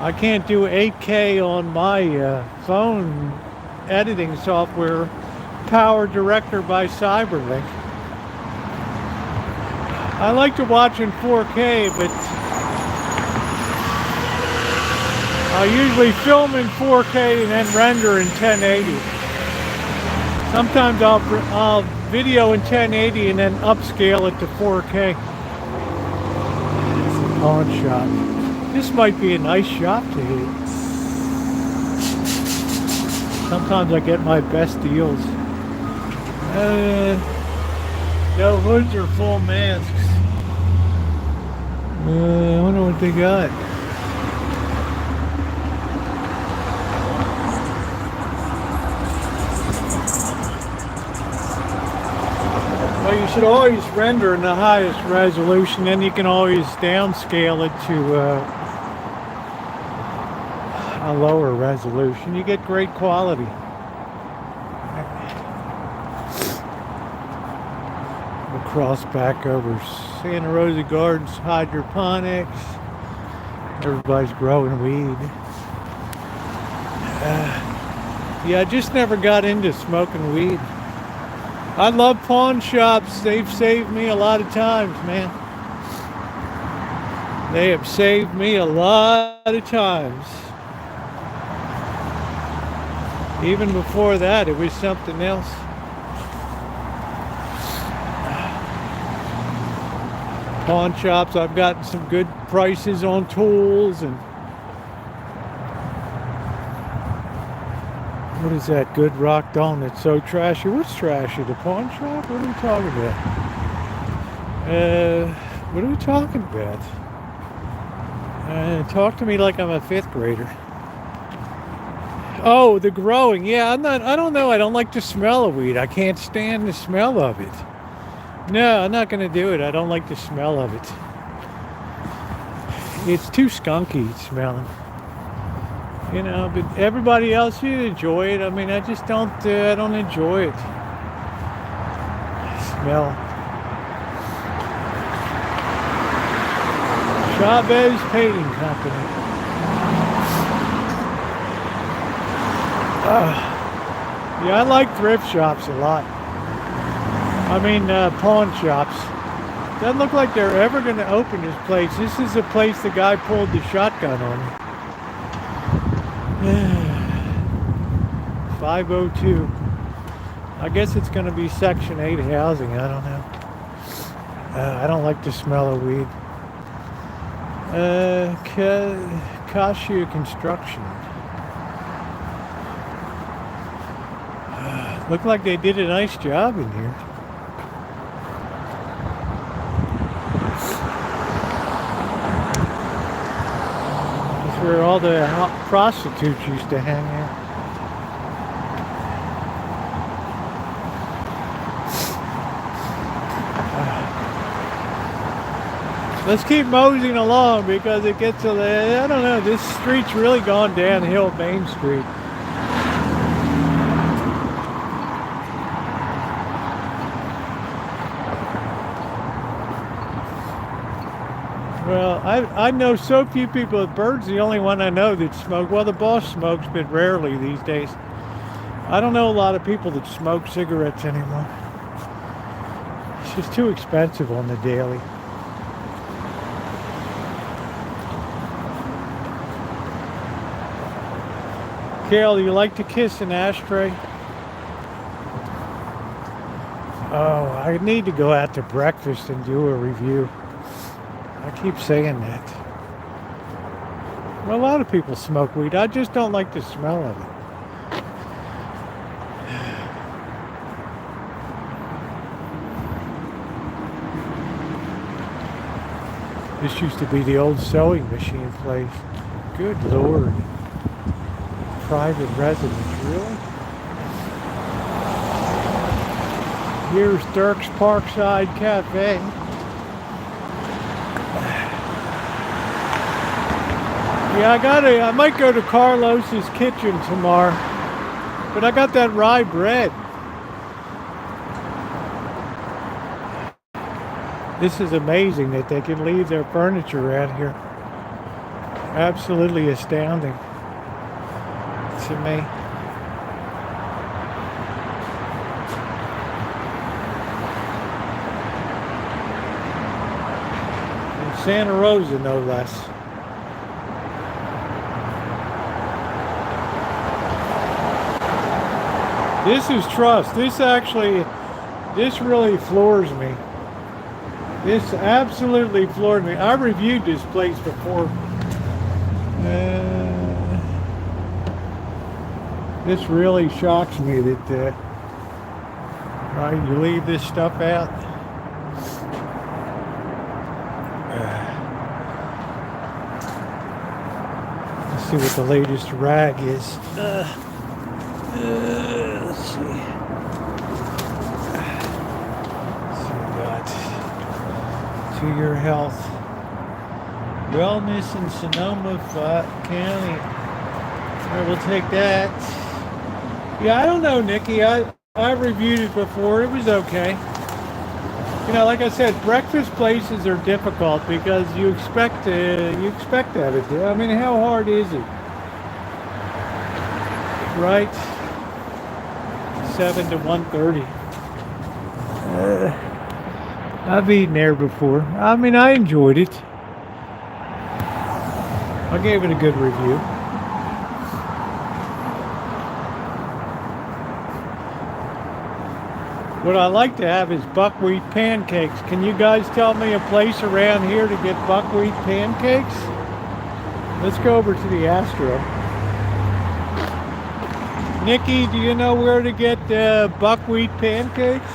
I can't do 8K on my phone editing software, Power Director by Cyberlink. I like to watch in 4K, but I usually film in 4K and then render in 1080. Sometimes I'll video in 1080 and then upscale it to 4K. It's a pawn shop. This might be a nice shop to hit. Sometimes I get my best deals. No hoods or full masks. I wonder what they got. Well, you should always render in the highest resolution, then you can always downscale it to a lower resolution. You get great quality. We'll cross back over Santa Rosa Gardens hydroponics. Everybody's growing weed. Yeah, I just never got into smoking weed. I love pawn shops. They've saved me a lot of times, man. They have saved me a lot of times. Even before that, it was something else. Pawn shops, I've gotten some good prices on tools. And what is that? Good Rock Donut. So trashy. What's trashy? The pawn shop? What are we talking about? What are we talking about? Talk to me like I'm a 5th grader. Oh, the growing. Yeah, I don't know. I don't like the smell of weed. I can't stand the smell of it. No, I'm not going to do it. I don't like the smell of it. It's too skunky smelling. You know, but everybody else, you enjoy it. I mean, I just don't enjoy it. Smell. Chavez Painting Company. Yeah, I like thrift shops a lot. I mean, pawn shops. Doesn't look like they're ever going to open this place. This is the place the guy pulled the shotgun on me. 502. I guess it's going to be Section 8 housing. I don't know. I don't like the smell of weed. Cashew Construction. Looked like they did a nice job in here. That's where all the prostitutes used to hang out. Let's keep moseying along because it gets a little, I don't know, this street's really gone downhill, Main Street. Well, I know so few people. Bird's the only one I know that smoke. Well, the boss smokes, but rarely these days. I don't know a lot of people that smoke cigarettes anymore. It's just too expensive on the daily. Carol, you like to kiss an ashtray? Oh, I need to go out to breakfast and do a review. I keep saying that. Well, a lot of people smoke weed. I just don't like the smell of it. This used to be the old sewing machine place. Good Lord. Private residence, really? Here's Dirk's Parkside Cafe. Yeah, I might go to Carlos's Kitchen tomorrow. But I got that rye bread. This is amazing that they can leave their furniture out here. Absolutely astounding to me. In Santa Rosa, no less. This is trust. This really floors me. This absolutely floored me. I reviewed this place before. This really shocks me that you leave this stuff out. Let's see what the latest rag is. Let's see. To your health, wellness in Sonoma County. I will take that. Yeah, I don't know, Nikki. I reviewed it before. It was okay. You know, like I said, breakfast places are difficult because you expect to have it there. I mean, how hard is it? Right? 7 to 1:30. I've eaten there before. I mean, I enjoyed it. I gave it a good review. What I like to have is buckwheat pancakes. Can you guys tell me a place around here to get buckwheat pancakes? Let's go over to the Astro. Nikki, do you know where to get buckwheat pancakes?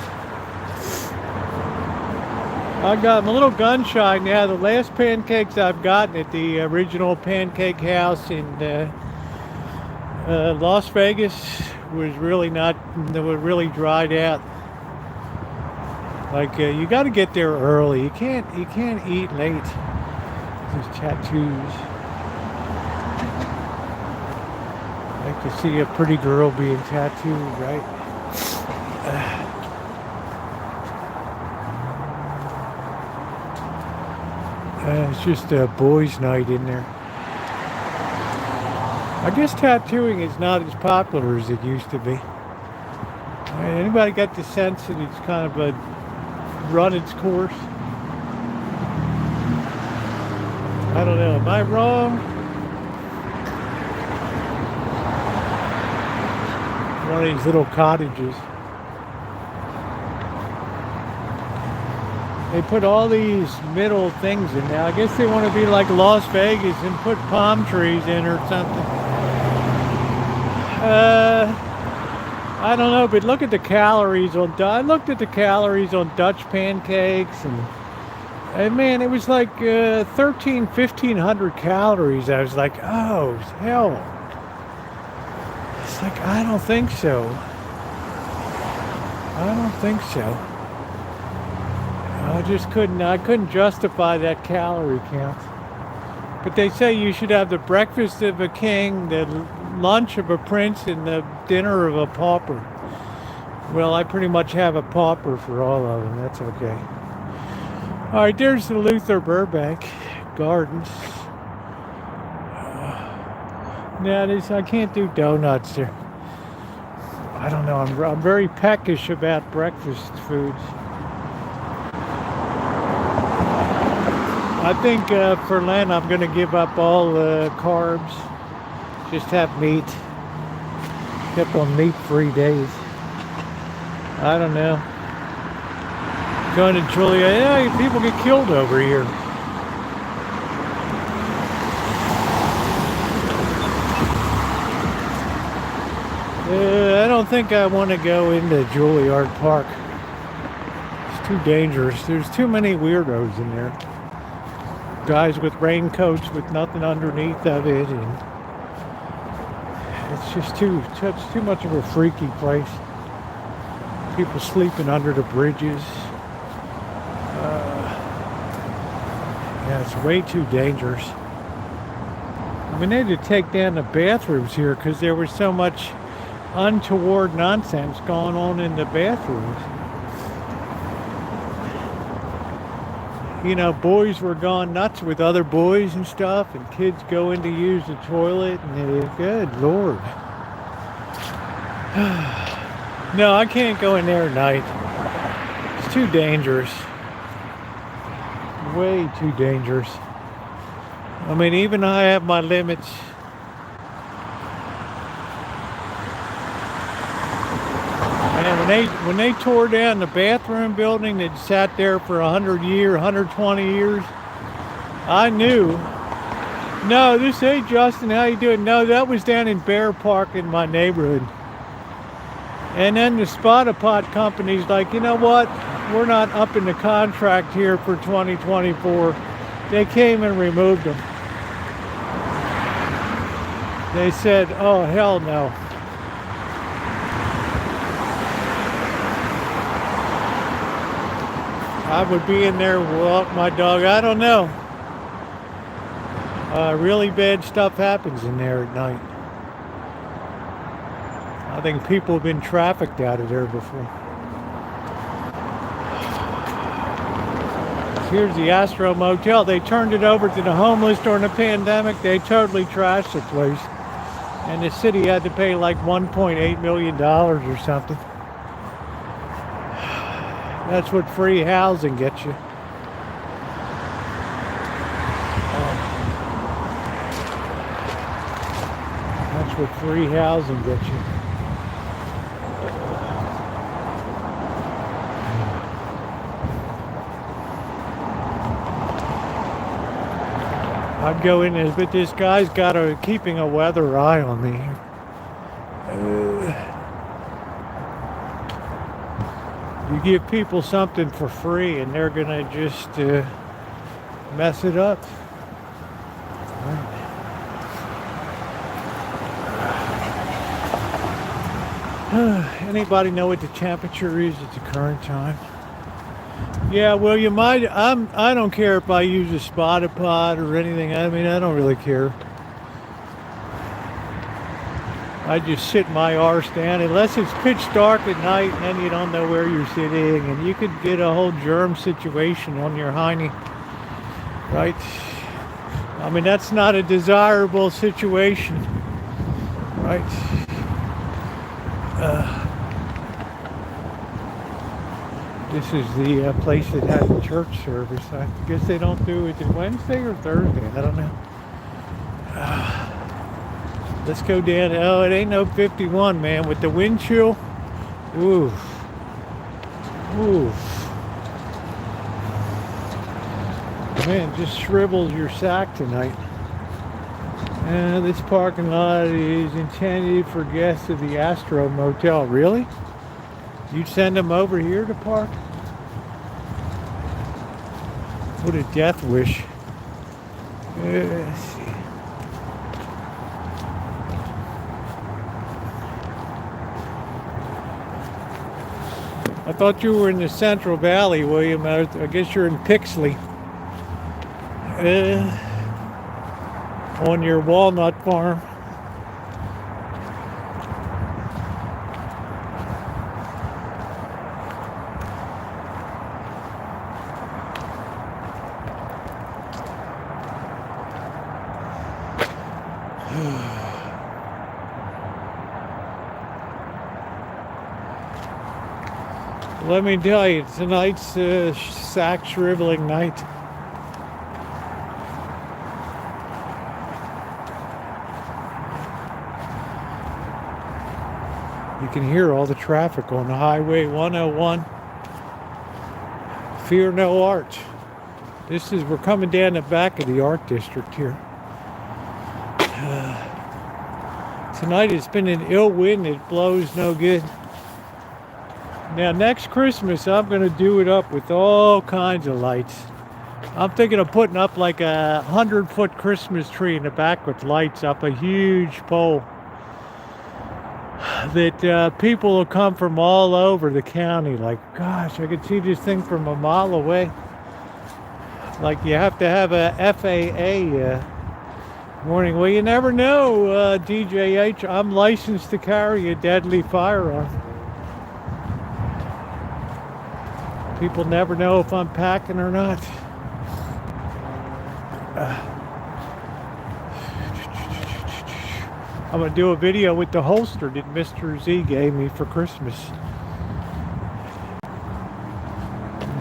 I'm a little gun shy now. The last pancakes I've gotten at the original pancake house in Las Vegas was really they were really dried out. Like you got to get there early. You can't eat late. These tattoos. I like to see a pretty girl being tattooed, right? It's just a boys' night in there. I guess tattooing is not as popular as it used to be. Anybody got the sense that it's kind of run its course? I don't know. Am I wrong? One of these little cottages. They put all these middle things in now. I guess they want to be like Las Vegas and put palm trees in or something. I don't know, but look at the calories on. I looked at the calories on Dutch pancakes, and man, it was like 1,500 calories. I was like, oh hell! It's like I don't think so. I don't think so. I just couldn't. I couldn't justify that calorie count. But they say you should have the breakfast of a king, the lunch of a prince, and the dinner of a pauper. Well, I pretty much have a pauper for all of them. That's okay. All right, there's the Luther Burbank Gardens. Now, I can't do donuts there. I don't know. I'm very peckish about breakfast foods. I think for Lent I'm going to give up all carbs. Just have meat. Kept on meat-free days. I don't know. Going to Julia. Yeah, people get killed over here. I don't think I want to go into Juilliard Park. It's too dangerous. There's too many weirdos in there. Guys with raincoats with nothing underneath of it, and it's just too much of a freaky place. People sleeping under the bridges. Yeah, it's way too dangerous. I mean, they had to take down the bathrooms here because there was so much untoward nonsense going on in the bathrooms. You know, boys were gone nuts with other boys and stuff, and kids go in to use the toilet, and good Lord. No, I can't go in there at night. It's too dangerous. Way too dangerous. I mean, even I have my limits. And when they tore down the bathroom building that sat there for 100 years, 120 years, I knew. No, this ain't Justin, how you doing? No, that was down in Bear Park in my neighborhood. And then the Spot-a-Pot company's like, you know what? We're not up in the contract here for 2024. They came and removed them. They said, oh, hell no. I would be in there, walk my dog, I don't know. Really bad stuff happens in there at night. I think people have been trafficked out of there before. Here's the Astro Motel. They turned it over to the homeless during the pandemic. They totally trashed the place. And the city had to pay like $1.8 million or something. That's what free housing gets you. That's what free housing gets you. I'd go in there, but this guy's keeping a weather eye on me. You give people something for free and they're gonna just mess it up. Anybody know what the temperature is at the current time? Yeah, well, you might. I don't care if I use a Spot-a-Pot or anything. I mean, I don't really care. I just sit my arse down, unless it's pitch dark at night, and then you don't know where you're sitting, and you could get a whole germ situation on your hiney, right? I mean, that's not a desirable situation, right? This is the place that has a church service. I guess they don't do it Wednesday or Thursday. I don't know. Let's go down. Oh, it ain't no 51, man. With the wind chill. Oof. Oof. Man, just shrivels your sack tonight. This parking lot is intended for guests of the Astro Motel. Really? You'd send them over here to park? What a death wish. Let's see. I thought you were in the Central Valley, William. I guess you're in Pixley. On your walnut farm. Let me tell you, tonight's sack shriveling night. You can hear all the traffic on the Highway 101. Fear no art. We're coming down the back of the art district here. Tonight it's been an ill wind, it blows no good. Now next Christmas I'm going to do it up with all kinds of lights. I'm thinking of putting up like a 100-foot Christmas tree in the back with lights up a huge pole. That people will come from all over the county. Like, gosh, I could see this thing from a mile away. Like you have to have a FAA warning. Well, you never know, DJH. I'm licensed to carry a deadly firearm. People never know if I'm packing or not. I'm going to do a video with the holster that Mr. Z gave me for Christmas.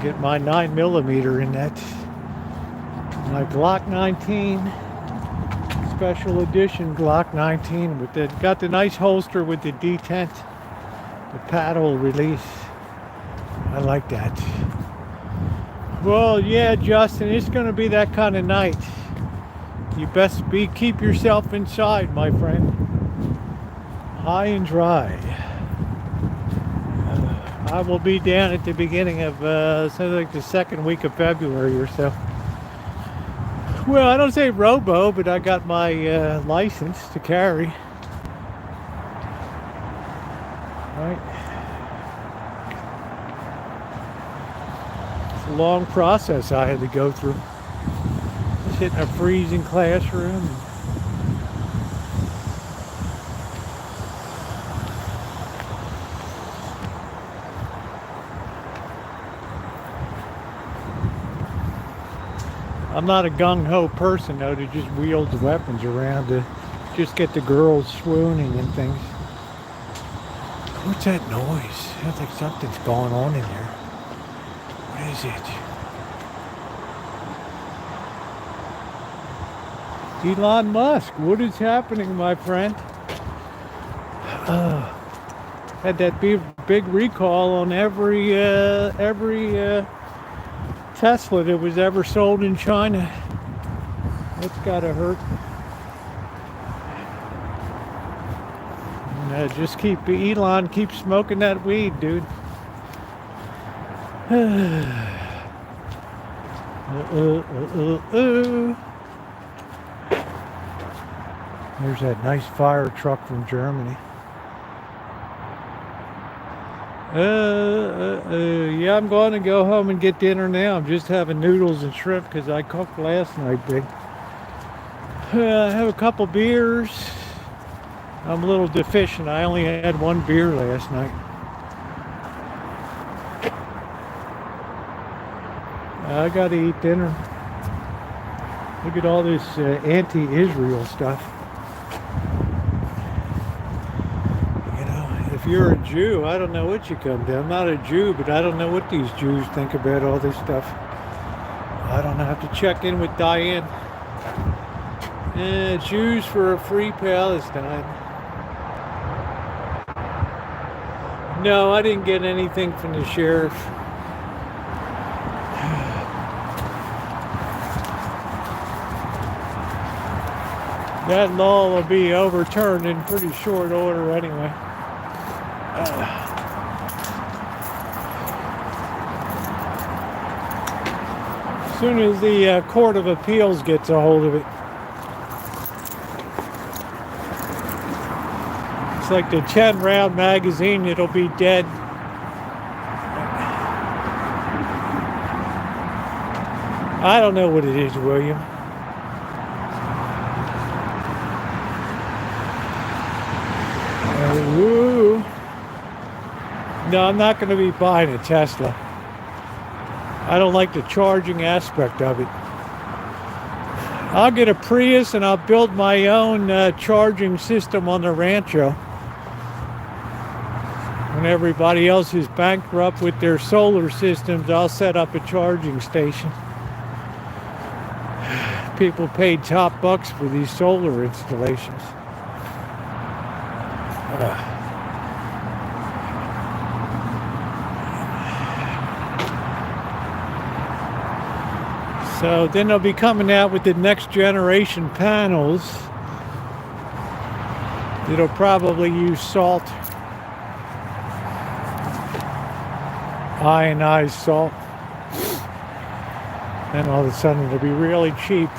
Get my 9mm in that. My Glock 19. Special edition Glock 19. Got the nice holster with the detent. The paddle release. I like that. Well, yeah, Justin, it's going to be that kind of night. You best keep yourself inside, my friend. High and dry. I will be down at the beginning of, something like the second week of February or so. Well, I don't say robo, but I got my license to carry. Right. It's a long process I had to go through. Sit in a freezing classroom. I'm not a gung-ho person, though, that just wields weapons around to just get the girls swooning and things. What's that noise? Sounds like something's going on in there. What is it? Elon Musk, what is happening, my friend? Had that big recall on every Tesla that was ever sold in China. That's gotta hurt. And, Elon keep smoking that weed, dude. There's that nice fire truck from Germany. Yeah, I'm going to go home and get dinner now. I'm just having noodles and shrimp because I cooked last night, big. I have a couple beers. I'm a little deficient. I only had one beer last night. I got to eat dinner. Look at all this anti-Israel stuff. If you're a Jew, I don't know what you come to. I'm not a Jew, but I don't know what these Jews think about all this stuff. I don't know. I have to check in with Diane. Jews for a free Palestine. No, I didn't get anything from the sheriff. That law will be overturned in pretty short order anyway. As soon as the Court of Appeals gets a hold of it. It's like the 10-round magazine, it'll be dead. I don't know what it is, William. Ooh. No, I'm not going to be buying a Tesla. I don't like the charging aspect of it. I'll get a Prius and I'll build my own charging system on the Rancho. When everybody else is bankrupt with their solar systems, I'll set up a charging station. People paid top bucks for these solar installations. So then they'll be coming out with the next generation panels. It'll probably use salt, ionized salt. Then all of a sudden it'll be really cheap.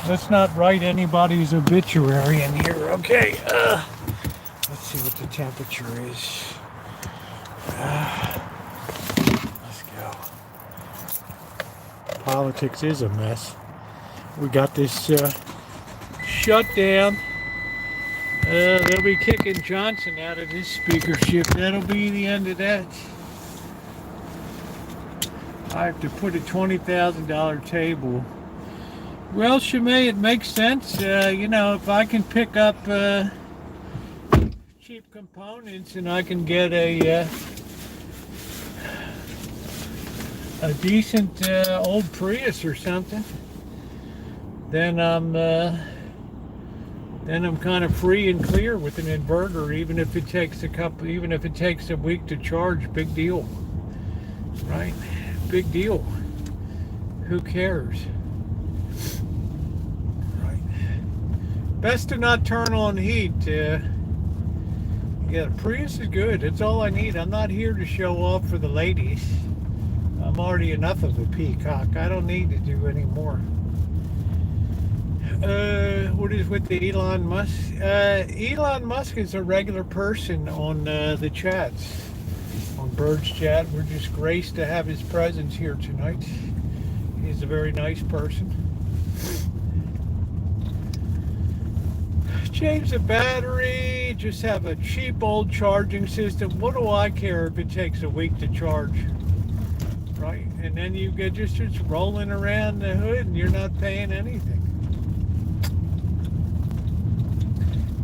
Let's not write anybody's obituary in here, okay? Let's see what the temperature is. Let's go. Politics is a mess. We got this shutdown. They'll be kicking Johnson out of his speakership. That'll be the end of that. I have to put a $20,000 table. Well, Shimei, it makes sense. You know, if I can pick up cheap components and I can get a decent old Prius or something, then I'm kind of free and clear with an inverter. Even if it takes a week to charge, big deal, right? Big deal. Who cares? Right. Best to not turn on heat. Yeah, Prius is good. That's all I need. I'm not here to show off for the ladies. I'm already enough of a peacock. I don't need to do any more. What is with the Elon Musk? Elon Musk is a regular person on the chats. On Bird's Chat. We're just graced to have his presence here tonight. He's a very nice person. Change the battery, just have a cheap old charging system. What do I care if it takes a week to charge? Right? And then you get just rolling around the hood and you're not paying anything.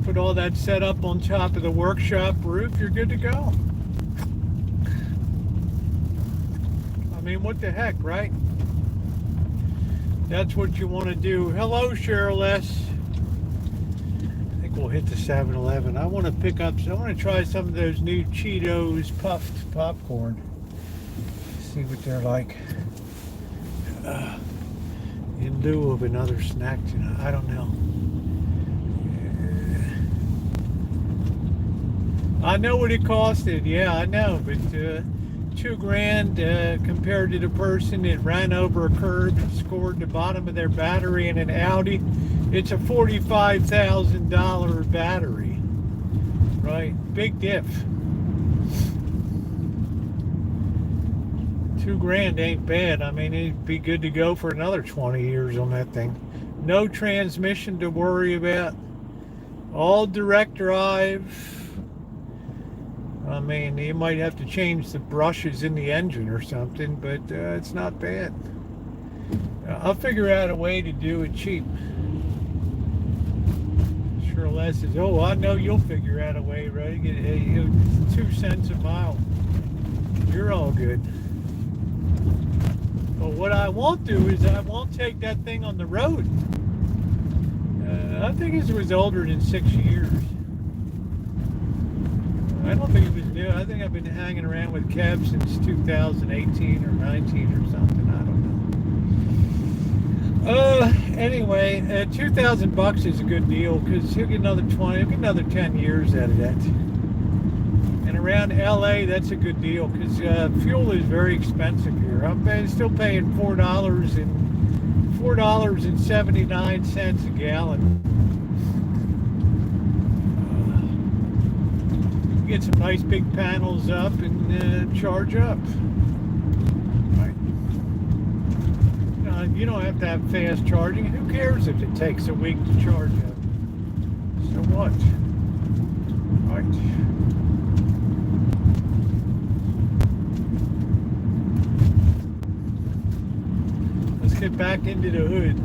Put all that set up on top of the workshop roof, you're good to go. I mean, what the heck, right? That's what you want to do. Hello, Cheryl S. I think we'll hit the 7-Eleven. I want to try some of those new Cheetos puffed popcorn. See what they're like. In lieu of another snack tonight. I don't know. I know what it costed. Yeah, I know, but $2,000 compared to the person that ran over a curb and scored the bottom of their battery in an Audi. It's a $45,000 battery, right? Big diff. $2,000 ain't bad. I mean, it'd be good to go for another 20 years on that thing. No transmission to worry about. All direct drive. I mean, you might have to change the brushes in the engine or something, but it's not bad. I'll figure out a way to do it cheap. Sure, Les says, oh, I know you'll figure out a way, right? Get 2 cents a mile. You're all good. But what I won't do is I won't take that thing on the road. I think it was older than 6 years. I don't think it was new. I think I've been hanging around with Kev since 2018 or 19 or something. I don't know. Anyway, $2,000 is a good deal because he'll get another 10 years out of that. And around LA, that's a good deal because fuel is very expensive here. I'm still paying $4.79 a gallon. get some nice big panels up and charge up. Right. You don't have to have fast charging. Who cares if it takes a week to charge up? So what? Right. Let's get back into the hood.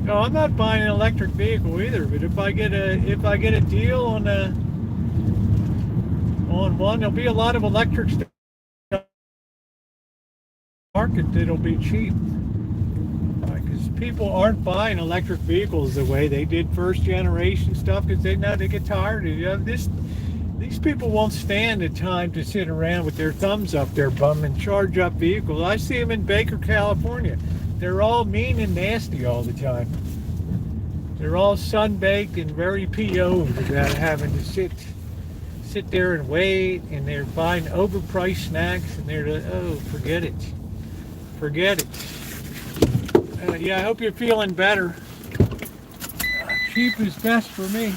No, I'm not buying an electric vehicle either. But if I get a deal on one, there'll be a lot of electric stuff in the market that'll be cheap. Because people aren't buying electric vehicles the way they did first generation stuff, because they get tired of this. These people won't stand the time to sit around with their thumbs up their bum and charge up vehicles. I see them in Baker, California. They're all mean and nasty all the time. They're all sun-baked and very PO'd about having to sit there and wait, and they're buying overpriced snacks, and forget it. Forget it. Yeah, I hope you're feeling better. Cheap is best for me.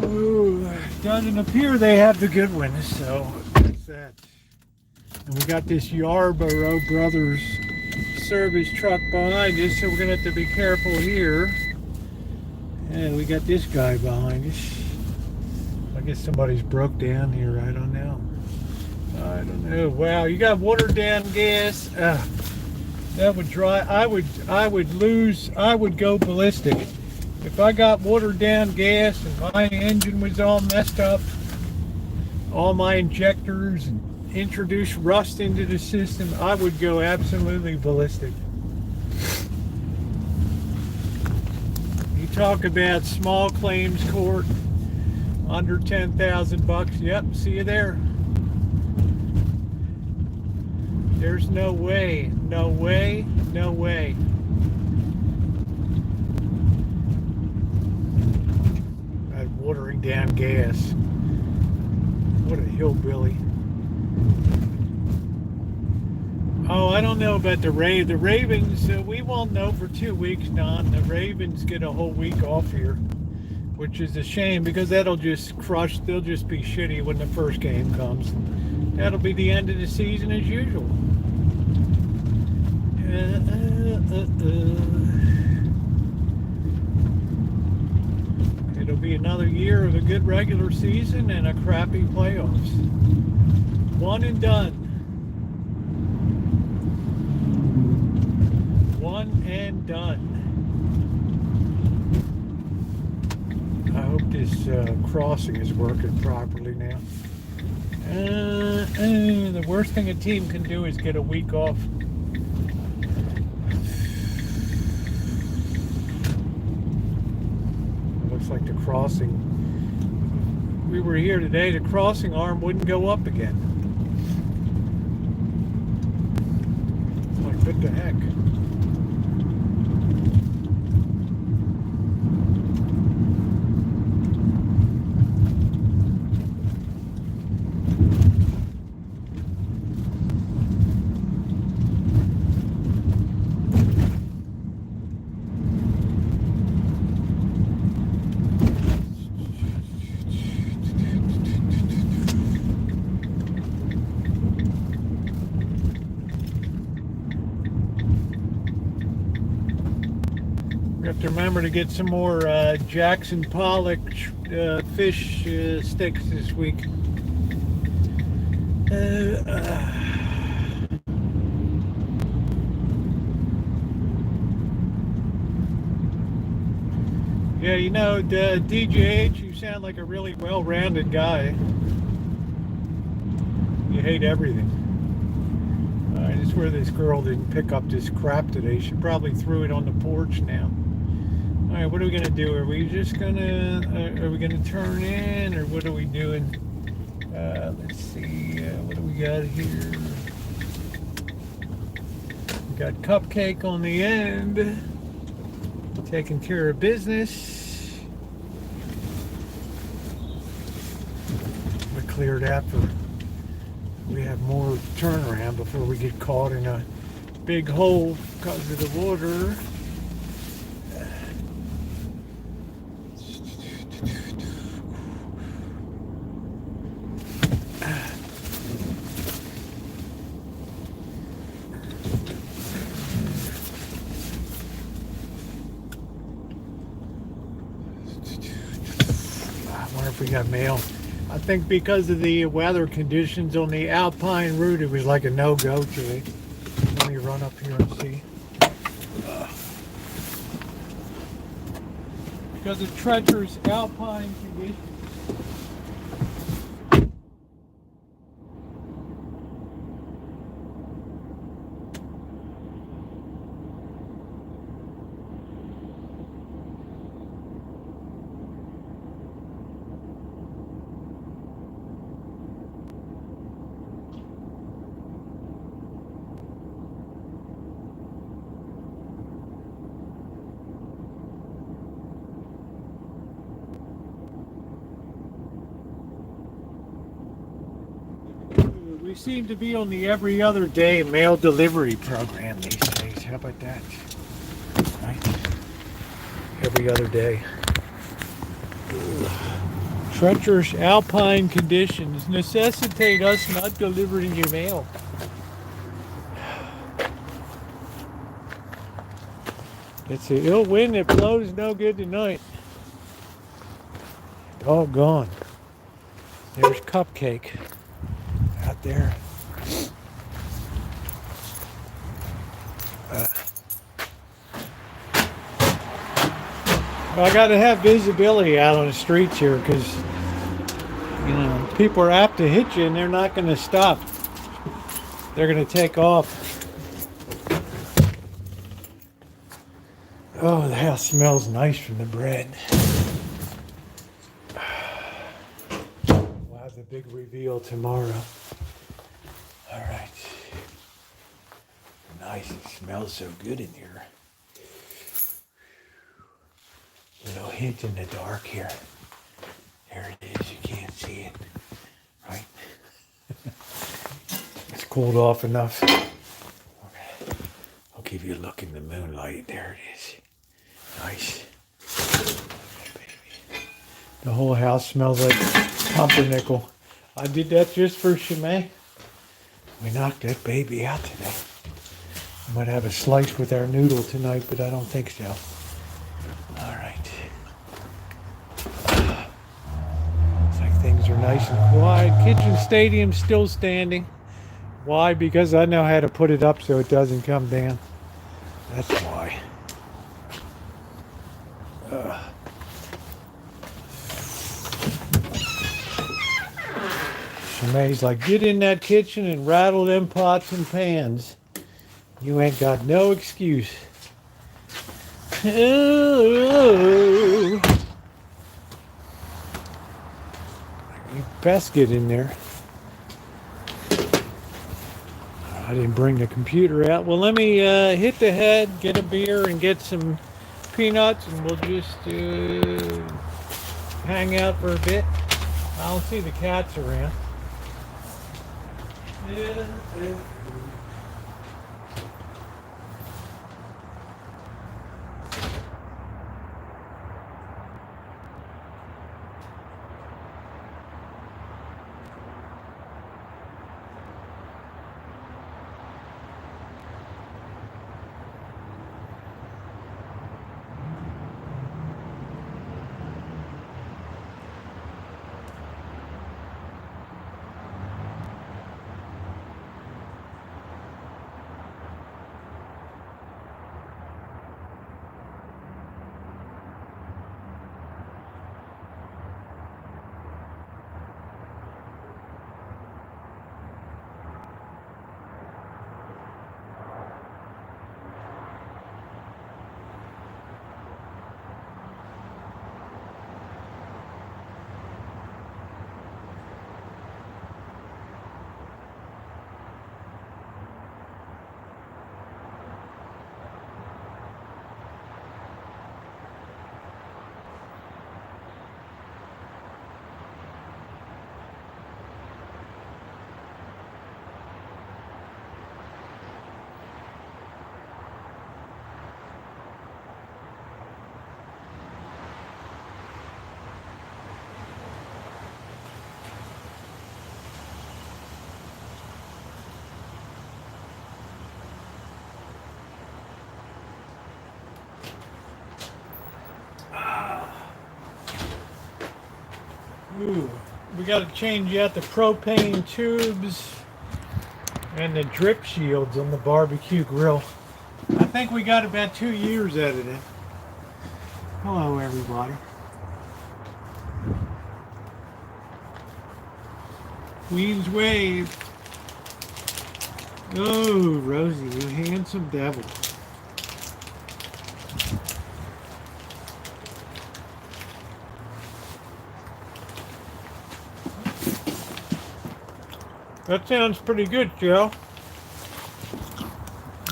Ooh, doesn't appear they have the good ones, so that's that. And we got this Yarborough Brothers service truck behind us, so we're gonna have to be careful here. And we got this guy behind us. I guess somebody's broke down here. I don't know. I don't know. Wow, you got watered down gas. That would dry. I would lose. I would go ballistic. If I got watered down gas and my engine was all messed up, all my injectors, and introduced rust into the system, I would go absolutely ballistic. You talk about small claims court, under 10,000 bucks. Yep, see you there. There's no way, no way, no way. Watering down gas. What a hillbilly. Oh, I don't know about the Ravens. We won't know for 2 weeks, Don. The Ravens get a whole week off here, which is a shame because that'll just crush. They'll just be shitty when the first game comes. That'll be the end of the season as usual. It'll be another year of a good regular season and a crappy playoffs. One and done. One and done. I hope this crossing is working properly now. The worst thing a team can do is get a week off. It looks like the crossing. We were here today, the crossing arm wouldn't go up again. It's like, what the heck? We have to remember to get some more Jackson Pollock fish sticks this week. Yeah, you know, DJH, you sound like a really well-rounded guy. You hate everything. Alright, this is where this girl didn't pick up this crap today. She probably threw it on the porch now. Alright, what are we going to do? Are we just going to, are we going to turn in, or what are we doing? Let's see, what do we got here? We got Cupcake on the end, taking care of business. We cleared after we have more turnaround before we get caught in a big hole because of the water. We got mail. I think because of the weather conditions on the Alpine route, it was like a no-go today. Let me run up here and see. Because of treacherous Alpine conditions. We seem to be on the every other day mail delivery program these days. How about that? Right? Every other day. Treacherous Alpine conditions necessitate us not delivering you mail. It's an ill wind that blows no good tonight. Doggone. There's Cupcake out there. I got to have visibility out on the streets here because, you know, people are apt to hit you and they're not going to stop. They're going to take off. Oh, the house smells nice from the bread. We'll have the big reveal tomorrow. All right. Nice. It smells so good in here. Little hint in the dark here. There it is. You can't see it. Right? It's cooled off enough. Okay. I'll give you a look in the moonlight. There it is. Nice. Okay, baby. The whole house smells like pumpernickel. I did that just for Shimei. We knocked that baby out today. Might have a slice with our noodle tonight, but I don't think so. All right. Looks like things are nice and quiet. Kitchen stadium's still standing. Why? Because I know how to put it up so it doesn't come down. That's why. Shemai's like, get in that kitchen and rattle them pots and pans. You ain't got no excuse. Oh, you best get in there. I didn't bring the computer out. Well, let me hit the head, get a beer, and get some peanuts, and we'll just hang out for a bit. I don't see the cats around. Ooh, we got to change out the propane tubes and the drip shields on the barbecue grill. I think we got about 2 years out of it. Hello, everybody. Queen's Wave. Oh, Rosie, you handsome devil. That sounds pretty good, Joe.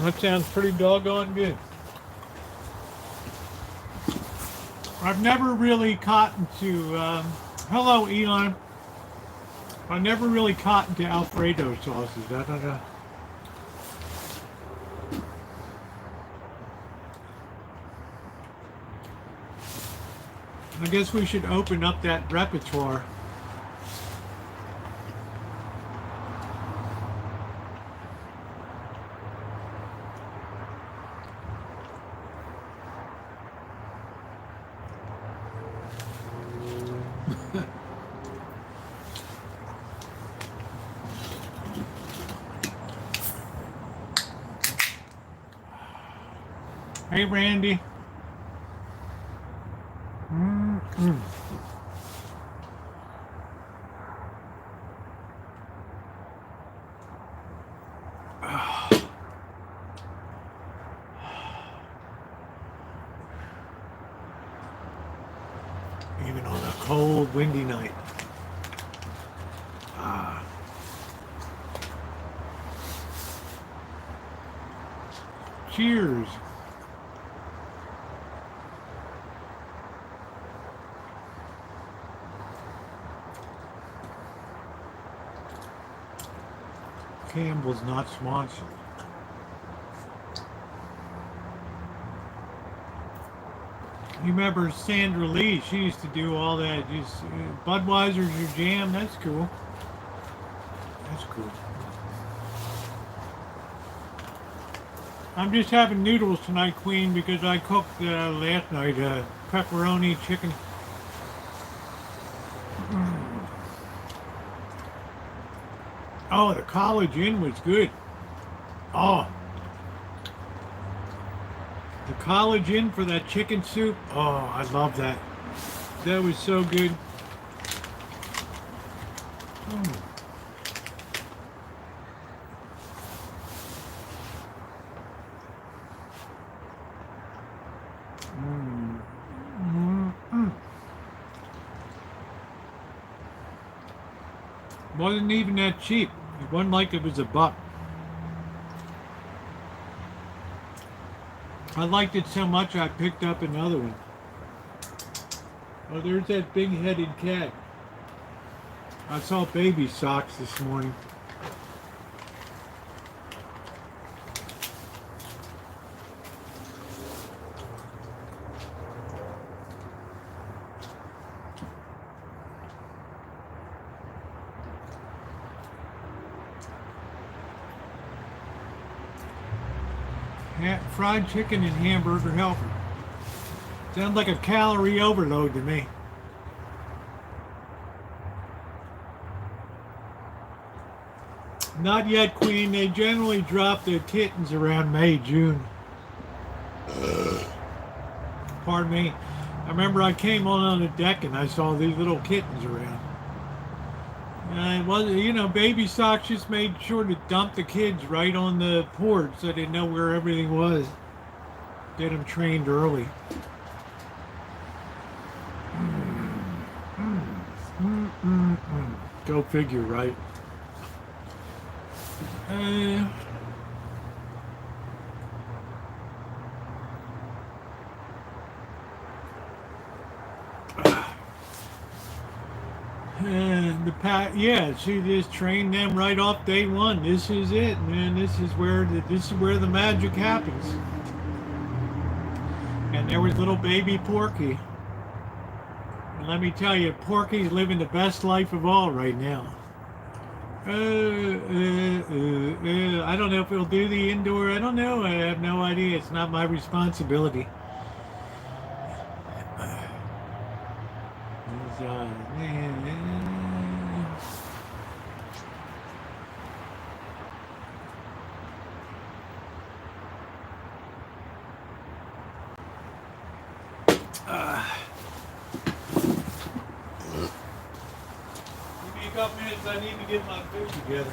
That sounds pretty doggone good. I've never really caught into, hello, Elon. I never really caught into Alfredo sauces. I don't know. I guess we should open up that repertoire. Hey, Randy. Even on a cold, windy night. Cheers. Campbell's not sponsored. You remember Sandra Lee? She used to do all that. Just Budweiser's your jam. That's cool. That's cool. I'm just having noodles tonight, Queen, because I cooked last night pepperoni chicken. Oh, the College Inn was good. Oh, the College Inn for that chicken soup. Oh, I love that. That was so good. Mm. Mm. Mm. Mm. Wasn't even that cheap. It wasn't like it was a buck. I liked it so much I picked up another one. Oh, there's that big-headed cat. I saw baby socks this morning. Fried chicken and hamburger helper. Sounds like a calorie overload to me. Not yet, Queen. They generally drop their kittens around May, June. Pardon me. I remember I came on the deck and I saw these little kittens around. And it was, baby socks just made sure to dump the kids right on the porch so they know where everything was. Get them trained early. Go figure, right? Yeah, she just trained them right off day one. This is it, man. This is where the magic happens. And there was little baby Porky. And let me tell you, Porky's living the best life of all right now. I don't know if he'll do the indoor. I don't know. I have no idea. It's not my responsibility. Give me a couple minutes. I need to get my food together.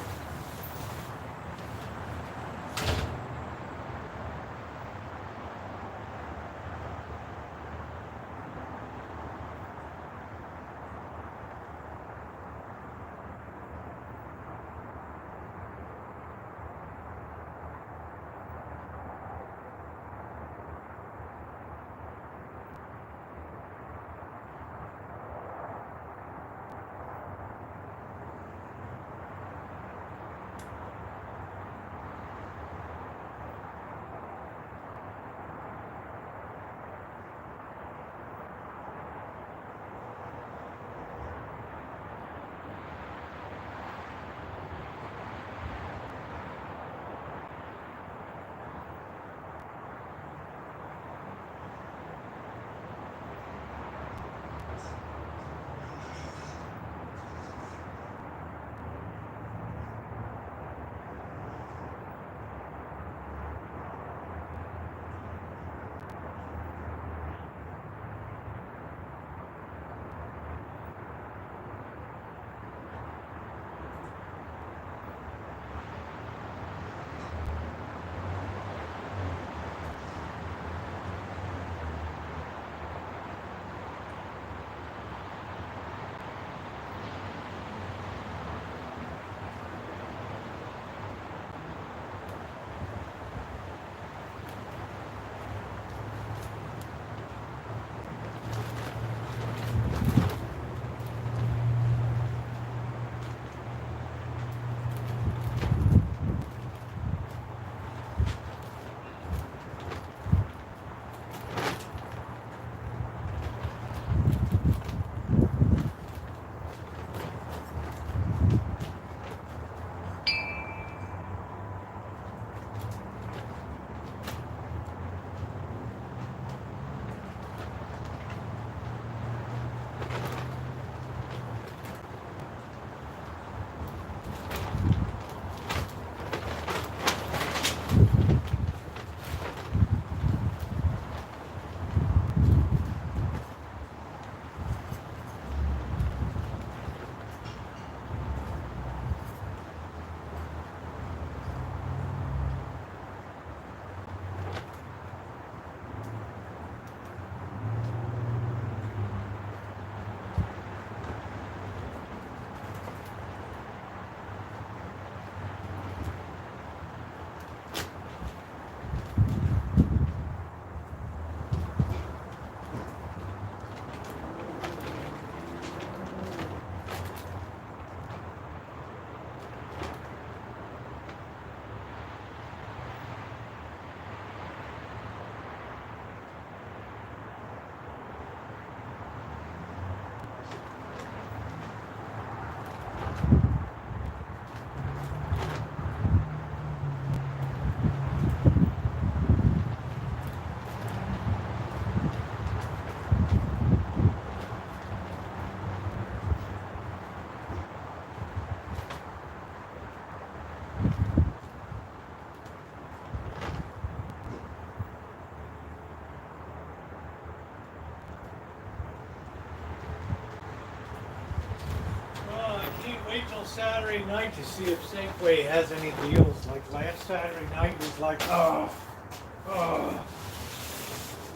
wait till Saturday night to see if Safeway has any deals. Like last Saturday night was like, oh.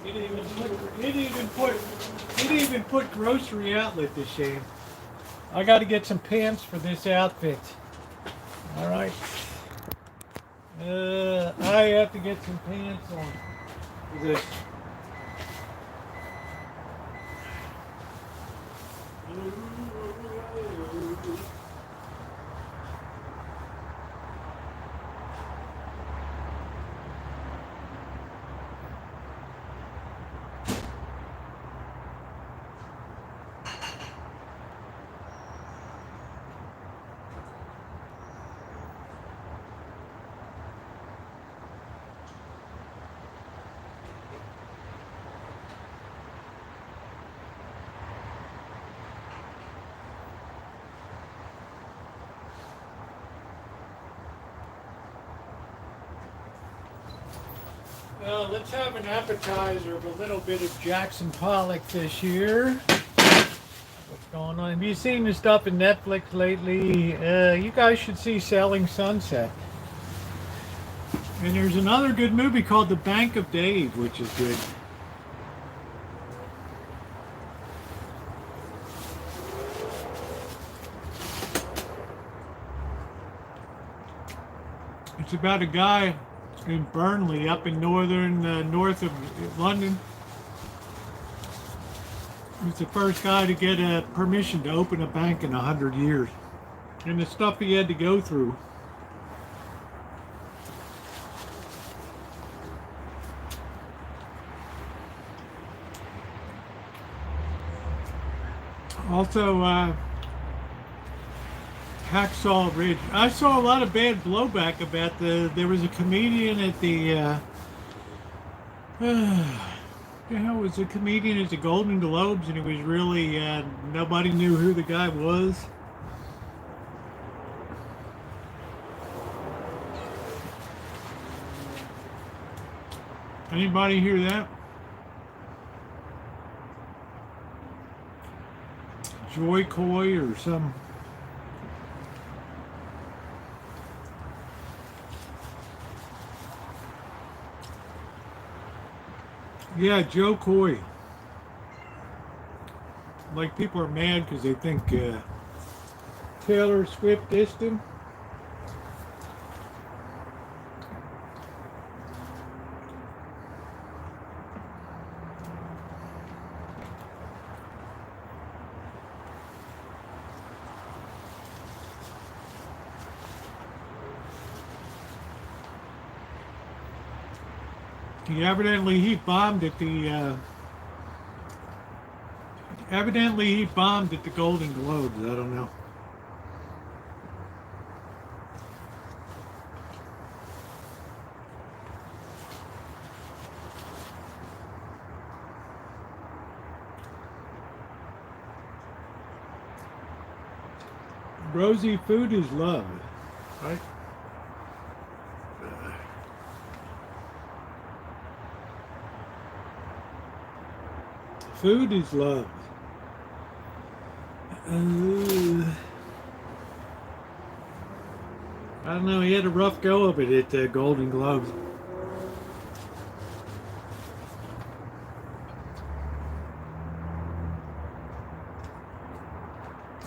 He didn't even put grocery outlet to shame. I got to get some pants for this outfit. All right. I have to get some pants on for this. Well, let's have an appetizer of a little bit of Jackson Pollock this year. What's going on? Have you seen the stuff in Netflix lately? You guys should see Selling Sunset. And there's another good movie called The Bank of Dave, which is good. It's about a guy in Burnley, up in north of London. He was the first guy to get a permission to open a bank in 100 years. And the stuff he had to go through. Also, Hacksaw Ridge. I saw a lot of bad blowback about there was a comedian at the hell was a comedian at the Golden Globes, and it was really nobody knew who the guy was. Anybody hear that? Joy Coy or some. Yeah, Joe Coy. Like, people are mad because they think Taylor Swift dissed him. He bombed at the Golden Globes. I don't know. Rosie, food is love, right? Food is love. I don't know, he had a rough go of it at the Golden Globes.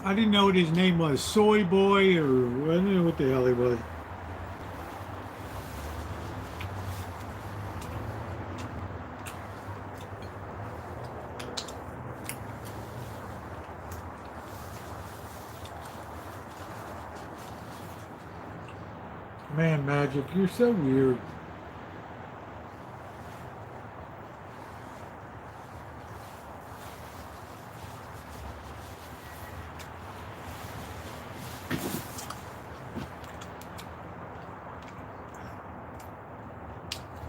I didn't know what his name was, Soy Boy, or I don't know what the hell he was. Man, Magic, you're so weird.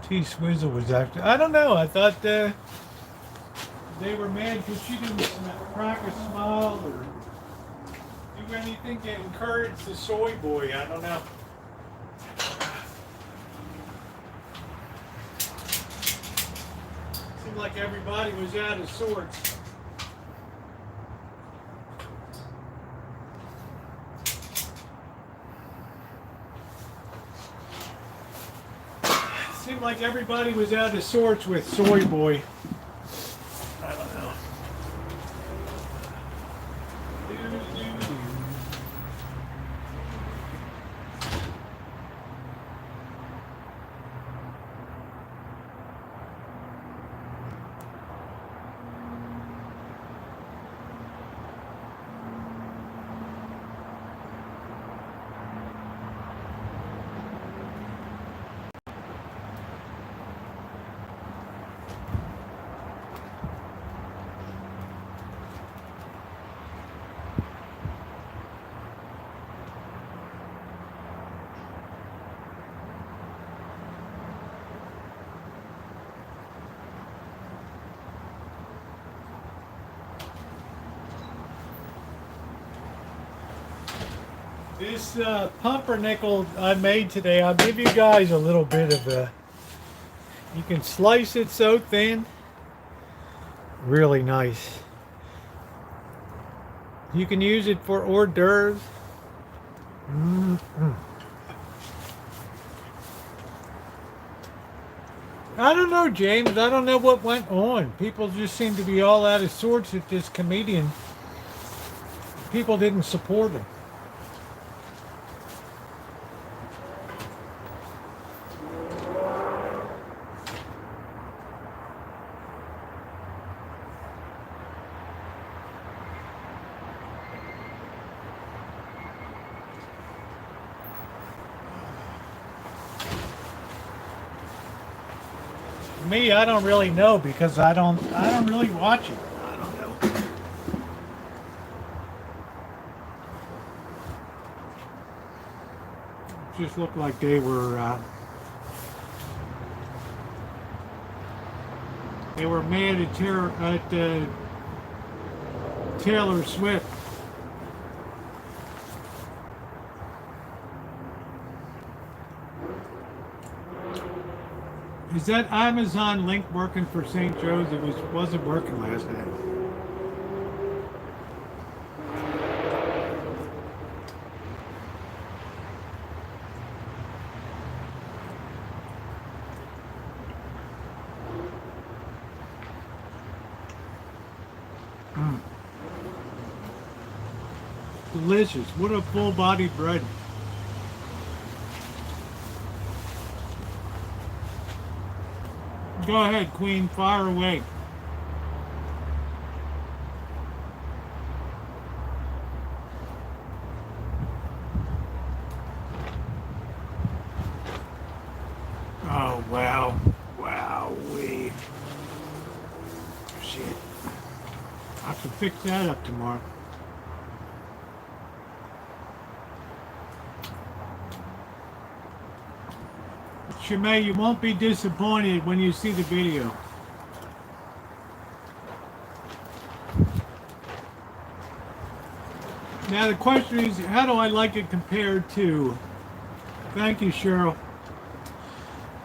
T-Swizzle was acting. I don't know. I thought they were mad because she didn't crack a smile or do anything to encourage the soy boy. I don't know. Seemed like everybody was out of sorts. seemed like everybody was out of sorts with Soy Boy. I don't know. This pumpernickel I made today, I'll give you guys a little bit of a, you can slice it so thin, really nice. You can use it for hors d'oeuvres. I don't know, James, I don't know what went on. People just seem to be all out of sorts at this comedian. People didn't support him. Me, I don't really know because I don't really watch it. I don't know. It just looked like they were mad at Taylor Swift. Is that Amazon link working for St. Joe's? It wasn't working last night. Delicious. What a full-bodied bread. Go ahead, Queen. Fire away. Oh, wow. Wow-wee. Shit. I can fix that up tomorrow. Shemay, you won't be disappointed when you see the video. Now the question is, how do I like it compared to, thank you, Cheryl.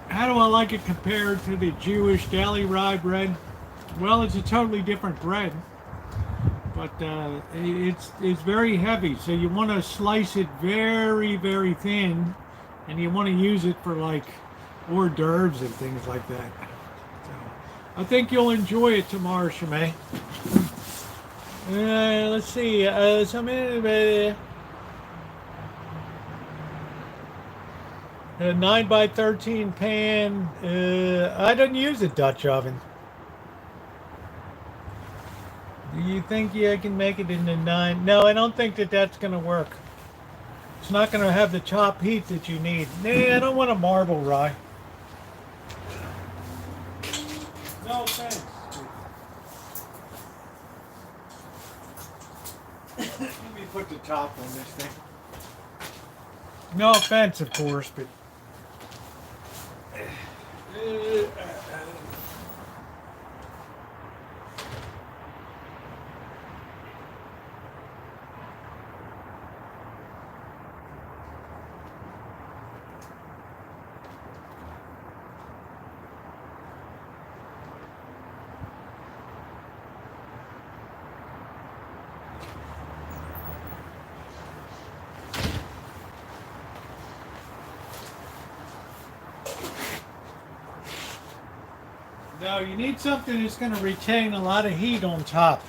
How do I like it compared to the Jewish deli rye bread? Well, it's a totally different bread, but it's very heavy, so you want to slice it very, very thin, and you want to use it for like hors d'oeuvres and things like that. So I think you'll enjoy it tomorrow, Shemay. Let's see. A 9x13 pan. I don't use a Dutch oven. Do you think I can make it in the 9? No, I don't think that's going to work. It's not going to have the chop heat that you need. Nah, I don't want a marble rye. No offense. Let me put the top on this thing. No offense, of course, but... No, you need something that's going to retain a lot of heat on top.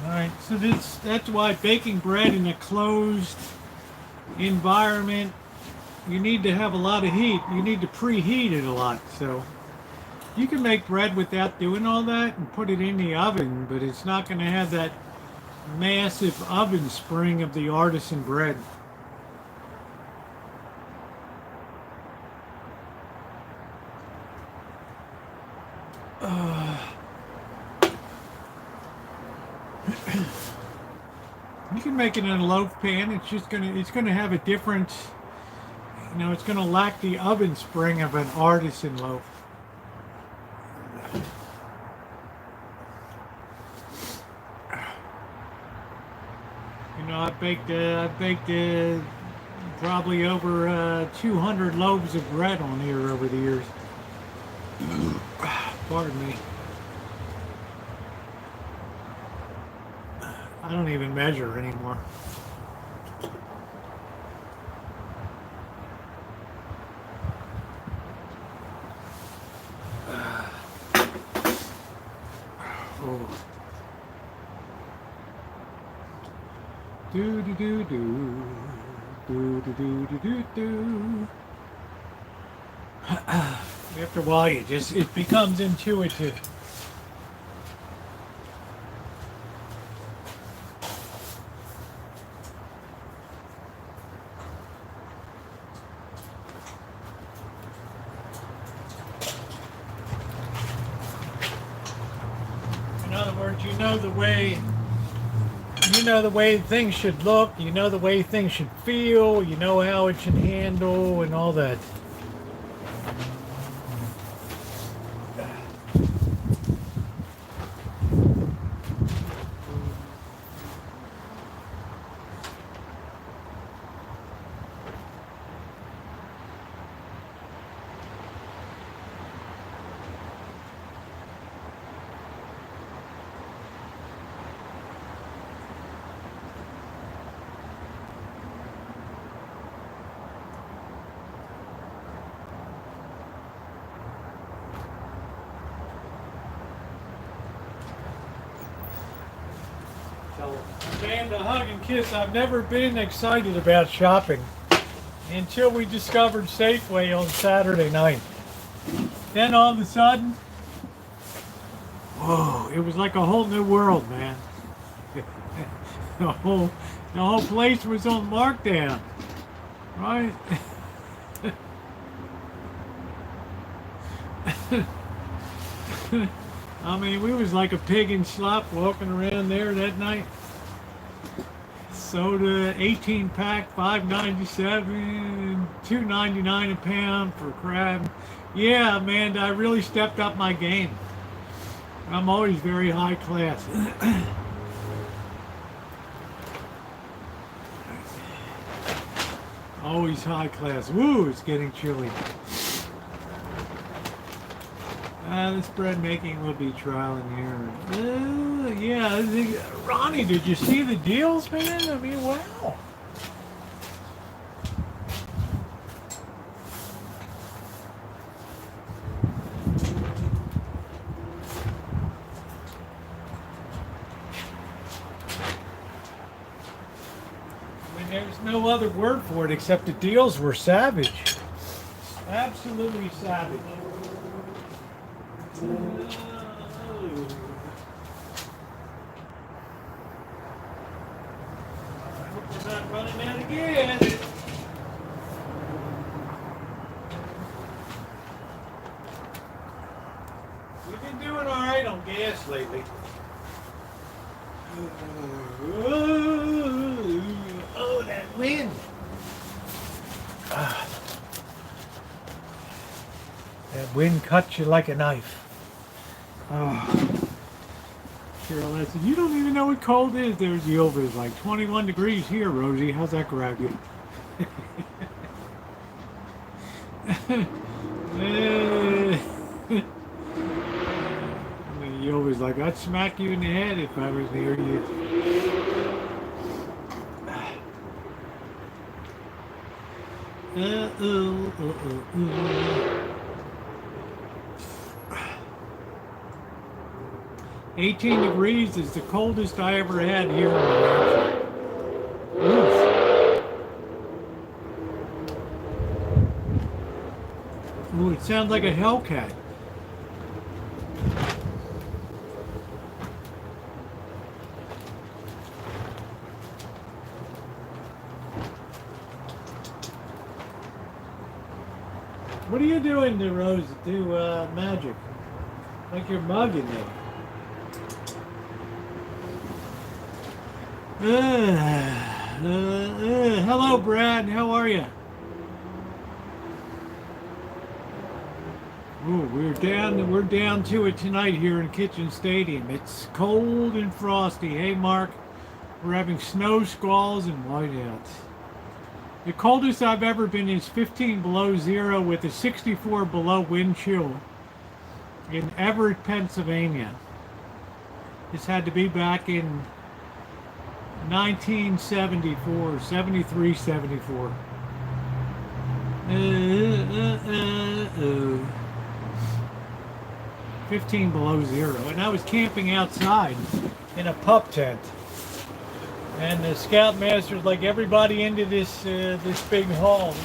All right, so that's why baking bread in a closed environment, you need to have a lot of heat. You need to preheat it a lot. So you can make bread without doing all that and put it in the oven, but it's not going to have that massive oven spring of the artisan bread. You can make it in a loaf pan. It's gonna have a different, it's gonna lack the oven spring of an artisan loaf. I baked probably over 200 loaves of bread on here over the years. Pardon me. I don't even measure anymore. Oh. Do do do do do do do do do do. After a while, it becomes intuitive. In other words, you know the way things should look, you know the way things should feel, you know how it should handle and all that. Amanda, hug and kiss. I've never been excited about shopping until we discovered Safeway on Saturday night. Then all of a sudden, whoa, it was like a whole new world, man. the whole place was on markdown, right? I mean, we was like a pig in slop walking around there that night. Soda, 18 pack, $5.97, $2.99 a pound for crab. Yeah, Amanda, I really stepped up my game. I'm always very high class. Always high class. Woo, it's getting chilly. This bread making will be trial and error. Yeah, Ronnie, did you see the deals, man? I mean, wow. I mean, there's no other word for it except the deals were savage. Absolutely savage. Hope we're not running out again. We've been doing all right on gas lately. Oh, that wind. That wind cuts you like a knife. Oh. Cheryl, I said, you don't even know what cold is. There's the over. It's like 21 degrees here, Rosie. How's that grab you? You always like, I'd smack you in the head if I was near you. 18 degrees is the coldest I ever had here in Rancho. Oof. Ooh, it sounds like a Hellcat. What are you doing to Rosa? Do magic? Like you're mugging me. Hello, Brad. How are you? Ooh, we're down to it tonight here in Kitchen Stadium. It's cold and frosty. Hey, Mark. We're having snow squalls and whiteouts. The coldest I've ever been is 15 below zero with a 64 below wind chill in Everett, Pennsylvania. This had to be back in 1974, 73, 74. 15 below zero. And I was camping outside in a pup tent. And the scoutmaster's like, everybody into this this big hall.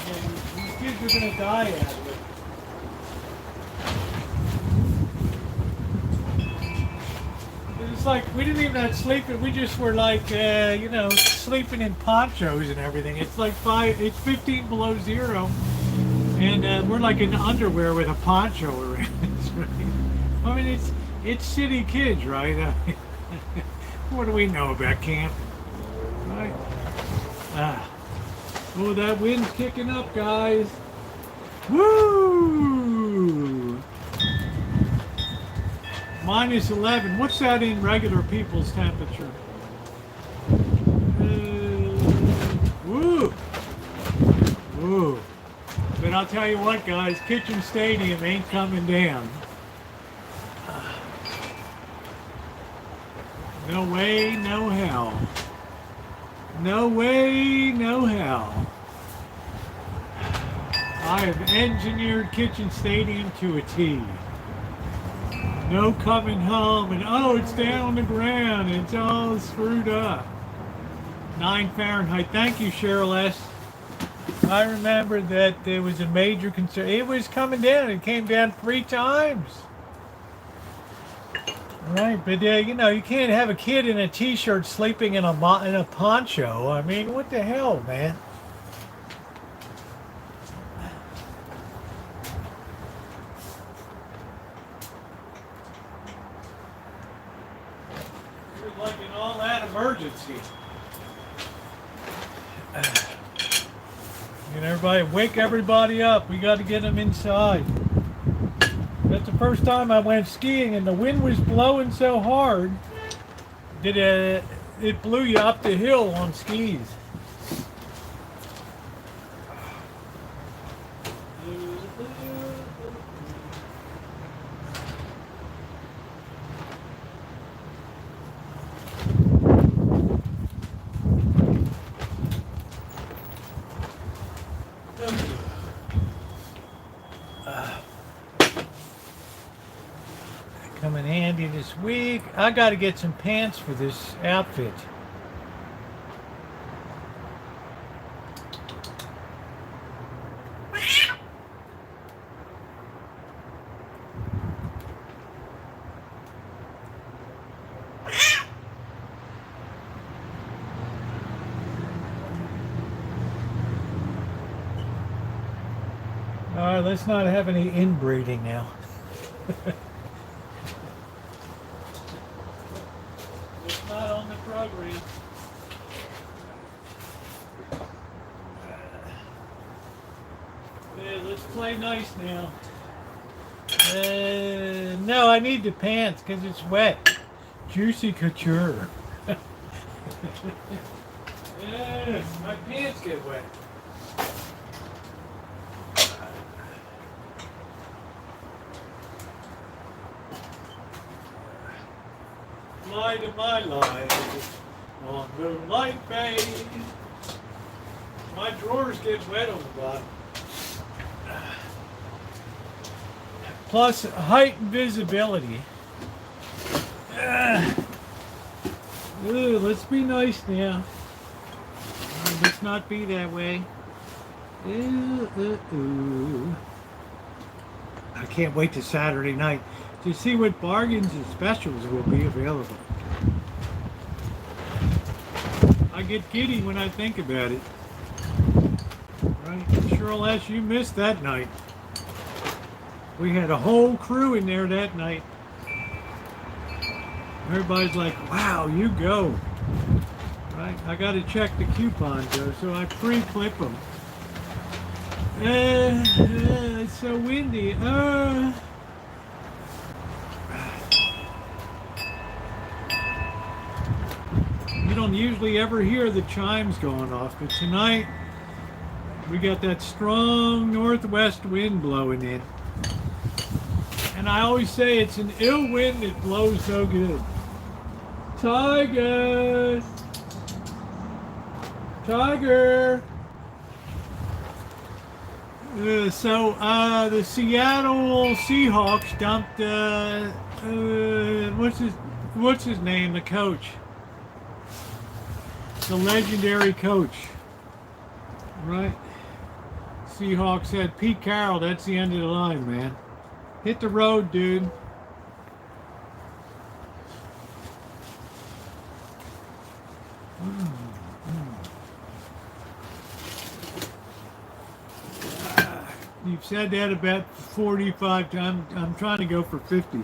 These kids are going to die out of it. It's like we didn't even have sleeping. We just were like, sleeping in ponchos and everything. It's like 15 below zero, and we're like in underwear with a poncho around us. Right? I mean, it's city kids, right? I mean, what do we know about camping, right? Oh, that wind's kicking up, guys. Woo! Minus 11. What's that in regular people's temperature? Woo! Woo! But I'll tell you what, guys, Kitchen Stadium ain't coming down. No way, no how. No way, no how. I have engineered Kitchen Stadium to a T. No coming home and oh, it's down on the ground. It's all screwed up. 9 Fahrenheit. Thank you, Cheryl S. I remember that there was a major concern. It was coming down. It came down 3 times. Right, but you can't have a kid in a t-shirt sleeping in a poncho. I mean, what the hell, man? Like an all-out emergency. Everybody, wake everybody up. We got to get them inside. That's the first time I went skiing, and the wind was blowing so hard that it blew you up the hill on skis. Come in handy this week. I got to get some pants for this outfit. All right, let's not have any inbreeding now. It's not on the program. Yeah, let's play nice now. No, I need the pants because it's wet. Juicy couture. Yes, my pants get wet. Fly to my life on Moonlight Bay. My drawers get wet on the bottom. Plus height and visibility. Let's be nice now. Let's not be that way. I can't wait to Saturday night to see what bargains and specials will be available. I get giddy when I think about it. Right? Sure less you missed that night. We had a whole crew in there that night. Everybody's like, wow, you go. Right? I got to check the coupons though, so I pre-clip them. It's so windy. You don't usually ever hear the chimes going off, but tonight we got that strong northwest wind blowing in. And I always say it's an ill wind that blows so good. Tiger! Tiger! The Seattle Seahawks dumped what's his name, the coach, the legendary coach, right? Seahawks said, Pete Carroll, that's the end of the line, man. Hit the road, dude. You've said that about 45 times. I'm trying to go for 50.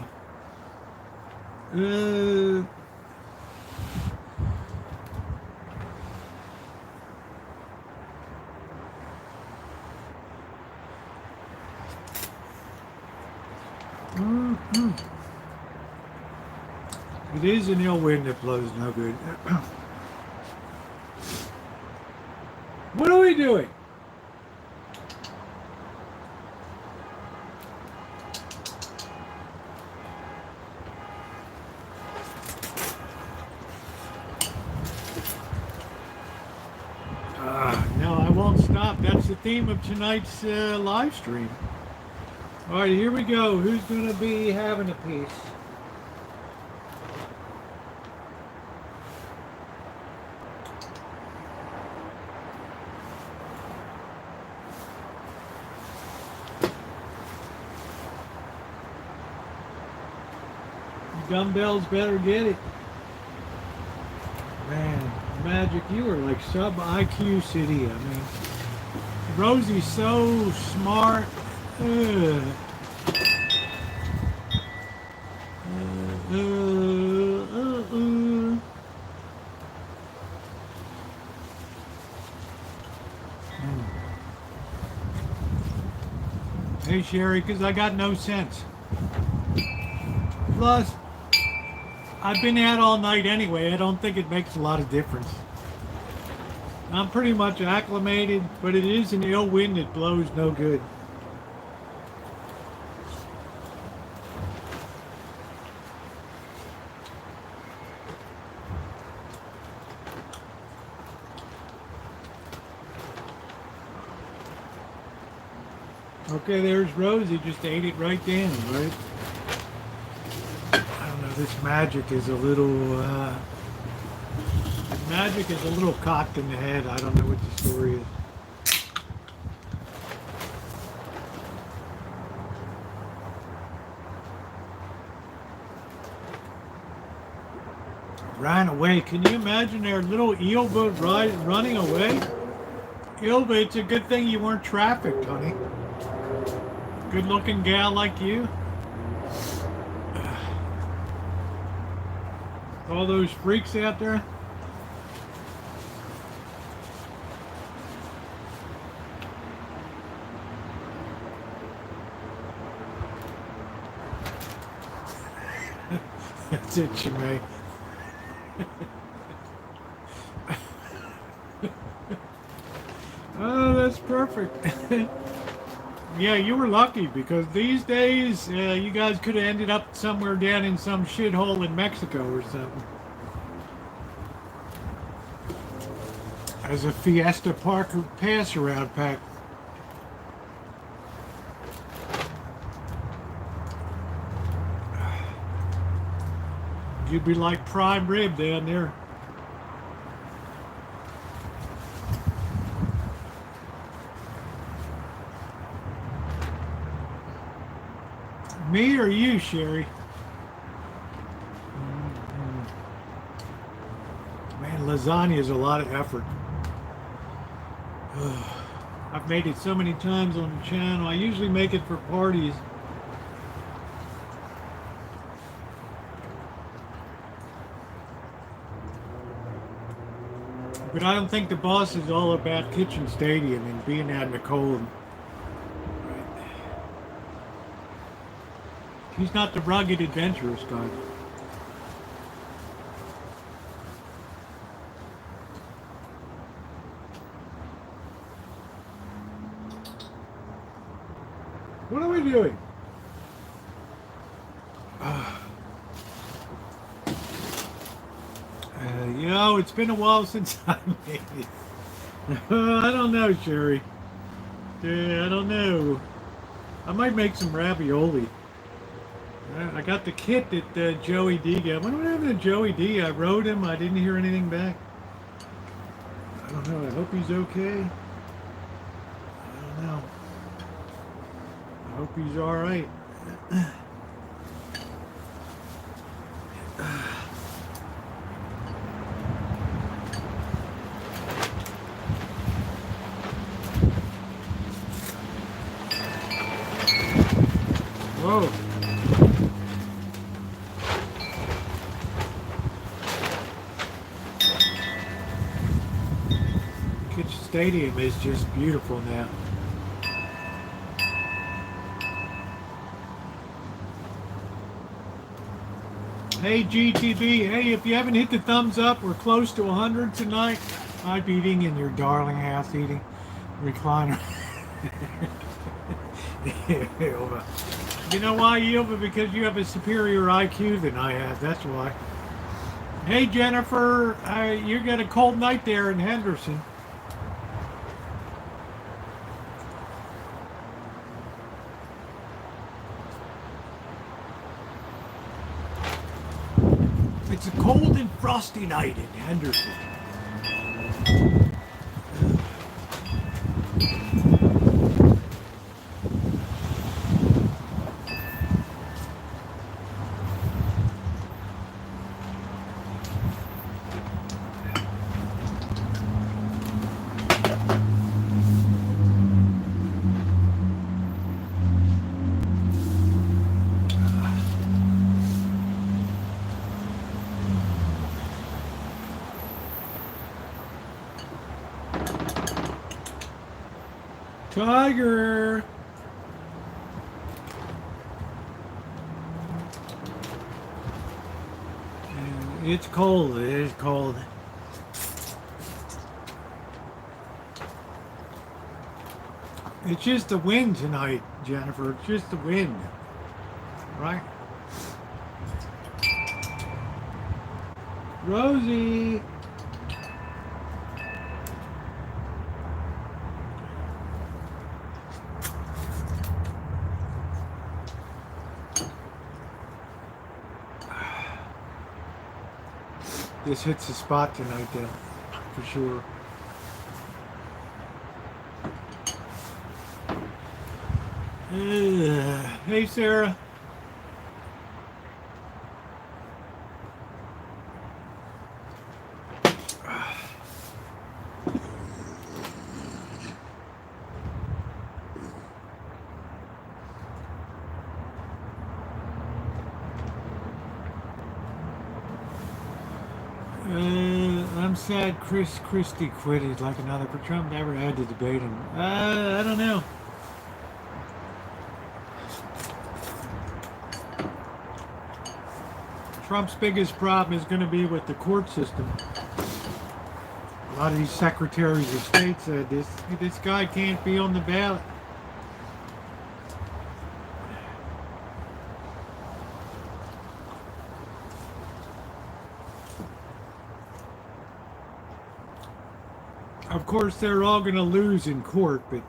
It is an ill wind that blows no good. What are we doing? No, I won't stop. That's the theme of tonight's live stream. All right, here we go. Who's going to be having a piece? Dumbbells better get it. Man, Magic, you are like sub IQ city. I mean, Rosie's so smart. Hey Sherry, because I got no sense. Plus, I've been out all night anyway. I don't think it makes a lot of difference. I'm pretty much acclimated, but it is an ill wind that blows no good. Okay, there's Rosie. Just ate it right down, right? This Magic is a little cocked in the head. I don't know what the story is. Ran away. Can you imagine their little eel boat running away? Ilba, it's a good thing you weren't trafficked, honey. Good looking gal like you. All those freaks out there. That's it, Shimei. Oh, that's perfect. Yeah, you were lucky because these days you guys could have ended up somewhere down in some shithole in Mexico or something. As a Fiesta Parker pass-around pack. You'd be like prime rib down there. Me or you, Sherry? Man, lasagna is a lot of effort. I've made it so many times on the channel. I usually make it for parties. But I don't think the boss is all about Kitchen Stadium and being out in the cold. He's not the rugged, adventurous guy. What are we doing? You know, it's been a while since I made it. I don't know, Sherry. I don't know. I might make some ravioli. I got the kit that Joey D got. What happened to Joey D? I wrote him. I didn't hear anything back. I don't know. I hope he's okay. I don't know. I hope he's all right. Whoa. Kitchen Stadium is just beautiful now. Hey GTB, hey, if you haven't hit the thumbs up, we're close to 100 tonight. I'd be eating in your darling house, eating recliner. Ilva. You know why, Ilva? Because you have a superior IQ than I have, that's why. Hey Jennifer, you got a cold night there in Henderson. It's a cold and frosty night in Henderson. Tiger! It's cold, it is cold. It's just the wind tonight, Jennifer. It's just the wind. Right? Rosie! This hits the spot tonight, though, for sure. Hey, Sarah. I'm sad Chris Christie quit. He's like another, but Trump never had to debate him. I don't know. Trump's biggest problem is going to be with the court system. A lot of these secretaries of state said this guy can't be on the ballot. Of course, they're all going to lose in court, but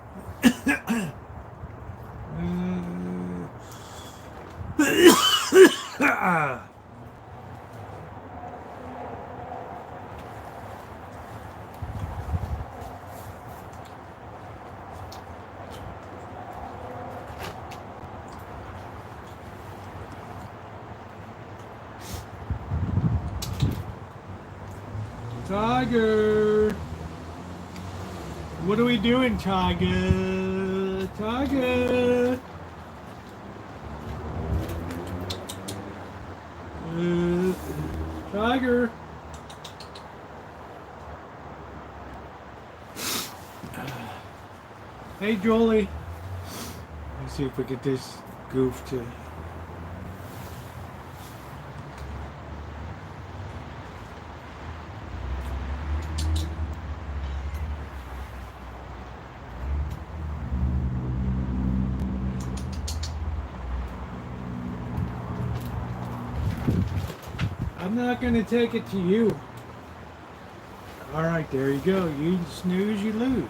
Tiger. What are we doing, Tiger? Tiger. Tiger. Hey, Jolie. Let's see if we get this goof to. I'm not going to take it to you. All right, there you go. You snooze, you lose.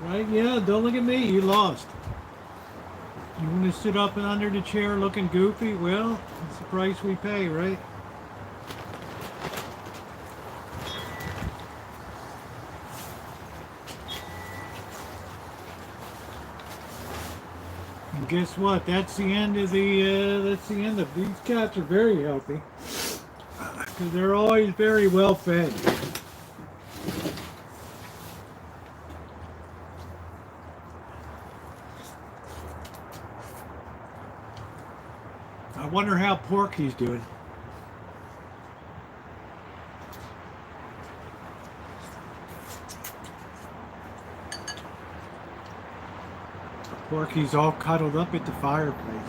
Right? Yeah, don't look at me. You lost. You want to sit up and under the chair looking goofy? Well, it's the price we pay, right? And guess what? That's the end of these cats are very healthy. Because they're always very well fed. I wonder how Porky's doing. Porky's all cuddled up at the fireplace.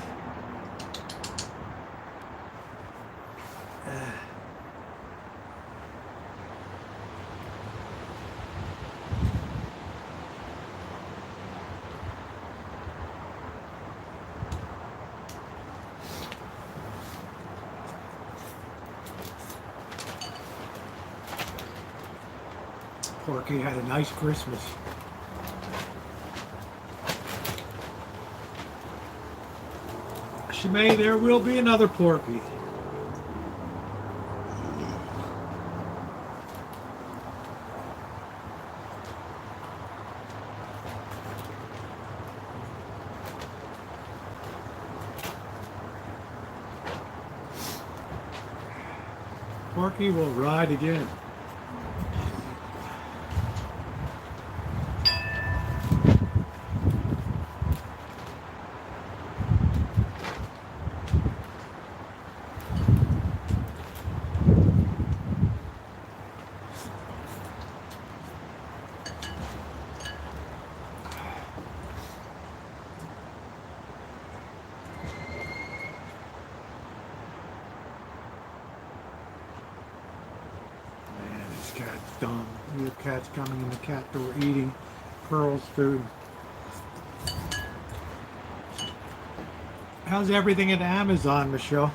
Porky had a nice Christmas. Shemay, there will be another Porky. Porky will ride again. Cat's dumb. The cat's coming in the cat door eating Pearl's food. How's everything at Amazon, Michelle?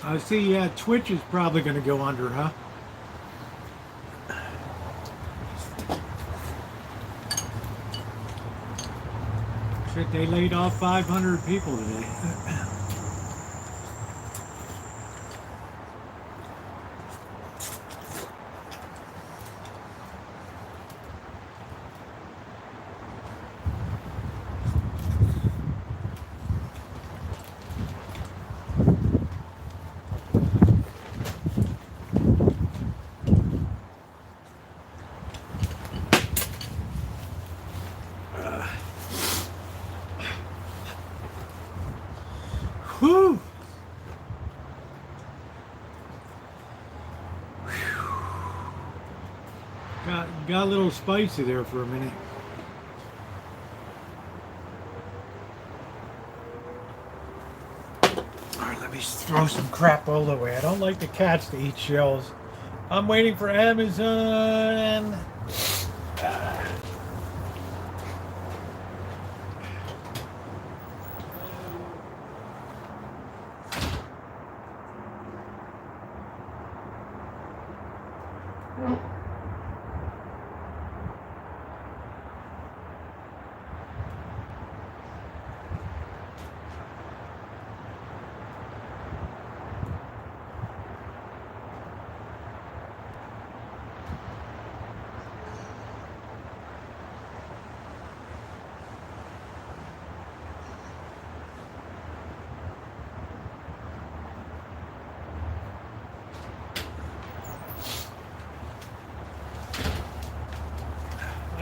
I see Twitch is probably going to go under, huh? Shit, they laid off 500 people today. Whew. Got a little spicy there for a minute. Alright, let me throw some crapola away. I don't like the cats to eat shells. I'm waiting for Amazon.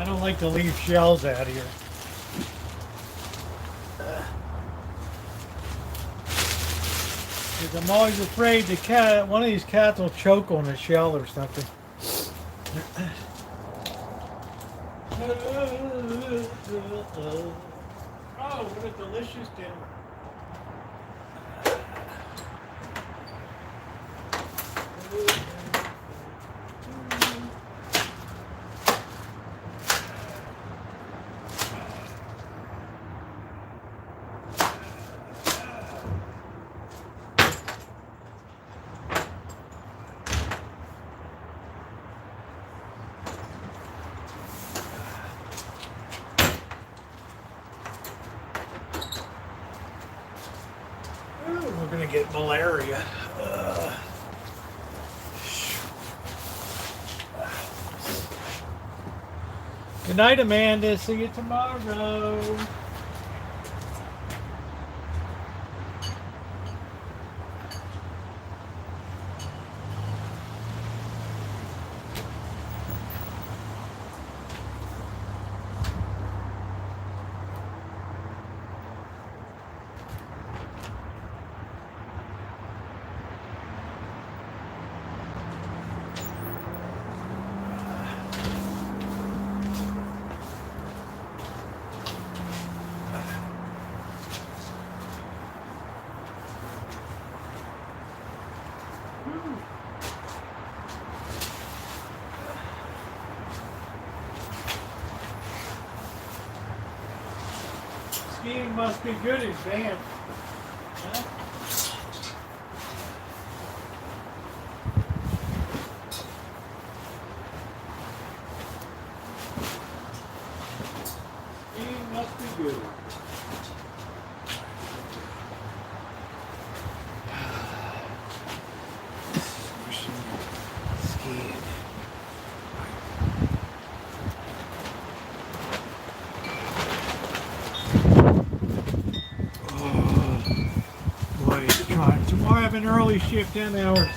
I don't like to leave shells out here. Because I'm always afraid one of these cats will choke on a shell or something. Oh, what a delicious dinner. We're gonna get malaria. Good night, Amanda. See you tomorrow. Skiing must be good in Banff. Huh? Skiing must be good. Skiing. Tomorrow I have an early shift, 10 hours.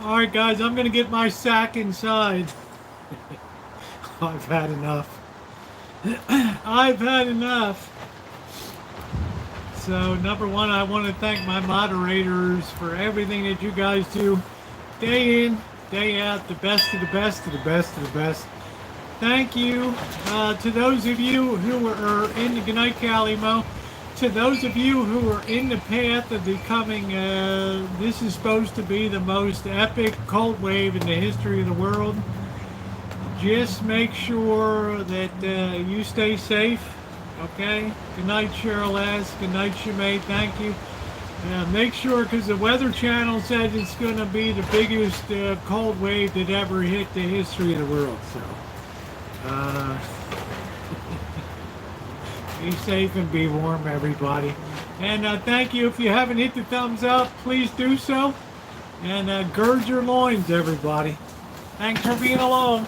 Alright guys, I'm going to get my sack inside. I've had enough. I've had enough. So number one, I want to thank my moderators for everything that you guys do. Day in, day out, the best of the best of the best of the best. Thank you to those of you who are in the Goodnight Calimo. To those of you who are in the path of becoming, this is supposed to be the most epic cold wave in the history of the world. Just make sure that you stay safe, okay? Good night, Cheryl S. Good night, Shemay. Thank you. Make sure, because the Weather Channel said it's going to be the biggest cold wave that ever hit the history of the world. So, be safe and be warm, everybody. And thank you. If you haven't hit the thumbs up, please do so. And gird your loins, everybody. Thanks for being along.